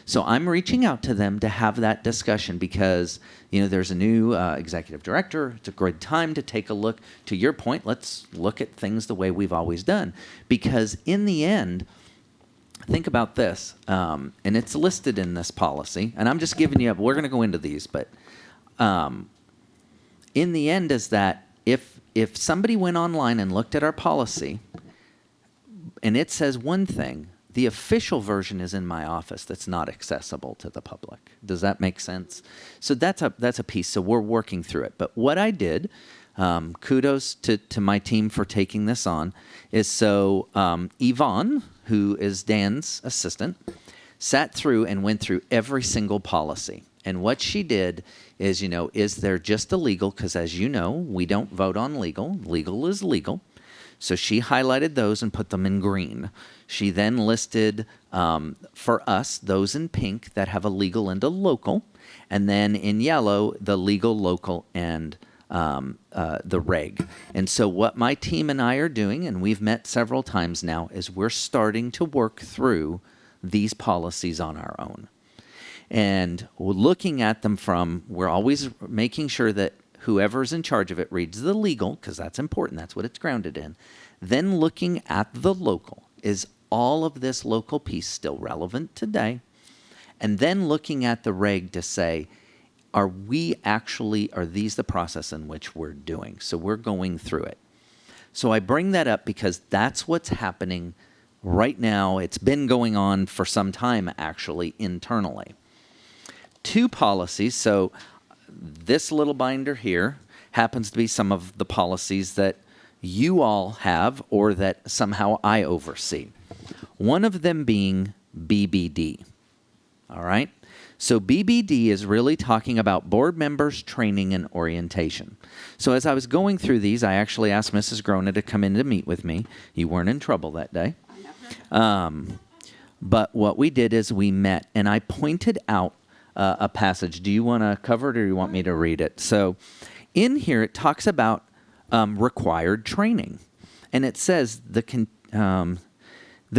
So I'm reaching out to them to have that discussion because, there's a new executive director. It's a great time to take a look. To your point, let's look at things the way we've always done. Because in the end, think about this, and it's listed in this policy, and I'm just giving you, we're going to go into these, but in the end is that if somebody went online and looked at our policy, and it says one thing, the official version is in my office that's not accessible to the public. Does that make sense? So that's a piece. So we're working through it. But what I did, kudos to my team for taking this on, is so Yvonne, who is Dan's assistant, sat through and went through every single policy. And what she did is, is there just a legal? Because as you know, we don't vote on legal. Legal is legal. So she highlighted those and put them in green. She then listed, for us, those in pink that have a legal and a local. And then in yellow, the legal, local, and the reg. And so what my team and I are doing, and we've met several times now, is we're starting to work through these policies on our own. And we're looking at them we're always making sure that whoever's in charge of it reads the legal, because that's important, that's what it's grounded in. Then looking at the local, is all of this local piece still relevant today? And then looking at the reg to say, are these the process in which we're doing? So we're going through it. So I bring that up because that's what's happening right now. It's been going on for some time, actually, internally. 2 policies. So this little binder here happens to be some of the policies that, you all have or that somehow I oversee. One of them being BBD. All right? So BBD is really talking about board members, training, and orientation. So as I was going through these, I actually asked Mrs. Grona to come in to meet with me. You weren't in trouble that day. But what we did is we met, and I pointed out a passage. Do you want to cover it, or do you want me to read it? So in here, it talks about required training. And it says the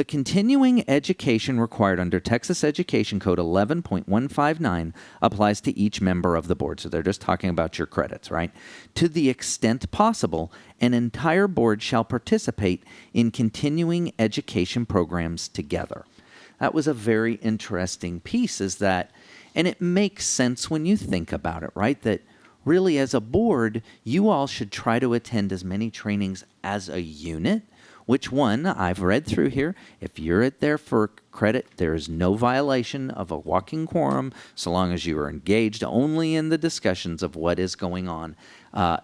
continuing education required under Texas Education Code 11.159 applies to each member of the board. So they're just talking about your credits, right? To the extent possible, an entire board shall participate in continuing education programs together. That was a very interesting piece, is that, and it makes sense when you think about it, right? That really as a board, you all should try to attend as many trainings as a unit. Which one, I've read through here, if you're there for credit, there is no violation of a walking quorum so long as you are engaged only in the discussions of what is going on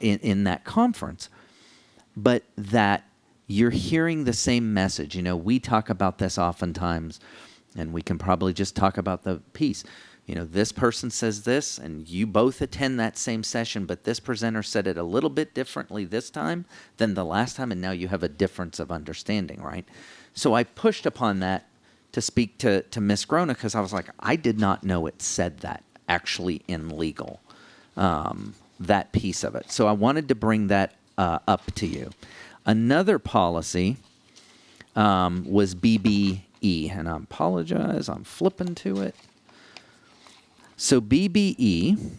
in that conference. But that you're hearing the same message. You know, we talk about this oftentimes, and we can probably just talk about the piece. You know, this person says this, and you both attend that same session, but this presenter said it a little bit differently this time than the last time, and now you have a difference of understanding, right? So I pushed upon that to speak to Ms. Grona, because I was like, I did not know it said that actually in legal, that piece of it. So I wanted to bring that up to you. Another policy was BBE, and I apologize, I'm flipping to it. So BBE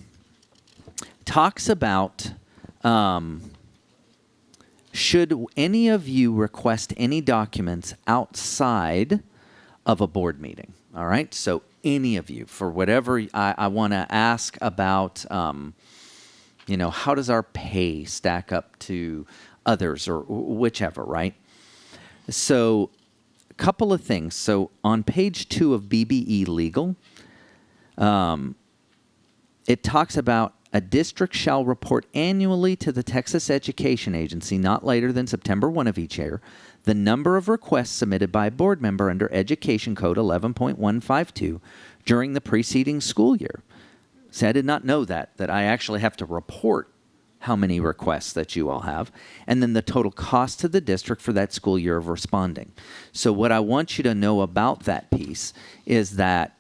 talks about should any of you request any documents outside of a board meeting. All right. So any of you, for whatever I want to ask about, you know, how does our pay stack up to others or whichever, right? So a couple of things. So on page 2 of BBE Legal, it talks about a district shall report annually to the Texas Education Agency, not later than September 1 of each year, the number of requests submitted by a board member under Education Code 11.152 during the preceding school year. See, I did not know that I actually have to report how many requests that you all have, and then the total cost to the district for that school year of responding. So what I want you to know about that piece is that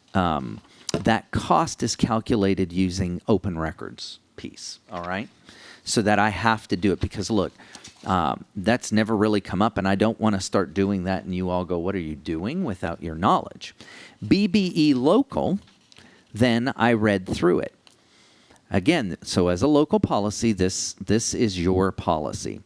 that cost is calculated using open records piece, all right? So that I have to do it because, look, that's never really come up, and I don't want to start doing that and you all go, what are you doing, without your knowledge. BBE Local, then I read through it. Again, so as a local policy, this is your policy.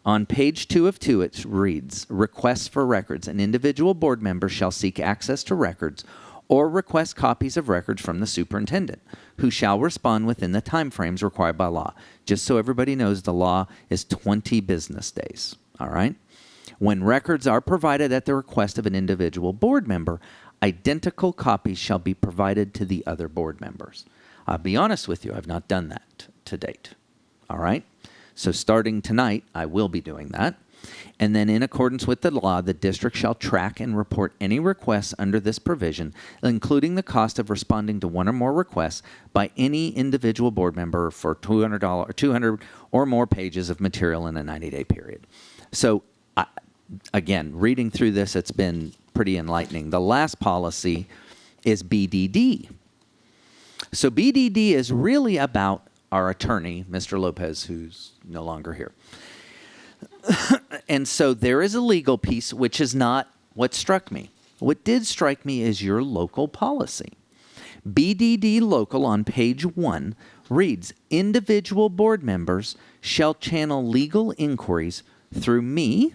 On page 2 of 2, it reads, requests for records. An individual board member shall seek access to records or request copies of records from the superintendent, who shall respond within the timeframes required by law. Just so everybody knows, the law is 20 business days, all right? When records are provided at the request of an individual board member, identical copies shall be provided to the other board members. I'll be honest with you, I've not done that to date, all right? So starting tonight, I will be doing that. And then in accordance with the law, the district shall track and report any requests under this provision, including the cost of responding to one or more requests by any individual board member for $200 or more pages of material in a 90-day period. So, again, reading through this, it's been pretty enlightening. The last policy is BDD. So BDD is really about our attorney, Mr. Lopez, who's no longer here. And so there is a legal piece, which is not what struck me. What did strike me is your local policy. BDD Local on page 1 reads, individual board members shall channel legal inquiries through me,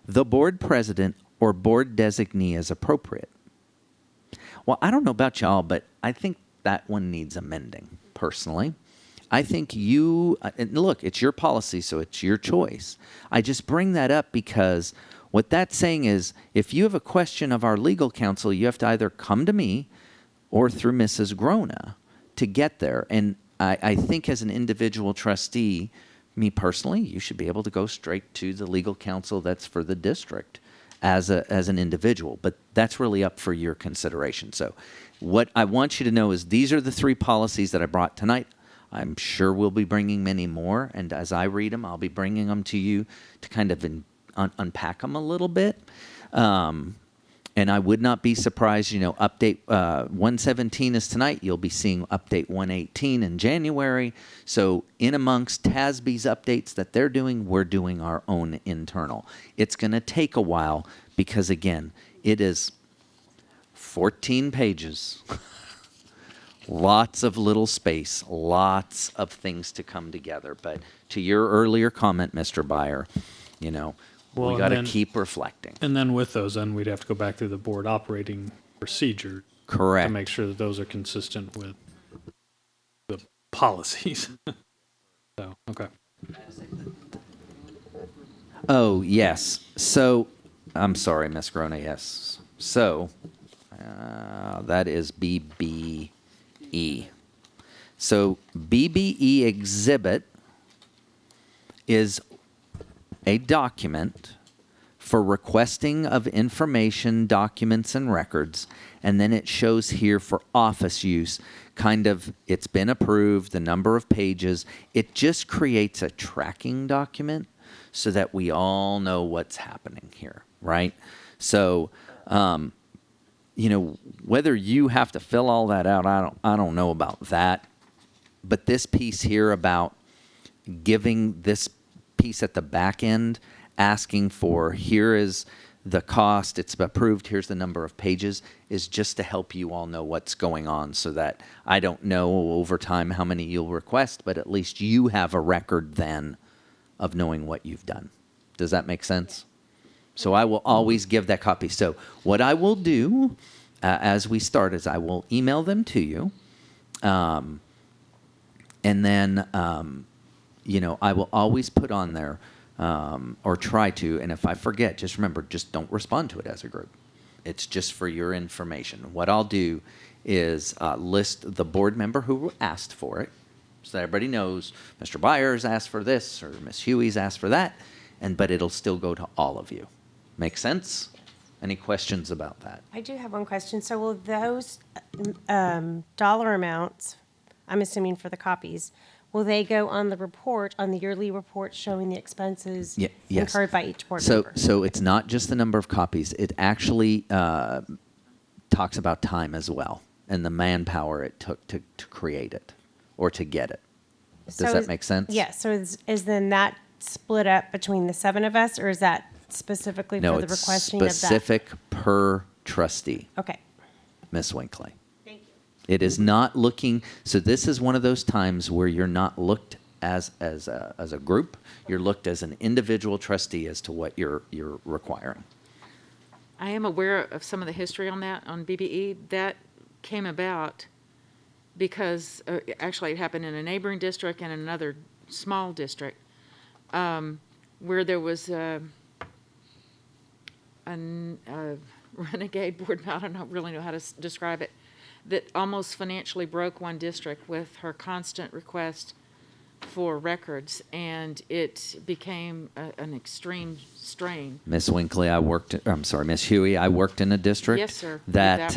the board president, or board designee as appropriate. Well, I don't know about y'all, but I think that one needs amending, personally. I think you, and look, it's your policy, so it's your choice. I just bring that up because what that's saying is if you have a question of our legal counsel, you have to either come to me or through Mrs. Grona to get there. And I think as an individual trustee, me personally, you should be able to go straight to the legal counsel that's for the district as an individual. But that's really up for your consideration. So what I want you to know is these are the 3 policies that I brought tonight. I'm sure we'll be bringing many more. And as I read them, I'll be bringing them to you to kind of unpack them a little bit. And I would not be surprised, update 117 is tonight. You'll be seeing update 118 in January. So in amongst TASB's updates that they're doing, we're doing our own internal. It's going to take a while because, again, it is 14 pages. Lots of little space, lots of things to come together. But to your earlier comment, Mr. Byer, Well, we got to and then- keep reflecting. And then with those, then we'd have to go back through the board operating procedure. Correct. To make sure that those are consistent with the policies. So, okay. Oh, yes. So, I'm sorry, Ms. Grona, yes. So, that is BBE. So, BBE exhibit is a document for requesting of information, documents, and records, and then it shows here for office use, kind of, it's been approved, the number of pages. It just creates a tracking document so that we all know what's happening here, right? So, whether you have to fill all that out, I don't know about that. But this piece here about giving this piece at the back end, asking for here is the cost, it's approved, here's the number of pages, is just to help you all know what's going on so that I don't know over time how many you'll request, but at least you have a record then of knowing what you've done. Does that make sense? So I will always give that copy. So what I will do as we start is I will email them to you. And then, I will always put on there, or try to, and if I forget, just remember, just don't respond to it as a group. It's just for your information. What I'll do is list the board member who asked for it, so that everybody knows Mr. Byers asked for this, or Ms. Huey's asked for that, but it'll still go to all of you. Make sense? Any questions about that? I do have one question. So will those dollar amounts, I'm assuming for the copies, will they go on the report, on the yearly report showing the expenses Yes. incurred by each board member? So it's not just the number of copies. It actually talks about time as well and the manpower it took to create it or to get it. Does that make sense? Yes. So is then that split up between the 7 of us, or is that specifically No, for the it's requesting of that? specific per trustee, Okay. Ms. Winkley. Thank you. It is not looking, so this is one of those times where you're not looked as a group. You're looked as an individual trustee as to what you're requiring. I am aware of some of the history on that, on BBE. That came about because, actually it happened in a neighboring district and another small district, where there was a renegade board, I don't really know how to describe it, that almost financially broke one district with her constant request for records, and it became an extreme strain. Ms. Winkley, Ms. Huey, I worked in a district. Yes, sir. That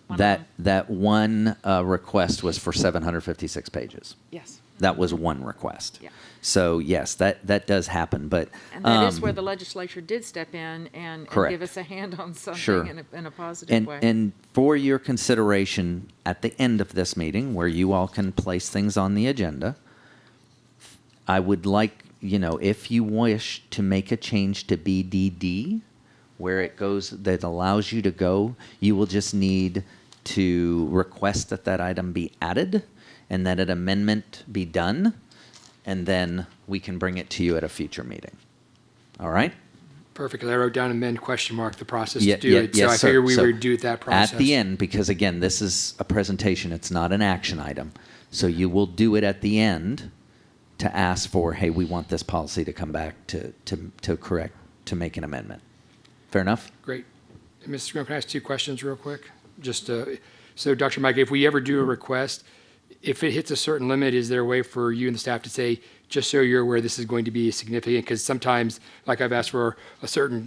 was, that one request was for 756 pages. Yes. That was one request. Yeah. So yes, that does happen, but And that is where the legislature did step in and give us a hand on something Sure. in a positive way. And for your consideration at the end of this meeting, where you all can place things on the agenda, I would like, if you wish to make a change to BDD, where it goes, that allows you to go, you will just need to request that item be added and that an amendment be done, and then we can bring it to you at a future meeting. All right? Perfect, 'cause I wrote down amend ? The process Yeah, to do yeah, it, so yes, I sir. figured we So would do that process. At the end, because again, this is a presentation, it's not an action item. So you will do it at the end to ask for, hey, we want this policy to come back to correct, to make an amendment. Fair enough? Great. And Mr. Scrum, can I ask 2 questions real quick? Just so, Dr. Mike, if we ever do a request, if it hits a certain limit, is there a way for you and the staff to say, just so you're aware, this is going to be significant? Because sometimes, like I've asked for a certain,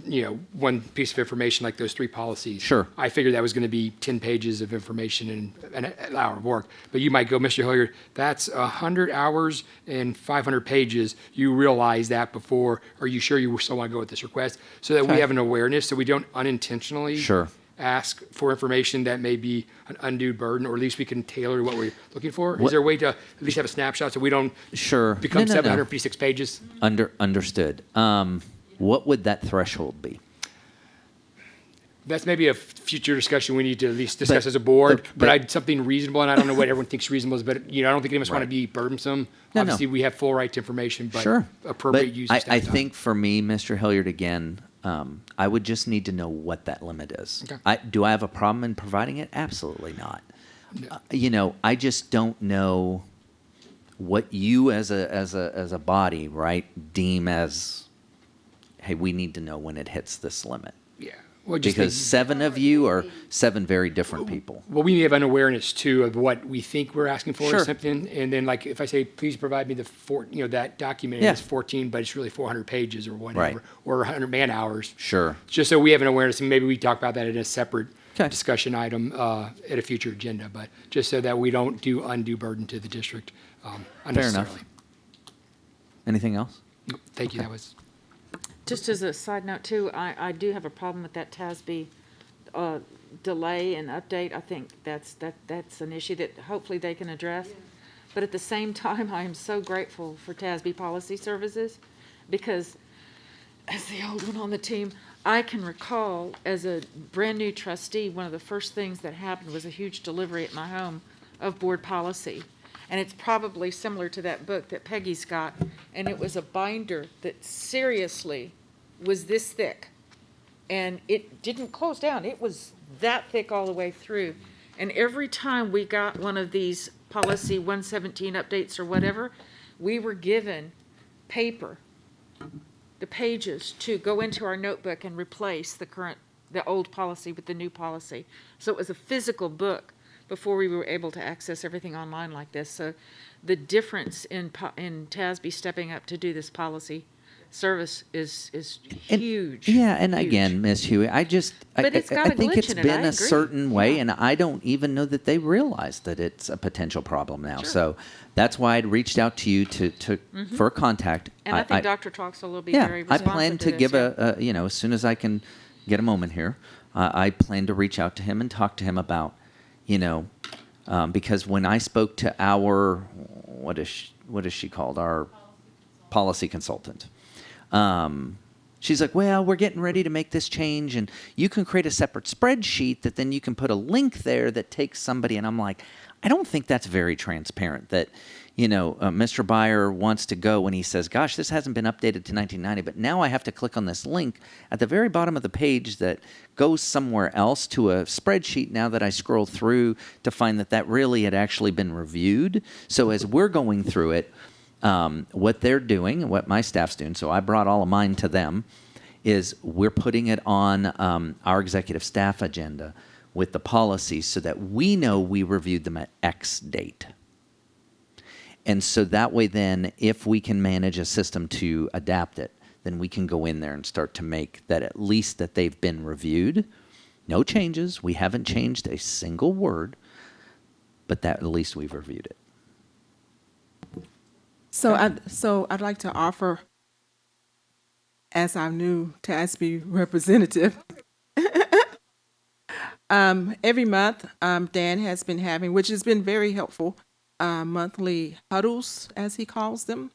one piece of information, like those 3 policies. Sure. I figured that was going to be 10 pages of information in an hour of work. But you might go, Mr. Hilliard, that's 100 hours and 500 pages. You realize that before. Are you sure you still want to go with this request? So that we Okay. have an awareness, so we don't unintentionally Sure. ask for information that may be an undue burden, or at least we can tailor what we're looking for? Is What- there a way to at least have a snapshot so we don't Sure. become No. 756 pages? Understood. What would that threshold be? That's maybe a future discussion we need to at least discuss But- as a board, but- but something reasonable, and I don't know what everyone thinks reasonable is, but, I don't think any of us want to Right. be burdensome. No. Obviously, we have full right to information, but Sure. appropriate But use of staff I time. think for me, Mr. Hilliard, again, I would just need to know what that limit is. Okay. Do I have a problem in providing it? Absolutely not. I just don't know what you as a body, right, deem as, hey, we need to know when it hits this limit. Yeah. Well, just Because 7 of you are 7 very different people. Well, we may have an awareness too of what we think we're asking for or Sure. something, and then like if I say, please provide me that document, Yeah. it's 14, but it's really 400 pages or whatever, Right. or 100 man hours. Sure. Just so we have an awareness, and maybe we talk about that in a separate Okay. discussion item at a future agenda, but just so that we don't do undue burden to the district Fair unnecessarily. enough. Anything else? Thank you. That was. Just as a side note too, I do have a problem with that TASB delay and update. I think that's an issue that hopefully they can address. But at the same time, I am so grateful for TASB Policy Services because as the old one on the team, I can recall as a brand-new trustee, one of the first things that happened was a huge delivery at my home of board policy. And it's probably similar to that book that Peggy's got, and it was a binder that seriously was this thick. And it didn't close down. It was that thick all the way through. And every time we got one of these policy 117 updates or whatever, we were given paper, the pages to go into our notebook and replace the old policy with the new policy. So it was a physical book before we were able to access everything online like this. So the difference in TASB stepping up to do this policy service is huge. Yeah, and huge. again, Ms. Huey, I But it's got a think glitch it's in it, been I a agree. certain way, and I don't even know that they realize that it's a potential problem now. So that's why I'd reached out to you for a contact. And I think Dr. Troxel will be yeah, very I responsive plan to this, give yeah. as soon as I can get a moment here, I plan to reach out to him and talk to him about, because when I spoke to our, what is she called? Our policy consultant. She's like, well, we're getting ready to make this change, and you can create a separate spreadsheet that then you can put a link there that takes somebody. And I'm like, I don't think that's very transparent. That, Mr. Byer wants to go when he says, gosh, this hasn't been updated to 1990, but now I have to click on this link at the very bottom of the page that goes somewhere else to a spreadsheet now that I scroll through to find that really had actually been reviewed. So as we're going through it, what they're doing, what my staff's doing, so I brought all of mine to them, is we're putting it on our executive staff agenda with the policies so that we know we reviewed them at X date. And so that way then, if we can manage a system to adapt it, then we can go in there and start to make that at least that they've been reviewed. No changes. We haven't changed a single word, but that at least we've reviewed it. So I'd like to offer, as our new TASB representative, every month Dan has been having, which has been very helpful, monthly huddles, as he calls them,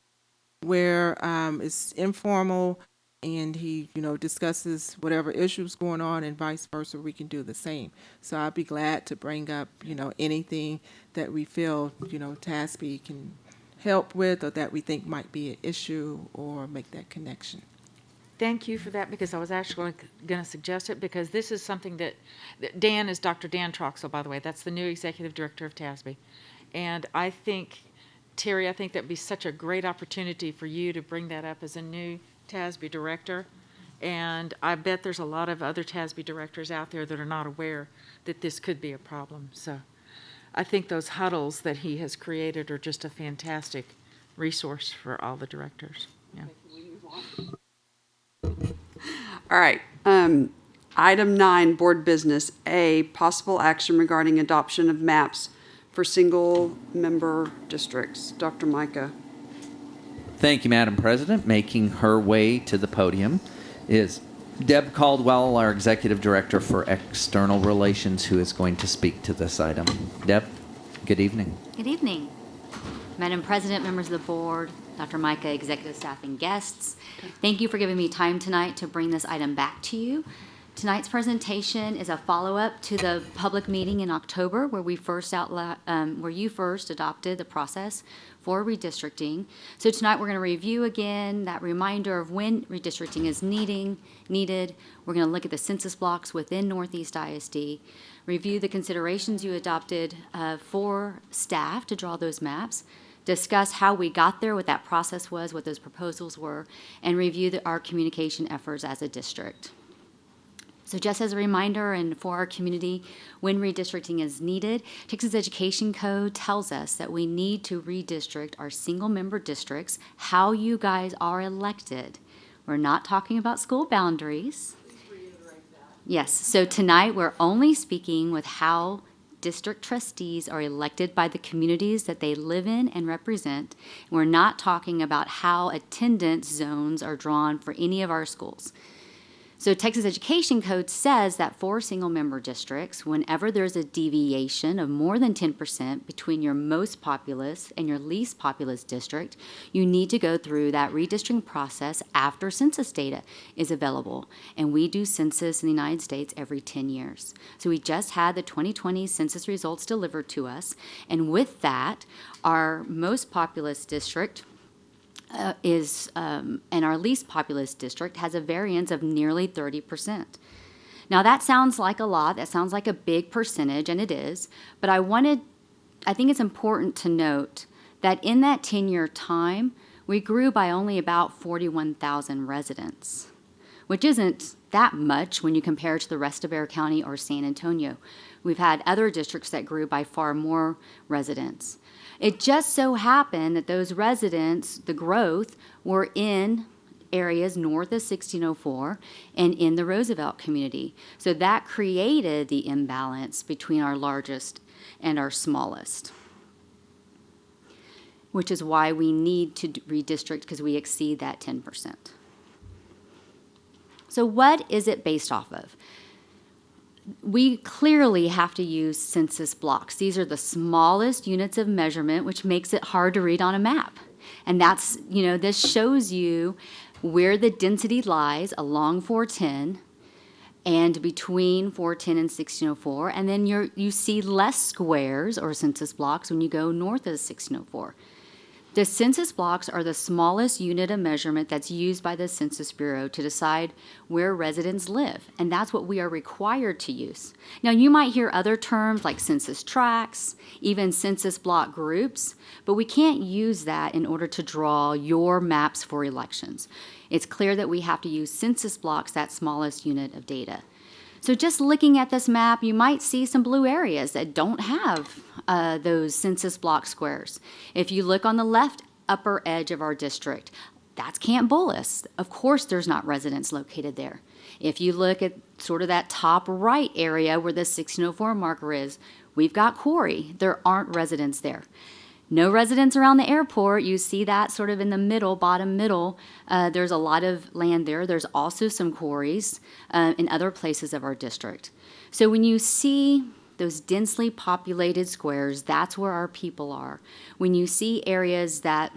where it's informal and he, discusses whatever issues going on and vice versa. We can do the same. So I'd be glad to bring up, anything that we feel, TASB can help with or that we think might be an issue or make that connection. Thank you for that, because I was actually going to suggest it, because this is something that Dan is Dr. Dan Troxel, by the way. That's the new executive director of TASB. And I think, Terry, that would be such a great opportunity for you to bring that up as a new TASB director. And I bet there's a lot of other TASB directors out there that are not aware that this could be a problem. So I think those huddles that he has created are just a fantastic resource for all the directors. Yeah. All right. Item 9, board business. A, possible action regarding adoption of maps for single-member districts. Dr. Micah. Thank you, Madam President. Making her way to the podium is Deb Caldwell, our Executive Director for External Relations, who is going to speak to this item. Deb, good evening. Good evening. Madam President, members of the board, Dr. Micah, executive staff, and guests. Thank you for giving me time tonight to bring this item back to you. Tonight's presentation is a follow-up to the public meeting in October where you first adopted the process for redistricting. So tonight we're going to review again that reminder of when redistricting is needed. We're going to look at the census blocks within Northeast ISD, review the considerations you adopted for staff to draw those maps, discuss how we got there, what that process was, what those proposals were, and review our communication efforts as a district. So just as a reminder and for our community, when redistricting is needed, Texas Education Code tells us that we need to redistrict our single-member districts, how you guys are elected. We're not talking about school boundaries. Yes, so tonight we're only speaking with how district trustees are elected by the communities that they live in and represent. We're not talking about how attendance zones are drawn for any of our schools. So Texas Education Code says that for single-member districts, whenever there's a deviation of more than 10% between your most populous and your least populous district, you need to go through that redistricting process after census data is available. And we do census in the United States every 10 years. So we just had the 2020 census results delivered to us. And with that, our most populous district and our least populous district has a variance of nearly 30%. Now that sounds like a lot, that sounds like a big percentage, and it is, but I think it's important to note that in that 10-year time, we grew by only about 41,000 residents, which isn't that much when you compare it to the rest of Bexar County or San Antonio. We've had other districts that grew by far more residents. It just so happened that those residents, the growth, were in areas north of 1604 and in the Roosevelt community. So that created the imbalance between our largest and our smallest, which is why we need to redistrict because we exceed that 10%. So what is it based off of? We clearly have to use census blocks. These are the smallest units of measurement, which makes it hard to read on a map. And that's, this shows you where the density lies along 410 and between 410 and 1604. And then you see less squares or census blocks when you go north of 1604. The census blocks are the smallest unit of measurement that's used by the Census Bureau to decide where residents live, and that's what we are required to use. Now, you might hear other terms like census tracts, even census block groups, but we can't use that in order to draw your maps for elections. It's clear that we have to use census blocks, that smallest unit of data. So just looking at this map, you might see some blue areas that don't have those census block squares. If you look on the left upper edge of our district, that's Camp Bullis. Of course, there's not residents located there. If you look at sort of that top right area where the 1604 marker is, we've got Quarry. There aren't residents there. No residents around the airport. You see that sort of in the middle, bottom middle. There's a lot of land there. There's also some quarries in other places of our district. So when you see those densely populated squares, that's where our people are. When you see areas that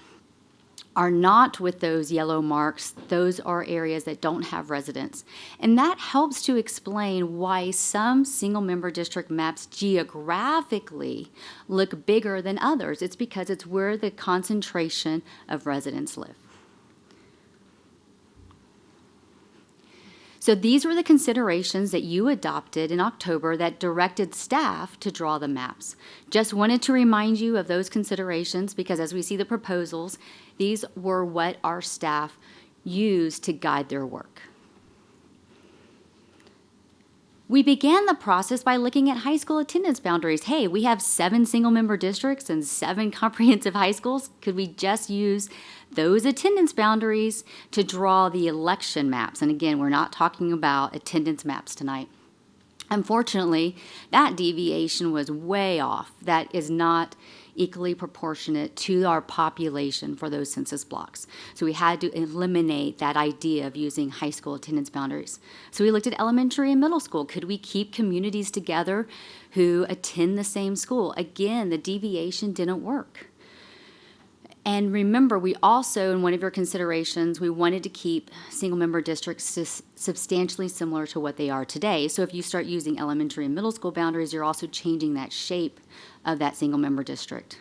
are not with those yellow marks, those are areas that don't have residents. And that helps to explain why some single-member district maps geographically look bigger than others. It's because it's where the concentration of residents live. So these were the considerations that you adopted in October that directed staff to draw the maps. Just wanted to remind you of those considerations because as we see the proposals, these were what our staff used to guide their work. We began the process by looking at high school attendance boundaries. Hey, we have 7 single-member districts and 7 comprehensive high schools. Could we just use those attendance boundaries to draw the election maps? And again, we're not talking about attendance maps tonight. Unfortunately, that deviation was way off. That is not equally proportionate to our population for those census blocks. So we had to eliminate that idea of using high school attendance boundaries. So we looked at elementary and middle school. Could we keep communities together who attend the same school? Again, the deviation didn't work. And remember, we also, in one of your considerations, we wanted to keep single-member districts substantially similar to what they are today. So if you start using elementary and middle school boundaries, you're also changing that shape of that single-member district.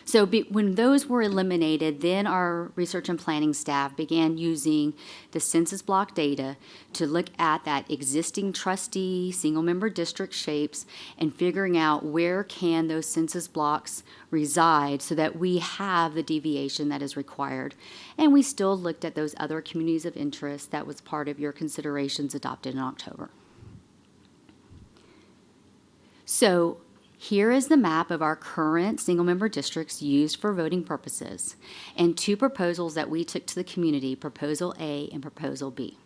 So when those were eliminated, then our research and planning staff began using the census block data to look at that existing trustee single-member district shapes and figuring out where can those census blocks reside so that we have the deviation that is required. And we still looked at those other communities of interest that was part of your considerations adopted in October. So here is the map of our current single-member districts used for voting purposes and 2 proposals that we took to the community, Proposal A and Proposal B.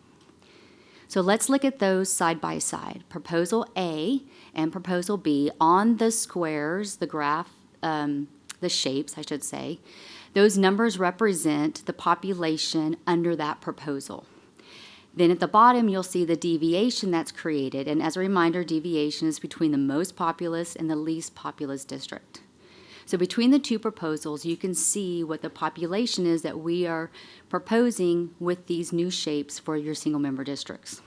So let's look at those side by side. Proposal A and Proposal B on the squares, the graph, the shapes, I should say, those numbers represent the population under that proposal. Then at the bottom, you'll see the deviation that's created. And as a reminder, deviation is between the most populous and the least populous district. So between the 2 proposals, you can see what the population is that we are proposing with these new shapes for your single-member districts.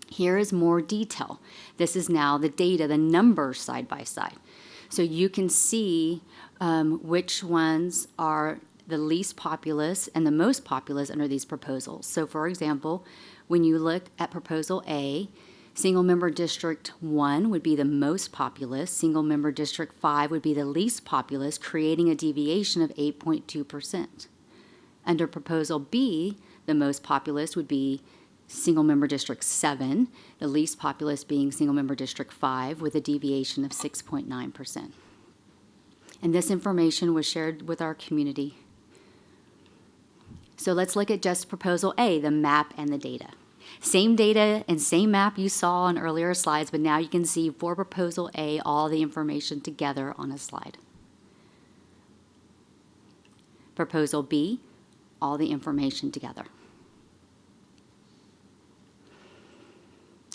Here is more detail. This is now the data, the numbers side by side. So you can see which ones are the least populous and the most populous under these proposals. So for example, when you look at Proposal A, single-member District 1 would be the most populous, single-member District 5 would be the least populous, creating a deviation of 8.2%. Under Proposal B, the most populous would be single-member District 7, the least populous being single-member District 5 with a deviation of 6.9%. And this information was shared with our community. So let's look at just Proposal A, the map and the data. Same data and same map you saw on earlier slides, but now you can see for Proposal A all the information together on a slide. Proposal B, all the information together.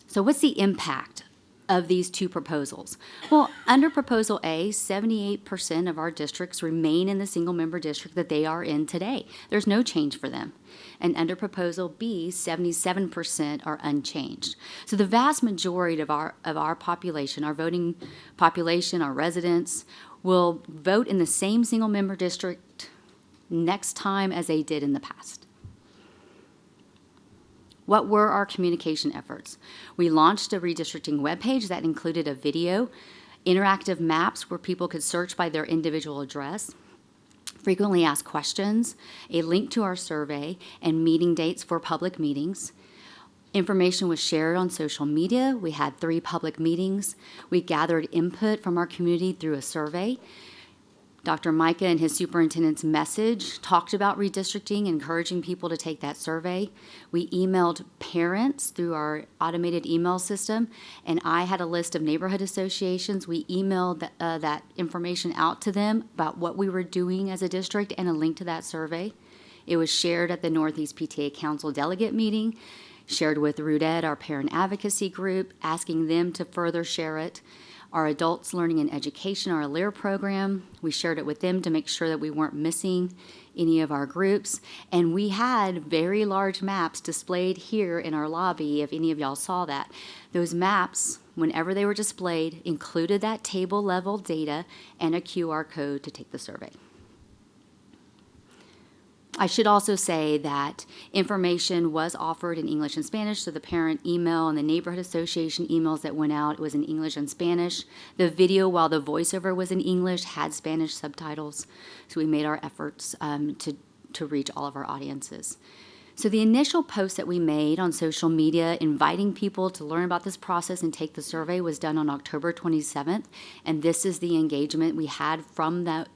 So what's the impact of these 2 proposals? Well, under Proposal A, 78% of our districts remain in the single-member district that they are in today. There's no change for them. And under Proposal B, 77% are unchanged. So the vast majority of our population, our voting population, our residents, will vote in the same single-member district next time as they did in the past. What were our communication efforts? We launched a redistricting webpage that included a video, interactive maps where people could search by their individual address, frequently asked questions, a link to our survey, and meeting dates for public meetings. Information was shared on social media. We had 3 public meetings. We gathered input from our community through a survey. Dr. Micah and his superintendent's message talked about redistricting, encouraging people to take that survey. We emailed parents through our automated email system, and I had a list of neighborhood associations. We emailed that information out to them about what we were doing as a district and a link to that survey. It was shared at the Northeast PTA Council delegate meeting, shared with RUDED, our parent advocacy group, asking them to further share it. Our Adults Learning and Education, our LEAR program, we shared it with them to make sure that we weren't missing any of our groups. And we had very large maps displayed here in our lobby, if any of y'all saw that. Those maps, whenever they were displayed, included that table level data and a QR code to take the survey. I should also say that information was offered in English and Spanish, so the parent email and the neighborhood association emails that went out, it was in English and Spanish. The video, while the voiceover was in English, had Spanish subtitles, so we made our efforts to reach all of our audiences. So the initial post that we made on social media inviting people to learn about this process and take the survey was done on October 27th, and this is the engagement we had from that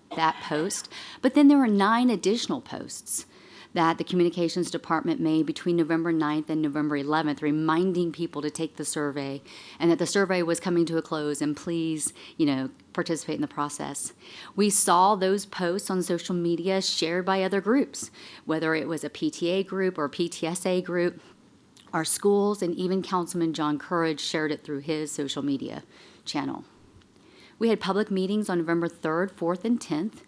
post. But then there were 9 additional posts that the communications department made between November 9th and November 11th, reminding people to take the survey and that the survey was coming to a close and please, participate in the process. We saw those posts on social media shared by other groups, whether it was a PTA group or PTSA group, our schools, and even Councilman John Courage shared it through his social media channel. We had public meetings on November 3rd, 4th, and 10th.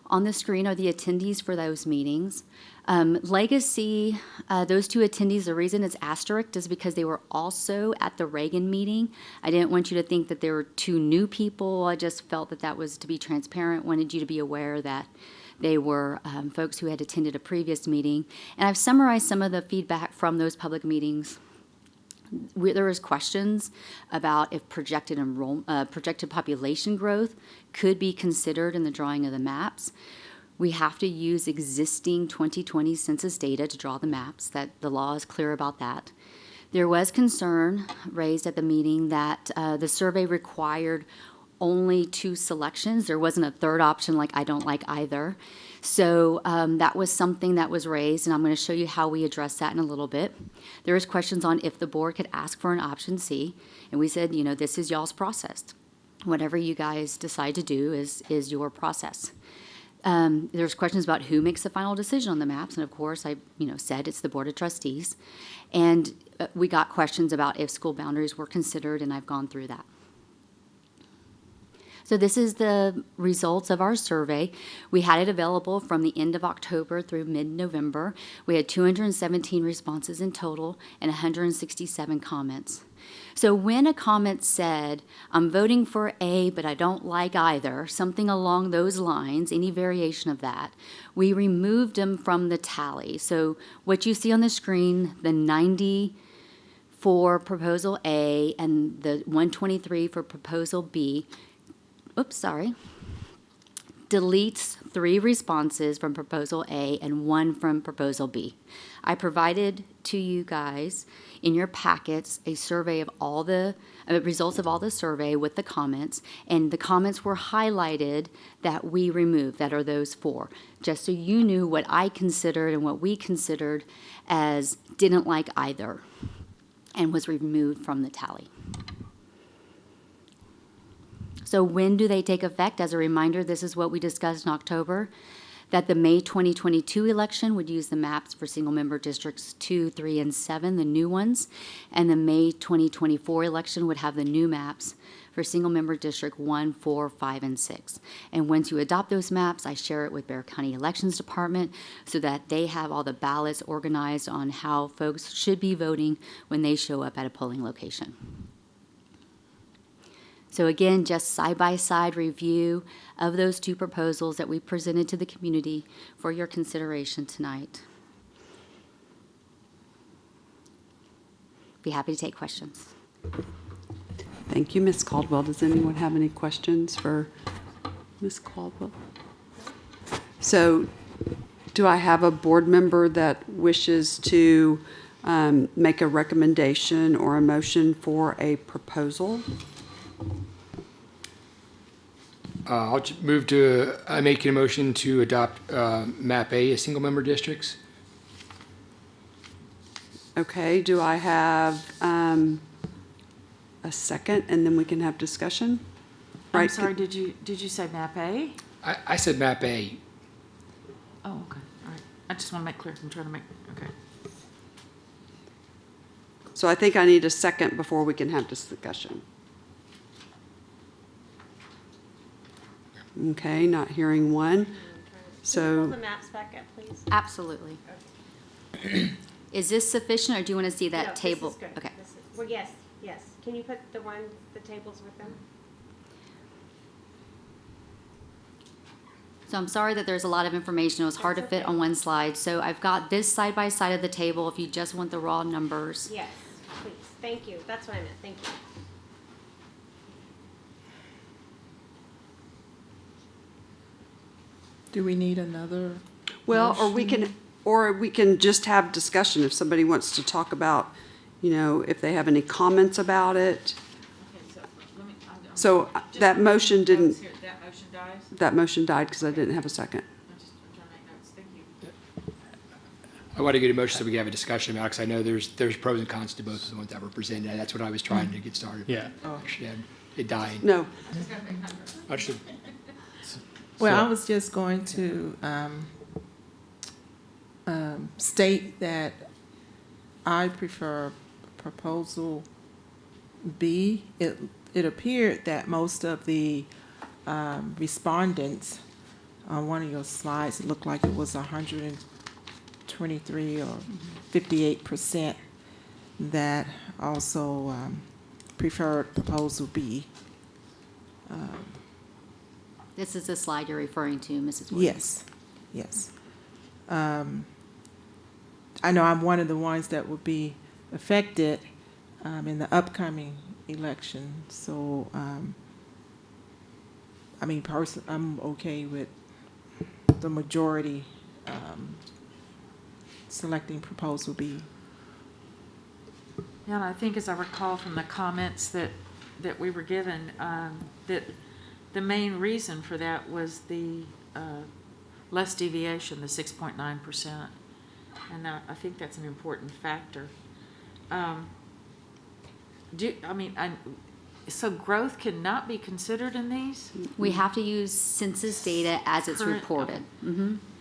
On the screen are the attendees for those meetings. Legacy, those 2 attendees, the reason it's asterisked is because they were also at the Reagan meeting. I didn't want you to think that there were 2 new people. I just felt that was to be transparent, wanted you to be aware that they were folks who had attended a previous meeting. And I've summarized some of the feedback from those public meetings. There was questions about if projected population growth could be considered in the drawing of the maps. We have to use existing 2020 census data to draw the maps. That the law is clear about that. There was concern raised at the meeting that the survey required only 2 selections. There wasn't a third option like I don't like either. So that was something that was raised, and I'm going to show you how we address that in a little bit. There was questions on if the board could ask for an option C, and we said, this is y'all's process. Whatever you guys decide to do is your process. There's questions about who makes the final decision on the maps, and of course I said it's the Board of Trustees. And we got questions about if school boundaries were considered, and I've gone through that. So this is the results of our survey. We had it available from the end of October through mid-November. We had 217 responses in total and 167 comments. So when a comment said, I'm voting for A, but I don't like either, something along those lines, any variation of that, we removed them from the tally. So what you see on the screen, the 90 for proposal A and the 123 for proposal B, deletes 3 responses from proposal A and 1 from proposal B. I provided to you guys in your packets a survey of all the results of all the survey with the comments, and the comments were highlighted that we removed, that are those 4, just so you knew what I considered and what we considered as didn't like either and was removed from the tally. So when do they take effect? As a reminder, this is what we discussed in October, that the May 2022 election would use the maps for single-member districts 2, 3, and 7, the new ones, and the May 2024 election would have the new maps for single-member district 1, 4, 5, and 6. And once you adopt those maps, I share it with Bexar County Elections Department so that they have all the ballots organized on how folks should be voting when they show up at a polling location. So again, just side-by-side review of those 2 proposals that we presented to the community for your consideration tonight. Be happy to take questions. Thank you, Ms. Caldwell. Does anyone have any questions for Ms. Caldwell? So do I have a board member that wishes to make a recommendation or a motion for a proposal? I'll move to, I make a motion to adopt MAP A as single-member districts. Okay, do I have a second, and then we can have discussion? I'm sorry, did you say MAP A? I said MAP A. Oh, okay, all right. I just want to make clear, I'm trying to make, okay. So I think I need a second before we can have discussion. Okay, not hearing one. So Pull the maps back up, please. Absolutely. Is this sufficient, or do you want to see that table? This is good. Okay. Well, yes. Can you put the tables with them? So I'm sorry that there's a lot of information. It was hard to fit on one slide. So I've got this side by side of the table if you just want the raw numbers. Yes, please. Thank you. That's what I meant. Thank you. Do we need another? Well, or we can, motion? Or we can just have discussion if somebody wants to talk about, if they have any comments about it. So that motion didn't, That motion dies? that motion died because I didn't have a second. I'm trying to make notes. Thank you. I want to get a motion so we can have a discussion about it, because I know there's pros and cons to both of the ones that were presented, and that's what I was trying to get started. Yeah. Actually, it dying. No. Understood. Well, I was just going to state that I prefer proposal B. It appeared that most of the respondents on one of your slides, it looked like it was 123 or 58% that also preferred proposal B. This is the slide you're referring to, Mrs. Williams. Yes, yes. I know I'm one of the ones that will be affected in the upcoming election, so I'm okay with the majority selecting proposal B. Yeah, and I think as I recall from the comments that we were given, that the main reason for that was the less deviation, the 6.9%. And I think that's an important factor. So growth cannot be considered in these? We have to use census data as it's Current- reported.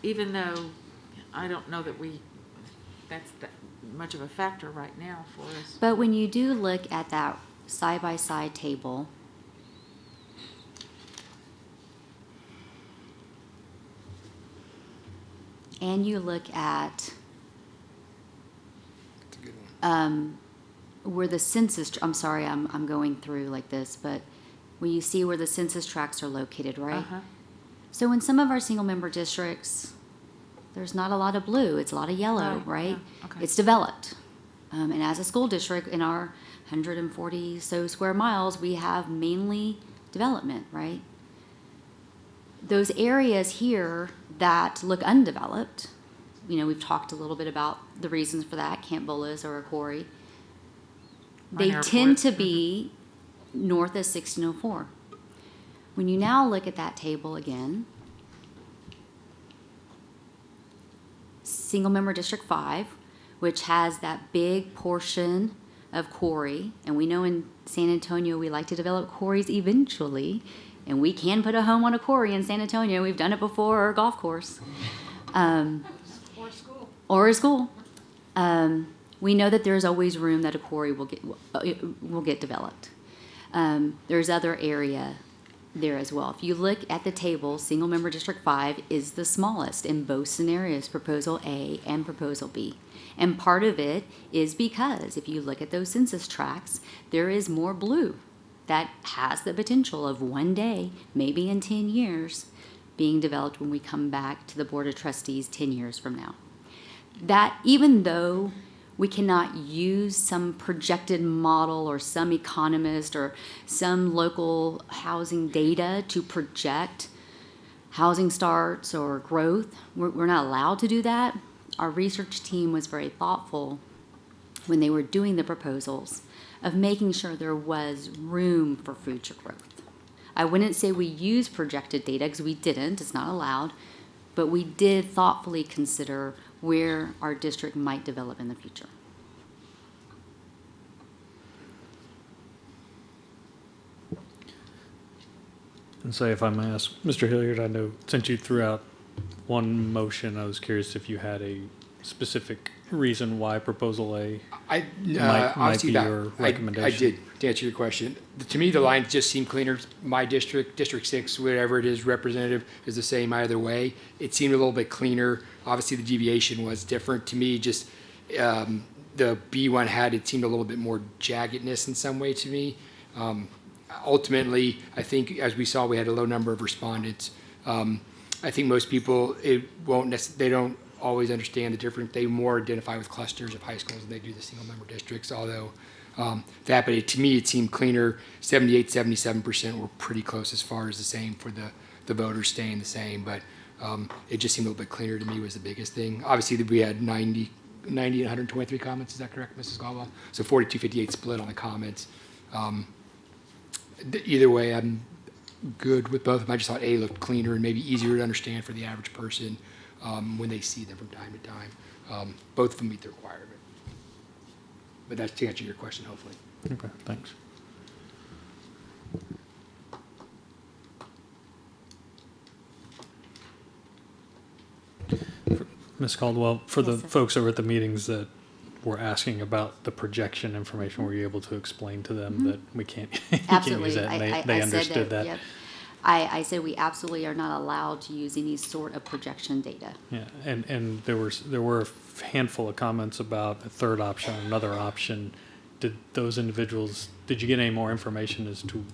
Even though I don't know that that's that much of a factor right now for us. But when you do look at that side-by-side table, and you look at where the census, I'm sorry, I'm going through like this, but when you see where the census tracts are located, right? Uh-huh. So in some of our single-member districts, there's not a lot of blue, it's a lot of yellow, right? Yeah, okay. It's developed. And as a school district, in our 140 so square miles, we have mainly development, right? Those areas here that look undeveloped, we've talked a little bit about the reasons for that, Camp Bolas or a quarry. They Minor tend airport. to be north of 1604. When you now look at that table again, single member District 5, which has that big portion of quarry, and we know in San Antonio we like to develop quarries eventually, and we can put a home on a quarry in San Antonio. We've done it before, or a golf course. Or school. Or a school. We know that there's always room that a quarry will get developed. There's other area there as well. If you look at the table, single member District 5 is the smallest in both scenarios, Proposal A and Proposal B. And part of it is because if you look at those census tracts, there is more blue that has the potential of one day, maybe in 10 years, being developed when we come back to the Board of Trustees 10 years from now. That even though we cannot use some projected model or some economist or some local housing data to project housing starts or growth, we're not allowed to do that. Our research team was very thoughtful when they were doing the proposals of making sure there was room for future growth. I wouldn't say we use projected data because we didn't, it's not allowed, but we did thoughtfully consider where our district might develop in the future. And say, if I may ask, Mr. Hilliard, I know since you threw out one motion, I was curious if you had a specific reason why Proposal A might be your recommendation. I did, to answer your question. To me, the lines just seem cleaner. My district, District 6, whatever it is, representative, is the same either way. It seemed a little bit cleaner. Obviously, the deviation was different. To me, just the B one it seemed a little bit more jaggedness in some way to me. Ultimately, I think, as we saw, we had a low number of respondents. I think most people, they don't always understand the difference. They more identify with clusters of high schools than they do the single member districts, although but to me, it seemed cleaner. 78, 77% were pretty close as far as the same for the voters staying the same. But It just seemed a little bit cleaner to me was the biggest thing. Obviously, we had 90 and 123 comments. Is that correct, Mrs. Caldwell? So 42-58 split on the comments. Either way, I'm good with both of them. I just thought A looked cleaner and maybe easier to understand for the average person when they see them from time to time. Both of them meet the requirement. But that's to answer your question, hopefully. Okay, thanks. Ms. Caldwell, for the folks over at the meetings that were asking about the projection information, were you able to explain to them that we can't, you can't use that? And they understood that. Yep. I said we absolutely are not allowed to use any sort of projection data. Yeah, and there were a handful of comments about a third option, another option. Did those individuals, did you get any more information as to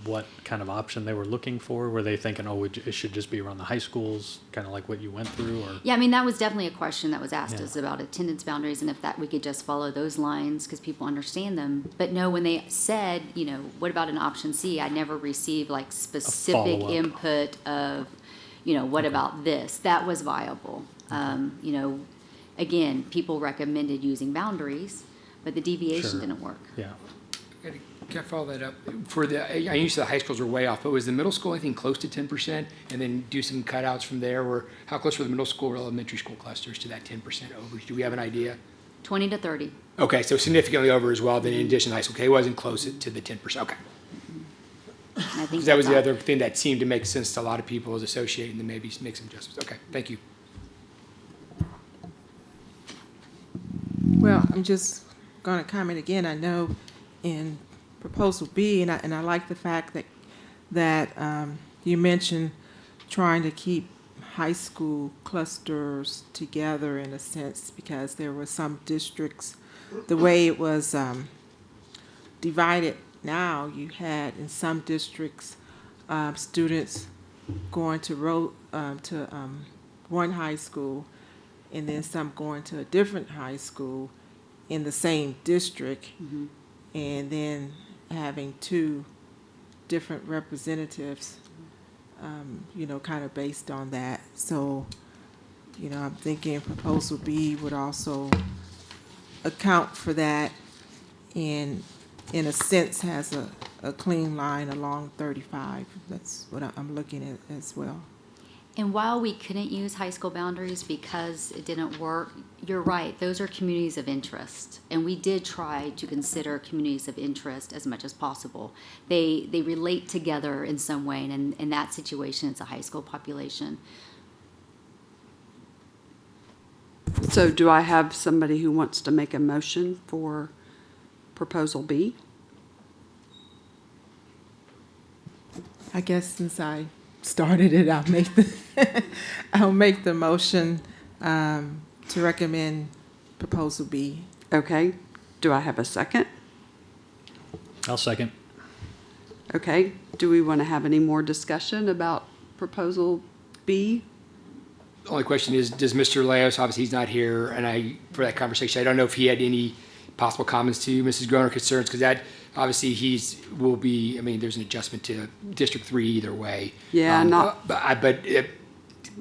what kind of option they were looking for? Were they thinking, oh, it should just be around the high schools, kind of like what you went through? Or Yeah, I mean, that was definitely a question that was asked Yeah. us about attendance boundaries and if that we could just follow those lines because people understand them. But no, when they said, what about an option C, I never received like specific follow-up. input of, what about this? That was viable. Again, people recommended using boundaries, but the deviation Sure. didn't work. Yeah. Can I follow that up? I used to the high schools were way off, but was the middle school anything close to 10%? And then do some cutouts from there? Or how close were the middle school or elementary school clusters to that 10% over? Do we have an idea? 20 to 30. Okay, so significantly over as well, then in addition to high school. Okay, it wasn't close to the 10%. Okay. I think 'Cause that was the that's other thing that seemed to make sense to a lot of people is associating and maybe make some adjustments. Okay, thank you. Well, I'm just going to comment again. I know in proposal B, and I like the fact that you mentioned trying to keep high school clusters together in a sense because there were some districts, the way it was divided now, you had in some districts students going to one high school and then some going to a different high school in the same district, and then having two different representatives, kind of based on that. So, I'm thinking proposal B would also account for that and in a sense has a clean line along 35. That's what I'm looking at as well. And while we couldn't use high school boundaries because it didn't work, you're right, those are communities of interest. And we did try to consider communities of interest as much as possible. They relate together in some way, and in that situation, it's a high school population. So do I have somebody who wants to make a motion for proposal B? I guess since I started it, I'll make the motion to recommend proposal B. Okay. Do I have a second? I'll second. Okay. Do we want to have any more discussion about proposal B? The only question is, does Mr. Leos, obviously he's not here, and for that conversation, I don't know if he had any possible comments to Mrs. Groner concerns, because that, obviously there's an adjustment to District 3 either way. Yeah, not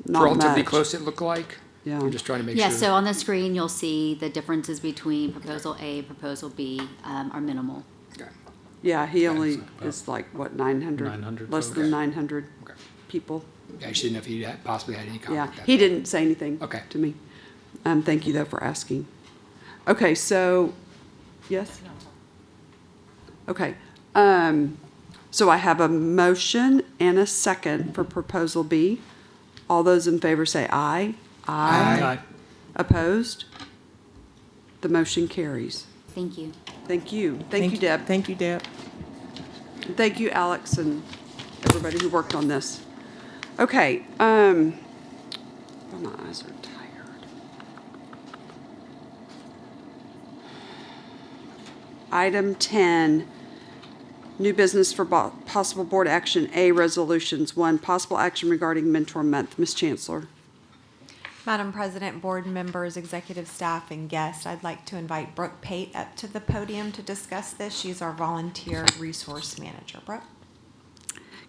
relatively much. close it looked like. Yeah. I'm just trying to make sure. Yeah, so on the screen, you'll see the differences between proposal A and proposal B are minimal. Yeah, he only is like, what, 900? 900, Less than 900 people. Yeah, I just didn't know if he possibly had any comment. Yeah, he didn't say anything Okay. to me. Thank you, though, for asking. Okay, so, yes? Okay. So I have a motion and a second for proposal B. All those in favor say aye. Aye. Opposed? The motion carries. Thank you. Thank you. Thank you, Deb. Thank you, Deb. And thank you, Alex, and everybody who worked on this. Okay, my eyes are tired. Item 10, new business for possible board action A resolutions. 1, possible action regarding Mentor Month. Ms. Chancellor. Madam President, board members, executive staff, and guests, I'd like to invite Brooke Pate up to the podium to discuss this. She's our volunteer resource manager. Brooke?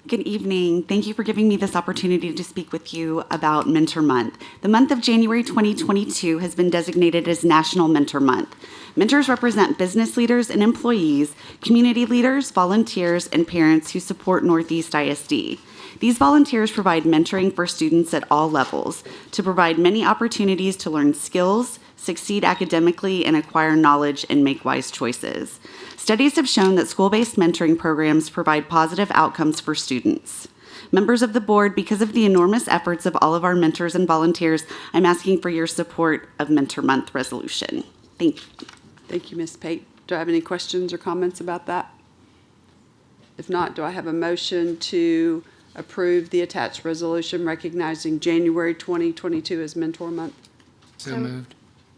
Good evening. Thank you for giving me this opportunity to speak with you about Mentor Month. The month of January 2022 has been designated as National Mentor Month. Mentors represent business leaders and employees, community leaders, volunteers, and parents who support Northeast ISD. These volunteers provide mentoring for students at all levels to provide many opportunities to learn skills, succeed academically, and acquire knowledge and make wise choices. Studies have shown that school-based mentoring programs provide positive outcomes for students. Members of the board, because of the enormous efforts of all of our mentors and volunteers, I'm asking for your support of Mentor Month resolution. Thank you. Thank you, Ms. Pate. Do I have any questions or comments about that? If not, do I have a motion to approve the attached resolution recognizing January 2022 as Mentor Month? So moved.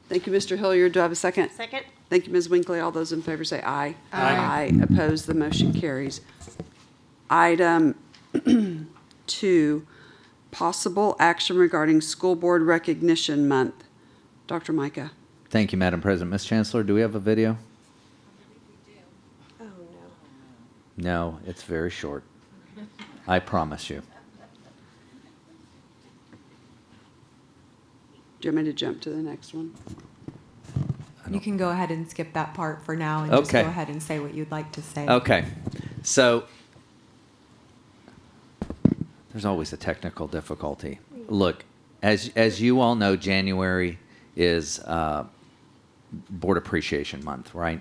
Thank you, Mr. Hilliard. Do I have a second? Second. Thank you, Ms. Winkley. All those in favor say aye. Aye. Opposed, the motion carries. Item 2, possible action regarding School Board Recognition Month. Dr. Micah. Thank you, Madam President. Ms. Chancellor, do we have a video? Oh, no. No, it's very short. I promise you. Do you want me to jump to the next one? You can go ahead and skip that part for now and just Okay. go ahead and say what you'd like to say. Okay. So there's always a technical difficulty. Look, as you all know, January is Board Appreciation Month, right?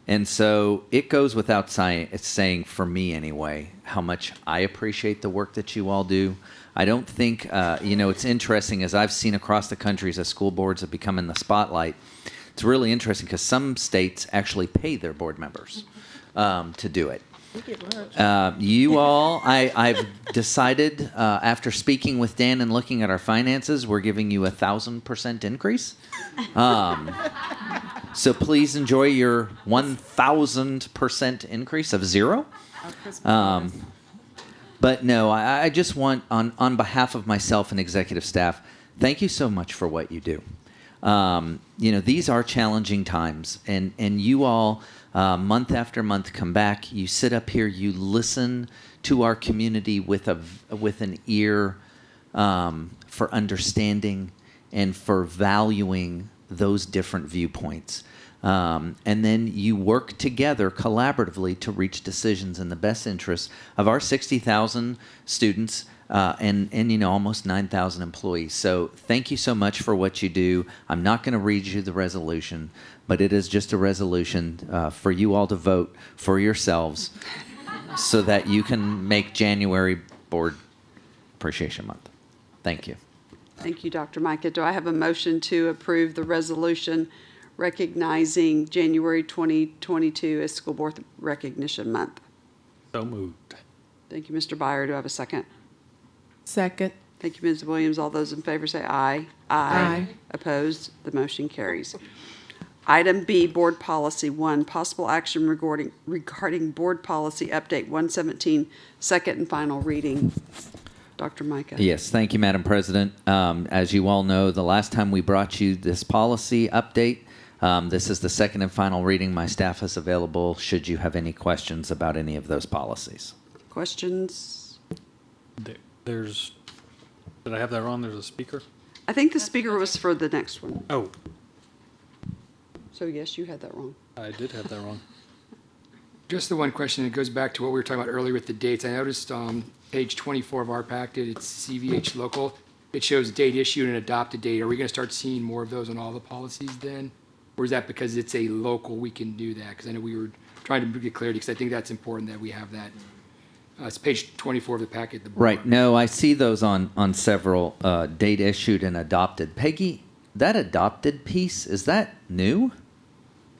And so it goes without saying, for me anyway, how much I appreciate the work that you all do. I don't think, it's interesting as I've seen across the country as school boards have become in the spotlight. It's really interesting because some states actually pay their board members to do it. You all, I've decided after speaking with Dan and looking at our finances, we're giving you 1,000% increase. So please enjoy your 1,000% increase of zero. But no, I just want, on behalf of myself and executive staff, thank you so much for what you do. These are challenging times, and you all, month after month, come back. You sit up here, you listen to our community with an ear for understanding and for valuing those different viewpoints. And then you work together collaboratively to reach decisions in the best interest of our 60,000 students and almost 9,000 employees. So thank you so much for what you do. I'm not going to read you the resolution, but it is just a resolution for you all to vote for yourselves so that you can make January Board Appreciation Month. Thank you. Thank you, Dr. Micah. Do I have a motion to approve the resolution recognizing January 2022 as School Board Recognition Month? So moved. Thank you, Mr. Byer. Do I have a second? Second. Thank you, Ms. Williams. All those in favor say aye. Aye. Opposed? The motion carries. Item B, Board Policy 1, possible action regarding Board Policy Update 117, second and final reading. Dr. Micah. Yes, thank you, Madam President. As you all know, the last time we brought you this policy update, this is the second and final reading. My staff is available should you have any questions about any of those policies. Questions? Did I have that wrong? There's a speaker? I think the speaker was for the next one. Oh, So yes, you had that wrong. I did have that wrong. Just the one question, it goes back to what we were talking about earlier with the dates. I noticed on page 24 of our packet, it's CVH local. It shows date issued and adopted date. Are we going to start seeing more of those on all the policies then? Or is that because it's a local, we can do that? Because I know we were trying to get clarity, because I think that's important that we have that. It's page 24 of the packet. Right. No, I see those on several date issued and adopted. Peggy, that adopted piece, is that new?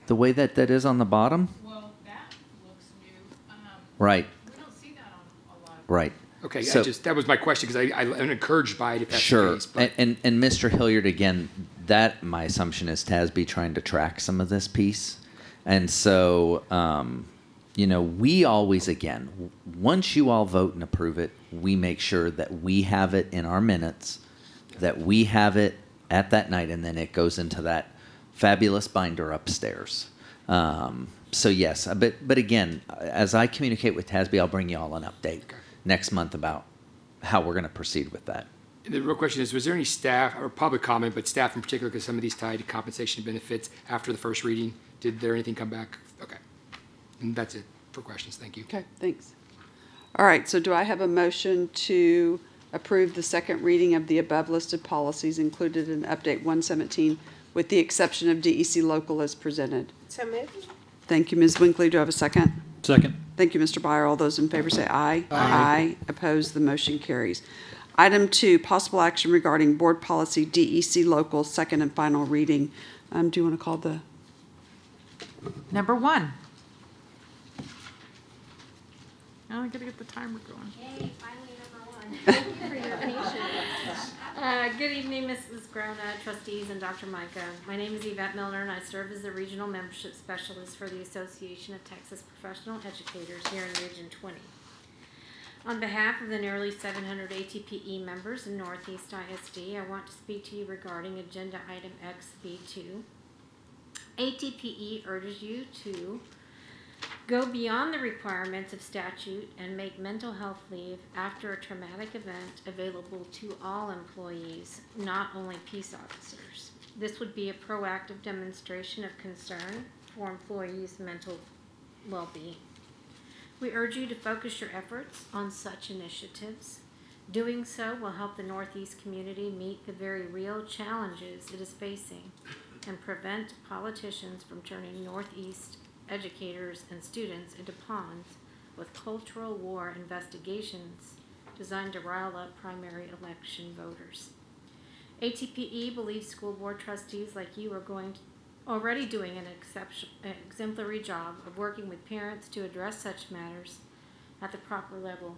The way that is on the bottom? Well, that looks new. Right. We don't see that on a lot of. Right. Okay, So- that was my question, because I'm encouraged by it if that's Sure. the case. But And Mr. Hilliard, again, that my assumption is TASB trying to track some of this piece. And so, we always, again, once you all vote and approve it, we make sure that we have it in our minutes, that we have it at that night, and then it goes into that fabulous binder upstairs. So yes, but again, as I communicate with TASB, I'll bring you all an update next month about how we're going to proceed with that. The real question is, was there any staff, or public comment, but staff in particular, because some of these tied to compensation and benefits after the first reading, did there anything come back? Okay. And that's it for questions. Thank you. Okay, thanks. All right, so do I have a motion to approve the second reading of the above listed policies included in Update 117 with the exception of DEC local as presented? So moved. Thank you, Ms. Winkley. Do I have a second? Second. Thank you, Mr. Byer. All those in favor say aye. Aye. Opposed, the motion carries. Item 2, possible action regarding board policy DEC local, second and final reading. Do you want to call the? Number 1. Oh, I gotta get the timer going. Yay, finally number 1. Thank you for your patience. Good evening, Mrs. Grona, trustees, and Dr. Micah. My name is Yvette Milner, and I serve as the Regional Membership Specialist for the Association of Texas Professional Educators here in Region 20. On behalf of the nearly 700 ATPE members in Northeast ISD, I want to speak to you regarding Agenda Item XB2. ATPE urges you to go beyond the requirements of statute and make mental health leave after a traumatic event available to all employees, not only peace officers. This would be a proactive demonstration of concern for employees' mental well-being. We urge you to focus your efforts on such initiatives. Doing so will help the Northeast community meet the very real challenges it is facing and prevent politicians from turning Northeast educators and students into pawns with cultural war investigations designed to rile up primary election voters. ATPE believes school board trustees like you are already doing an exemplary job of working with parents to address such matters at the proper level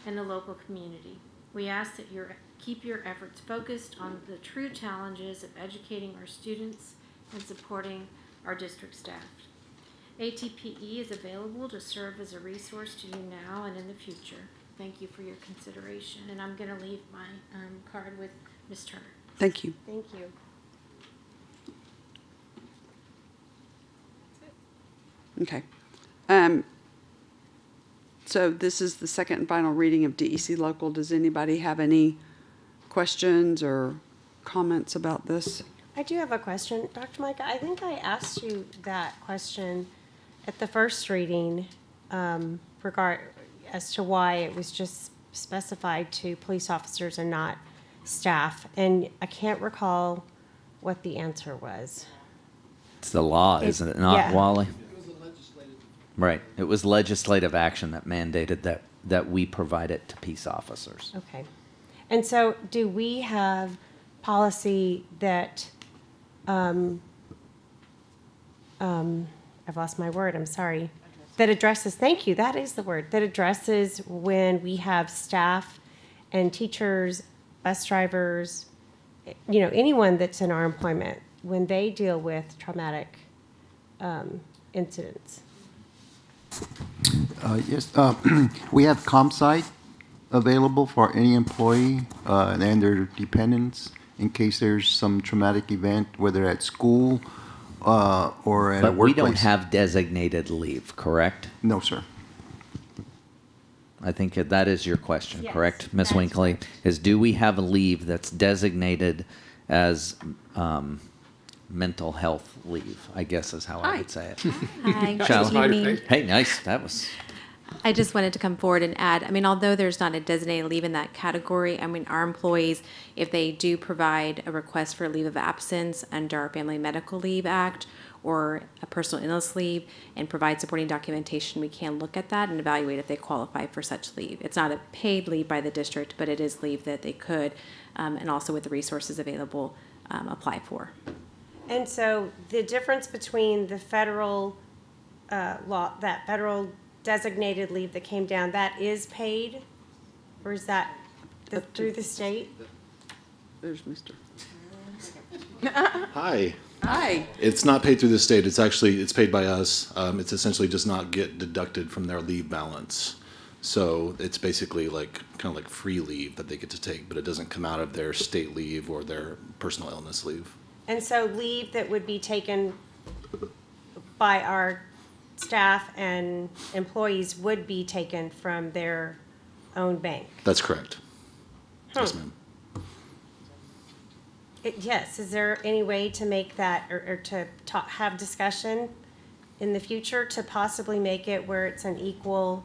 in the local community. We ask that you keep your efforts focused on the true challenges of educating our students and supporting our district staff. ATPE is available to serve as a resource to you now and in the future. Thank you for your consideration, and I'm going to leave my card with Ms. Turner. Thank you. Thank you. Okay. So this is the second and final reading of DEC local. Does anybody have any questions or comments about this? I do have a question. Dr. Micah, I think I asked you that question at the first reading as to why it was just specified to police officers and not staff. And I can't recall what the answer was. It's the law, isn't it not, yeah. Wally? Right. It was legislative action that mandated that we provide it to peace officers. Okay. And so do we have policy that, I've lost my word, I'm sorry, that addresses, thank you, that is the word, that addresses when we have staff and teachers, bus drivers, anyone that's in our employment, when they deal with traumatic incidents? Yes, we have ComSite available for any employee and their dependents in case there's some traumatic event, whether at school or at a But we don't workplace. have designated leave, correct? No, sir. I think that is your question, Yes, correct, Ms. that is Winkley? Is do we have a leave that's designated as mental health leave, I guess is how I would say it. Hi, Shallow. good evening. Hey, nice. That was. I just wanted to come forward and add, although there's not a designated leave in that category, our employees, if they do provide a request for a leave of absence under our Family Medical Leave Act or a personal illness leave and provide supporting documentation, we can look at that and evaluate if they qualify for such leave. It's not a paid leave by the district, but it is leave that they could, and also with the resources available, apply for. And so the difference between the federal law, that federal designated leave that came down, that is paid? Or is that through the state? There's Mr. Hi. Hi. It's not paid through the state. It's paid by us. It's essentially does not get deducted from their leave balance. So it's basically kind of like free leave that they get to take, but it doesn't come out of their state leave or their personal illness leave. And so leave that would be taken by our staff and employees would be taken from their owned bank. That's correct. Yes, Hmm. ma'am. Yes, is there any way to make that, or to have discussion in the future to possibly make it where it's an equal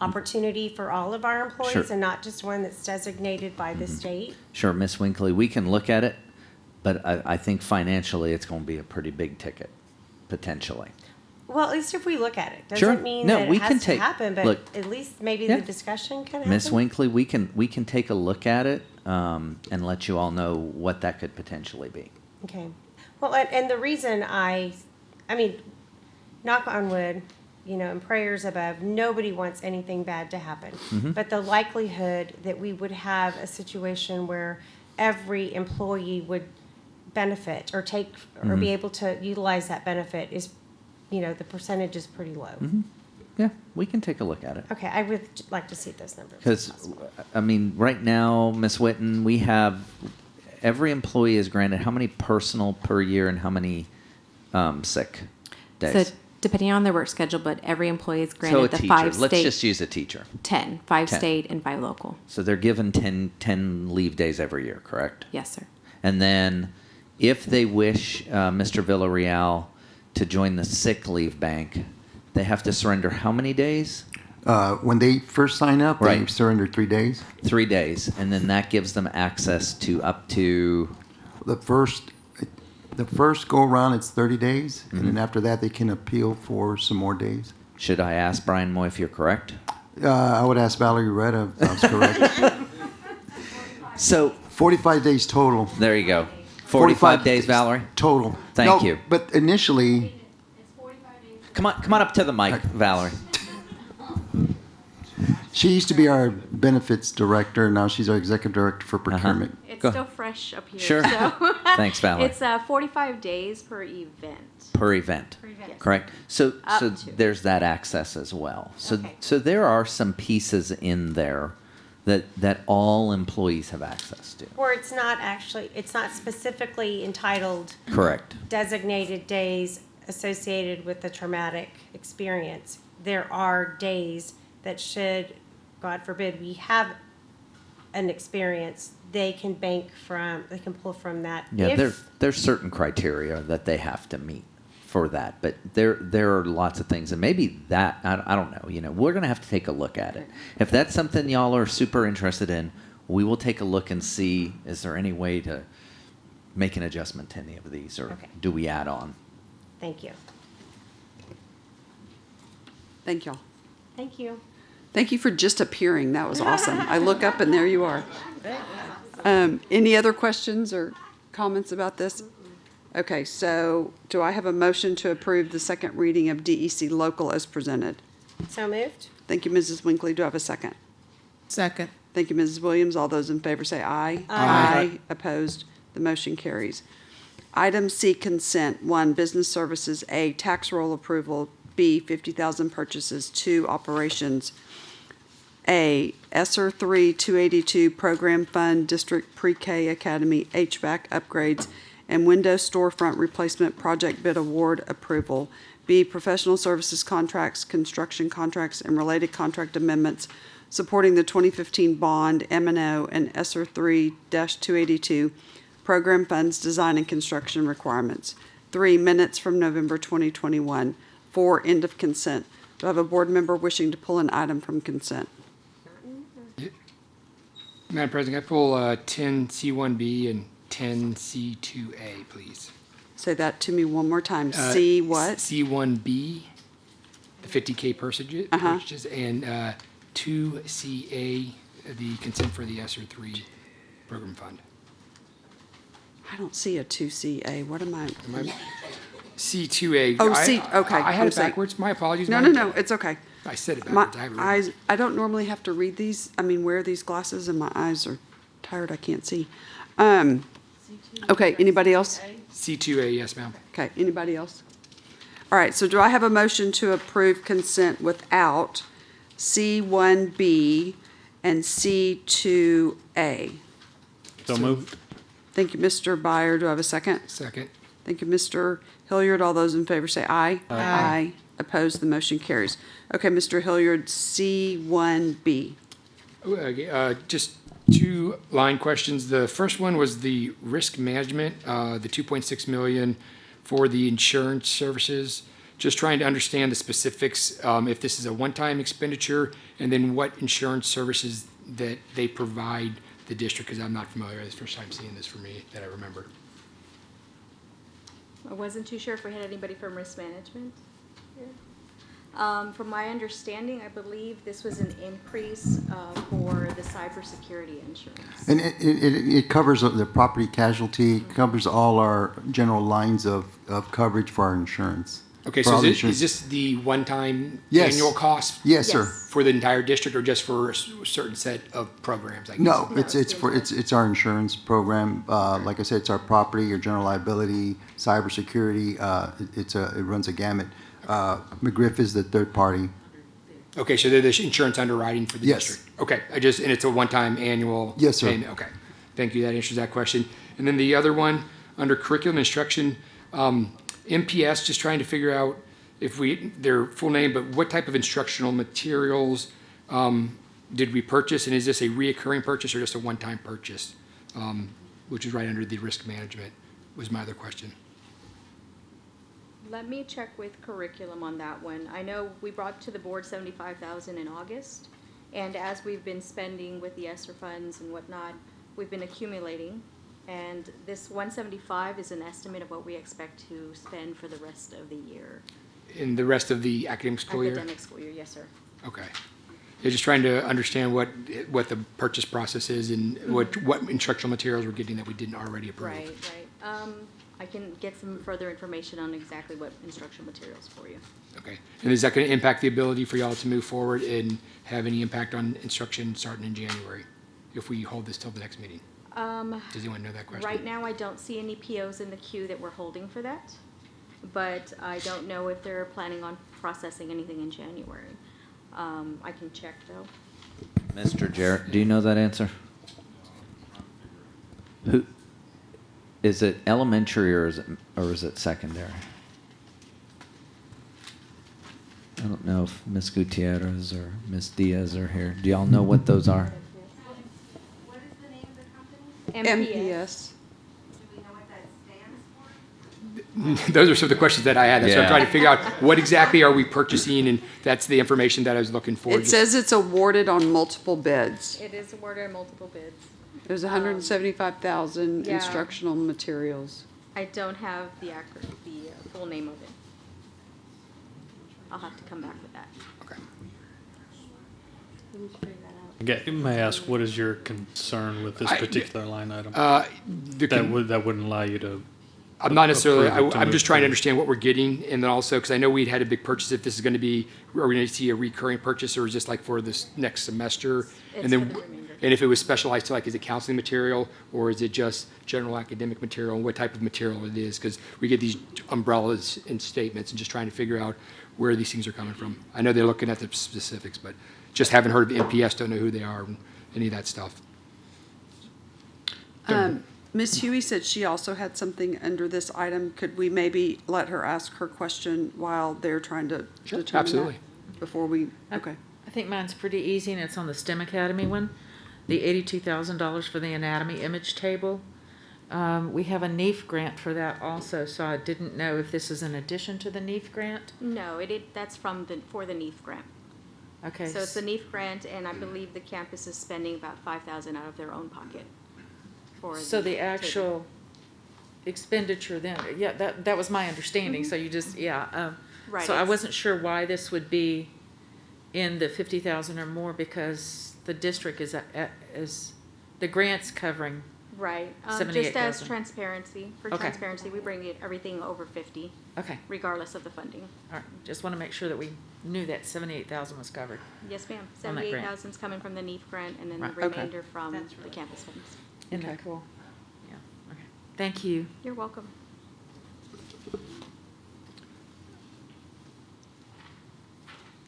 opportunity for all of our employees Sure. and not just one that's designated by the state? Sure, Miss Winkley, we can look at it, but I think financially it's going to be a pretty big ticket, potentially. Well, at least if we look at it. Sure. Doesn't mean No, that we it can has to take- happen, but look. at least maybe Yeah. the discussion can happen. Miss Winkley, we can take a look at it and let you all know what that could potentially be. Okay. Well, and the reason I mean, knock on wood, and prayers above, nobody wants anything bad to happen. Mhm. But the likelihood that we would have a situation where every employee would benefit or take, or be Mhm. able to utilize that benefit is, the percentage is pretty low. Mhm. Yeah, we can take a look at it. Okay, I would like to see those numbers. Because, I mean, right now, Miss Witten, we have, every employee is granted how many personal per year and how many sick days? So depending on their work schedule, but every employee is So a granted the teacher, 5 let's state. just use a teacher. 10, 5 10. state and 5 local. So they're given 10 leave days every year, correct? Yes, sir. And then if they wish, Mr. Villarreal, to join the sick leave bank, they have to surrender how many days? When they first sign up, they Right. surrender 3 days. 3 days. And then that gives them access to up to, The first go around, it's 30 days, and then after that, they can appeal for some more days. should I ask Brian Moy if you're correct? I would ask Valerie Retta if I was correct. So 45 days total. there you go. 45 days, Valerie? Total. Thank No, you. But initially, Come on up to the mic, Valerie. she used to be our benefits director. Now she's our executive director for procurement. It's Go. still fresh up here. Sure. So Thanks, Valerie. It's 45 days per event. Per event, Yes. correct? So Up so to. there's that access as well. So Okay. so there are some pieces in there that all employees have access to. Or it's not specifically entitled Correct. designated days associated with the traumatic experience. There are days that should, God forbid, we have an experience, they can pull from that. Yeah, If- there's certain criteria that they have to meet for that, but there are lots of things, and maybe that I don't know. We're gonna have to take a look at it. If that's something y'all are super interested in, we will take a look and see is there any way to make an adjustment to any of these, or Okay. do we add on? Thank you. Thank y'all. Thank you. Thank you for just appearing. That was awesome. I look up and there you are. Any other questions or comments about this? Okay, so do I have a motion to approve the second reading of DEC local as presented? So moved? Thank you, Mrs. Winkley. Do I have a second? Second. Thank you, Mrs. Williams. All those in favor say aye. Aye. Opposed? The motion carries. Item C, consent. 1, business services. A, tax roll approval. B, 50,000 purchases. 2, operations. A, ESSER 3 282 Program Fund District Pre-K Academy HVAC upgrades and Windows storefront replacement project bid award approval. B, professional services contracts, construction contracts, and related contract amendments supporting the 2015 bond, M&O, and ESSER 3-282 Program Funds Design and Construction Requirements. 3, minutes from November 2021. 4, end of consent. Do I have a board member wishing to pull an item from consent? Madam President, I pull 10C1B and 10C2A, please. Say that to me one more time. C what? C1B, the 50K purchases, and 2CA, the consent for the ESSER 3 program fund. I don't see a 2CA. What am I? C2A. Oh, C, okay. I had I'm it sorry. backwards. My apologies. No, Madam it's okay. I said it My backwards. I have it eyes, I don't normally have to read these, wear these glasses and my eyes are tired, I can't see. Okay, anybody else? C2A, yes, ma'am. Okay, anybody else? All right, so do I have a motion to approve consent without C1B and C2A? So moved. Thank you, Mr. Byer. Do I have a second? Second. Thank you, Mr. Hilliard. All those in favor say aye. Aye. Opposed, the motion carries. Okay, Mr. Hilliard, C1B. Just two line questions. The first one was the risk management, the 2.6 million for the insurance services. Just trying to understand the specifics, if this is a one-time expenditure, and then what insurance services that they provide the district, because I'm not familiar. It's the first time seeing this for me that I remember. I wasn't too sure if we had anybody from risk management here. From my understanding, I believe this was an increase for the cybersecurity insurance. And it covers the property casualty, covers all our general lines of coverage for our insurance. Okay, For so all the is this the one-time Yes. annual cost? Yes, sir. For the entire district, or just for a certain set of programs? I guess? No, it's our insurance program. Like I said, it's our property, your general liability, cybersecurity. It runs a gamut. McGriff is the third party. Okay, so they're the insurance underwriting for the Yes. district? Okay, and it's a one-time annual? Yes, sir. payment. Okay, thank you, that answers that question. And then the other one, under curriculum instruction, MPS, just trying to figure out their full name, but what type of instructional materials did we purchase? And is this a reoccurring purchase or just a one-time purchase? Which is right under the risk management, was my other question. Let me check with curriculum on that one. I know we brought to the board 75,000 in August, and as we've been spending with the ESSER funds and whatnot, we've been accumulating. And this 175 is an estimate of what we expect to spend for the rest of the year. In the rest of the academic school year? Academic school year, yes, sir. Okay. Yeah, just trying to understand what the purchase process is and what instructional materials we're getting that we didn't already approve. Right. I can get some further information on exactly what instructional materials for you. Okay. And is that going to impact the ability for y'all to move forward and have any impact on instruction starting in January if we hold this till the next meeting? Does anyone know that question? Right now, I don't see any POs in the queue that we're holding for that, but I don't know if they're planning on processing anything in January. I can check, though. Mr. Jarrett, do you know that answer? Who is it? Elementary or is it secondary? I don't know if Ms. Gutierrez or Ms. Diaz are here. Do y'all know what those are? MPS. Those are some of the questions that I had. That's what I'm Yeah. trying to figure out. What exactly are we purchasing? And that's the information that I was looking for. It says it's awarded on multiple bids. It is awarded on multiple bids. There's 175,000 Yeah. instructional materials. I don't have the full name of it. I'll have to come back with that. Okay. Let me figure that out. Okay, may I ask, what is your concern with this particular line item? That wouldn't allow you to. I'm not necessarily, approve it to I'm move just trying to forward. understand what we're getting, and then also, because I know we'd had a big purchase, if this is going to be, are we going to see a recurring purchase, or is this like for this next semester? It's And then, for the remainder. and if it was specialized to, like, is it counseling material, or is it just general academic material, and what type of material it is? Because we get these umbrellas and statements, and just trying to figure out where these things are coming from. I know they're looking at the specifics, but just haven't heard of MPS, don't know who they are, and any of that stuff. Ms. Huey said she also had something under this item. Could we maybe let her ask her question while they're trying to determine that? Absolutely. Before we, okay. I think mine's pretty easy, and it's on the STEM Academy one, the $82,000 for the anatomy image table. We have a NEEF grant for that also, so I didn't know if this is in addition to the NEEF grant. No, that's for the NEEF grant. Okay. So it's a NEEF grant, and I believe the campus is spending about 5,000 out of their own pocket. So the actual expenditure then, yeah, that was my understanding, so you just, yeah. Right, So I it's- wasn't sure why this would be in the 50,000 or more, because the district is the grant's covering. Right. Just as 78,000. transparency, Okay. we bring everything over 50. Okay. Regardless of the funding. All right, just want to make sure that we knew that 78,000 was covered. Yes, ma'am. On that grant. 78,000 is coming from the NEEF grant, and then Right, the okay. remainder from the campus funds. Isn't that cool? Yeah, okay. Thank you. You're welcome.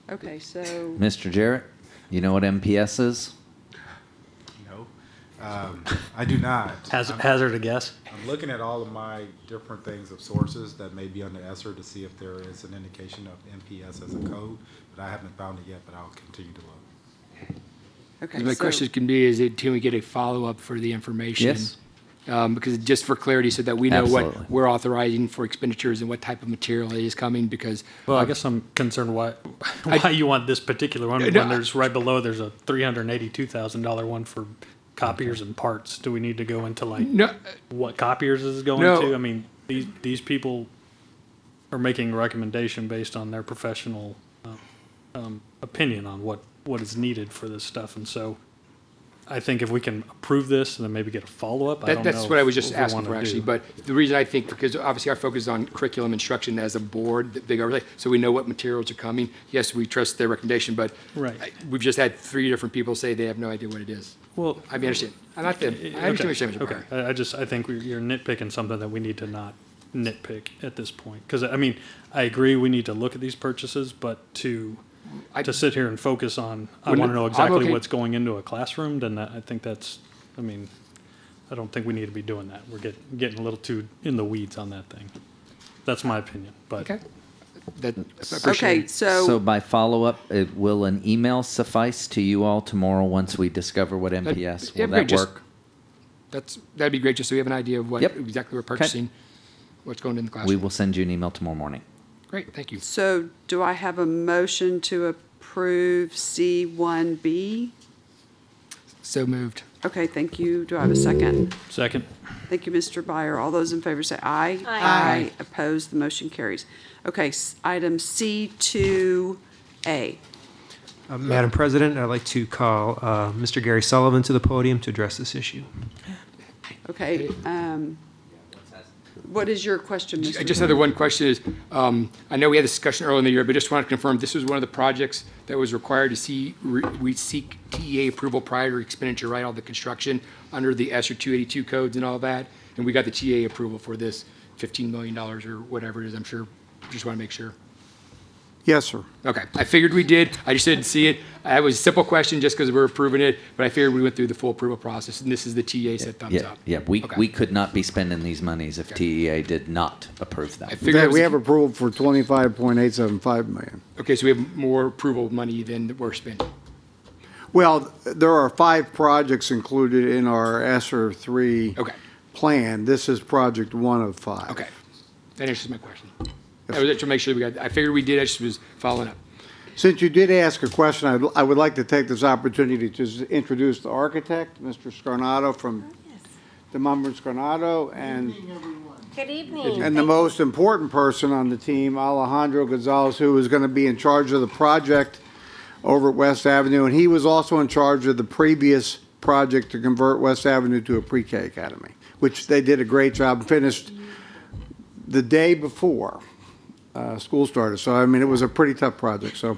Okay, so. Mr. Jarrett, you know what MPS is? No, I do not. Hazard a guess? I'm looking at all of my different things of sources that may be under ESSER to see if there is an indication of MPS as a code, but I haven't found it yet, but I'll continue to look. Okay, My so- question can be, can we get a follow-up for the information? Yes. Because just for clarity, so that we know Absolutely. what we're authorizing for expenditures and what type of material is coming, because. Well, I guess I'm concerned why you want this particular one when there's right below, there's a $382,000 one for copiers and parts. Do we need to go into like No. what copiers is going No. to? I mean, these people are making a recommendation based on their professional opinion on what is needed for this stuff, and so I think if we can approve this and then maybe get a follow-up, I don't know. That's what I was just what we asking wanna for, actually, do. but the reason I think, because obviously our focus is on curriculum instruction as a board, the big overlay, so we know what materials are coming. Yes, we trust their recommendation, but Right. we've just had 3 different people say they have no idea what it is. Well, I mean, I understand. I understand what you're saying, Mr. Okay, Breyer. I think you're nitpicking something that we need to not nitpick at this point. Because, I mean, I agree we need to look at these purchases, but to sit here and focus on, I want to know exactly what's going into a classroom, then I think that's, I mean, I don't think we need to be doing that. We're getting a little too in the weeds on that thing. That's my opinion, but. Okay. Okay, So by follow-up, will an email suffice to you all tomorrow once we discover what MPS? Will that work? That'd be great, just so we have an idea of what Yep. exactly we're Okay. purchasing, what's going in the We classroom. will send you an email tomorrow morning. Great, thank you. So do I have a motion to approve C1B? So moved. Okay, thank you. Do I have a second? Second. Thank you, Mr. Byer. All those in favor say aye. Aye. Opposed, the motion carries. Okay, item C2A. Madam President, I'd like to call Mr. Gary Sullivan to the podium to address this issue. Okay, what is your question, Mr.? I just had the one question is, I know we had a discussion earlier in the year, but just wanted to confirm, this was one of the projects that was required to see, we seek TEA approval prior to expenditure, right, all the construction under the ESER 282 codes and all that, and we got the TEA approval for this $15 million or whatever it is, I'm sure, just want to make sure. Yes, sir. Okay, I figured we did, I just didn't see it. It was a simple question just because we're approving it, but I figured we went through the full approval process, and this is the TEA said thumbs up. Yeah, we Okay. could not be spending these monies if TEA did not approve them. We have approval for 25.875 million. Okay, so we have more approval money than we're spending. Well, there are 5 projects included in our ESER 3 plan. This is project 1 of 5. Okay, that answers my question. I was to make sure we got, I figured we did, I just was following up. Since you did ask a question, I would like to take this opportunity to just introduce the architect, Mr. Scarnato from DeMumber Scarnato, and Good evening. and the most important person on the team, Alejandro Gonzalez, who is going to be in charge of the project over at West Avenue, and he was also in charge of the previous project to convert West Avenue to a pre-K academy, which they did a great job and finished the day before school started. So, I mean, it was a pretty tough project. So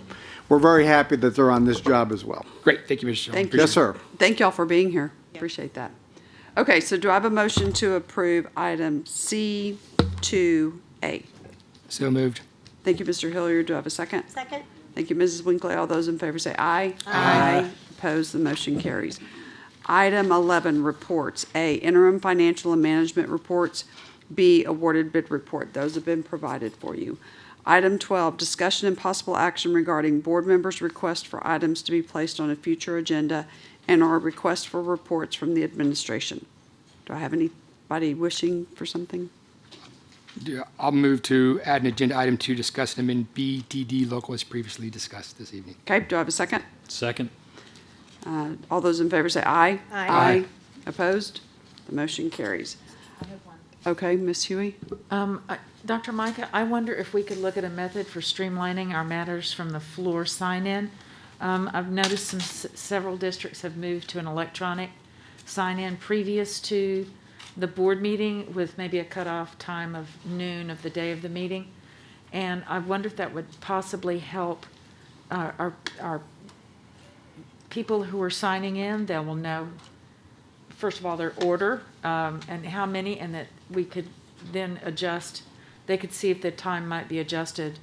we're very happy that they're on this job as well. Great, thank you, Mr. Chairman. Thank you. Yes, sir. Thank y'all for being here. Appreciate that. Okay, so do I have a motion to approve item C2A? So moved. Thank you, Mr. Hilliard. Do I have a second? Second. Thank you, Mrs. Winkley. All those in favor say aye. Aye. Opposed, the motion carries. Item 11, reports. A, interim financial and management reports. B, awarded bid report. Those have been provided for you. Item 12, discussion and possible action regarding board members' request for items to be placed on a future agenda and our request for reports from the administration. Do I have anybody wishing for something? Yeah, I'll move to add an agenda item to discuss them in B, D, D, local as previously discussed this evening. Okay, do I have a second? Second. All those in favor say aye. Aye. Opposed? The motion carries. Okay, Ms. Huey? Dr. Micah, I wonder if we could look at a method for streamlining our matters from the floor sign-in. I've noticed several districts have moved to an electronic sign-in previous to the board meeting with maybe a cutoff time of noon of the day of the meeting. And I wonder if that would possibly help our people who are signing in. They will know, first of all, their order and how many, and that we could then adjust. They could see if the time might be adjusted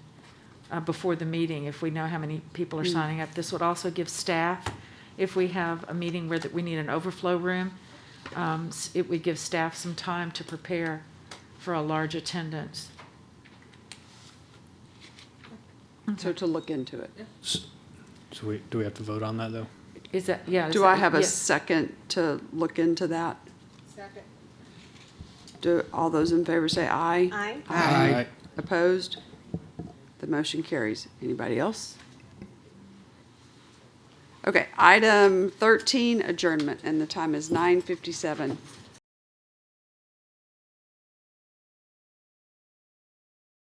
before the meeting if we know how many people are signing up. This would also give staff, if we have a meeting where we need an overflow room, it would give staff some time to prepare for a large attendance. So to look into it. So do we have to vote on that, though? Is that, yeah. is Do that- I have a yeah. second to look into that? Second. Do all those in favor say aye? Aye. Aye. Opposed? The motion carries. Anybody else? Okay, item 13, adjournment, and the time is 9:57.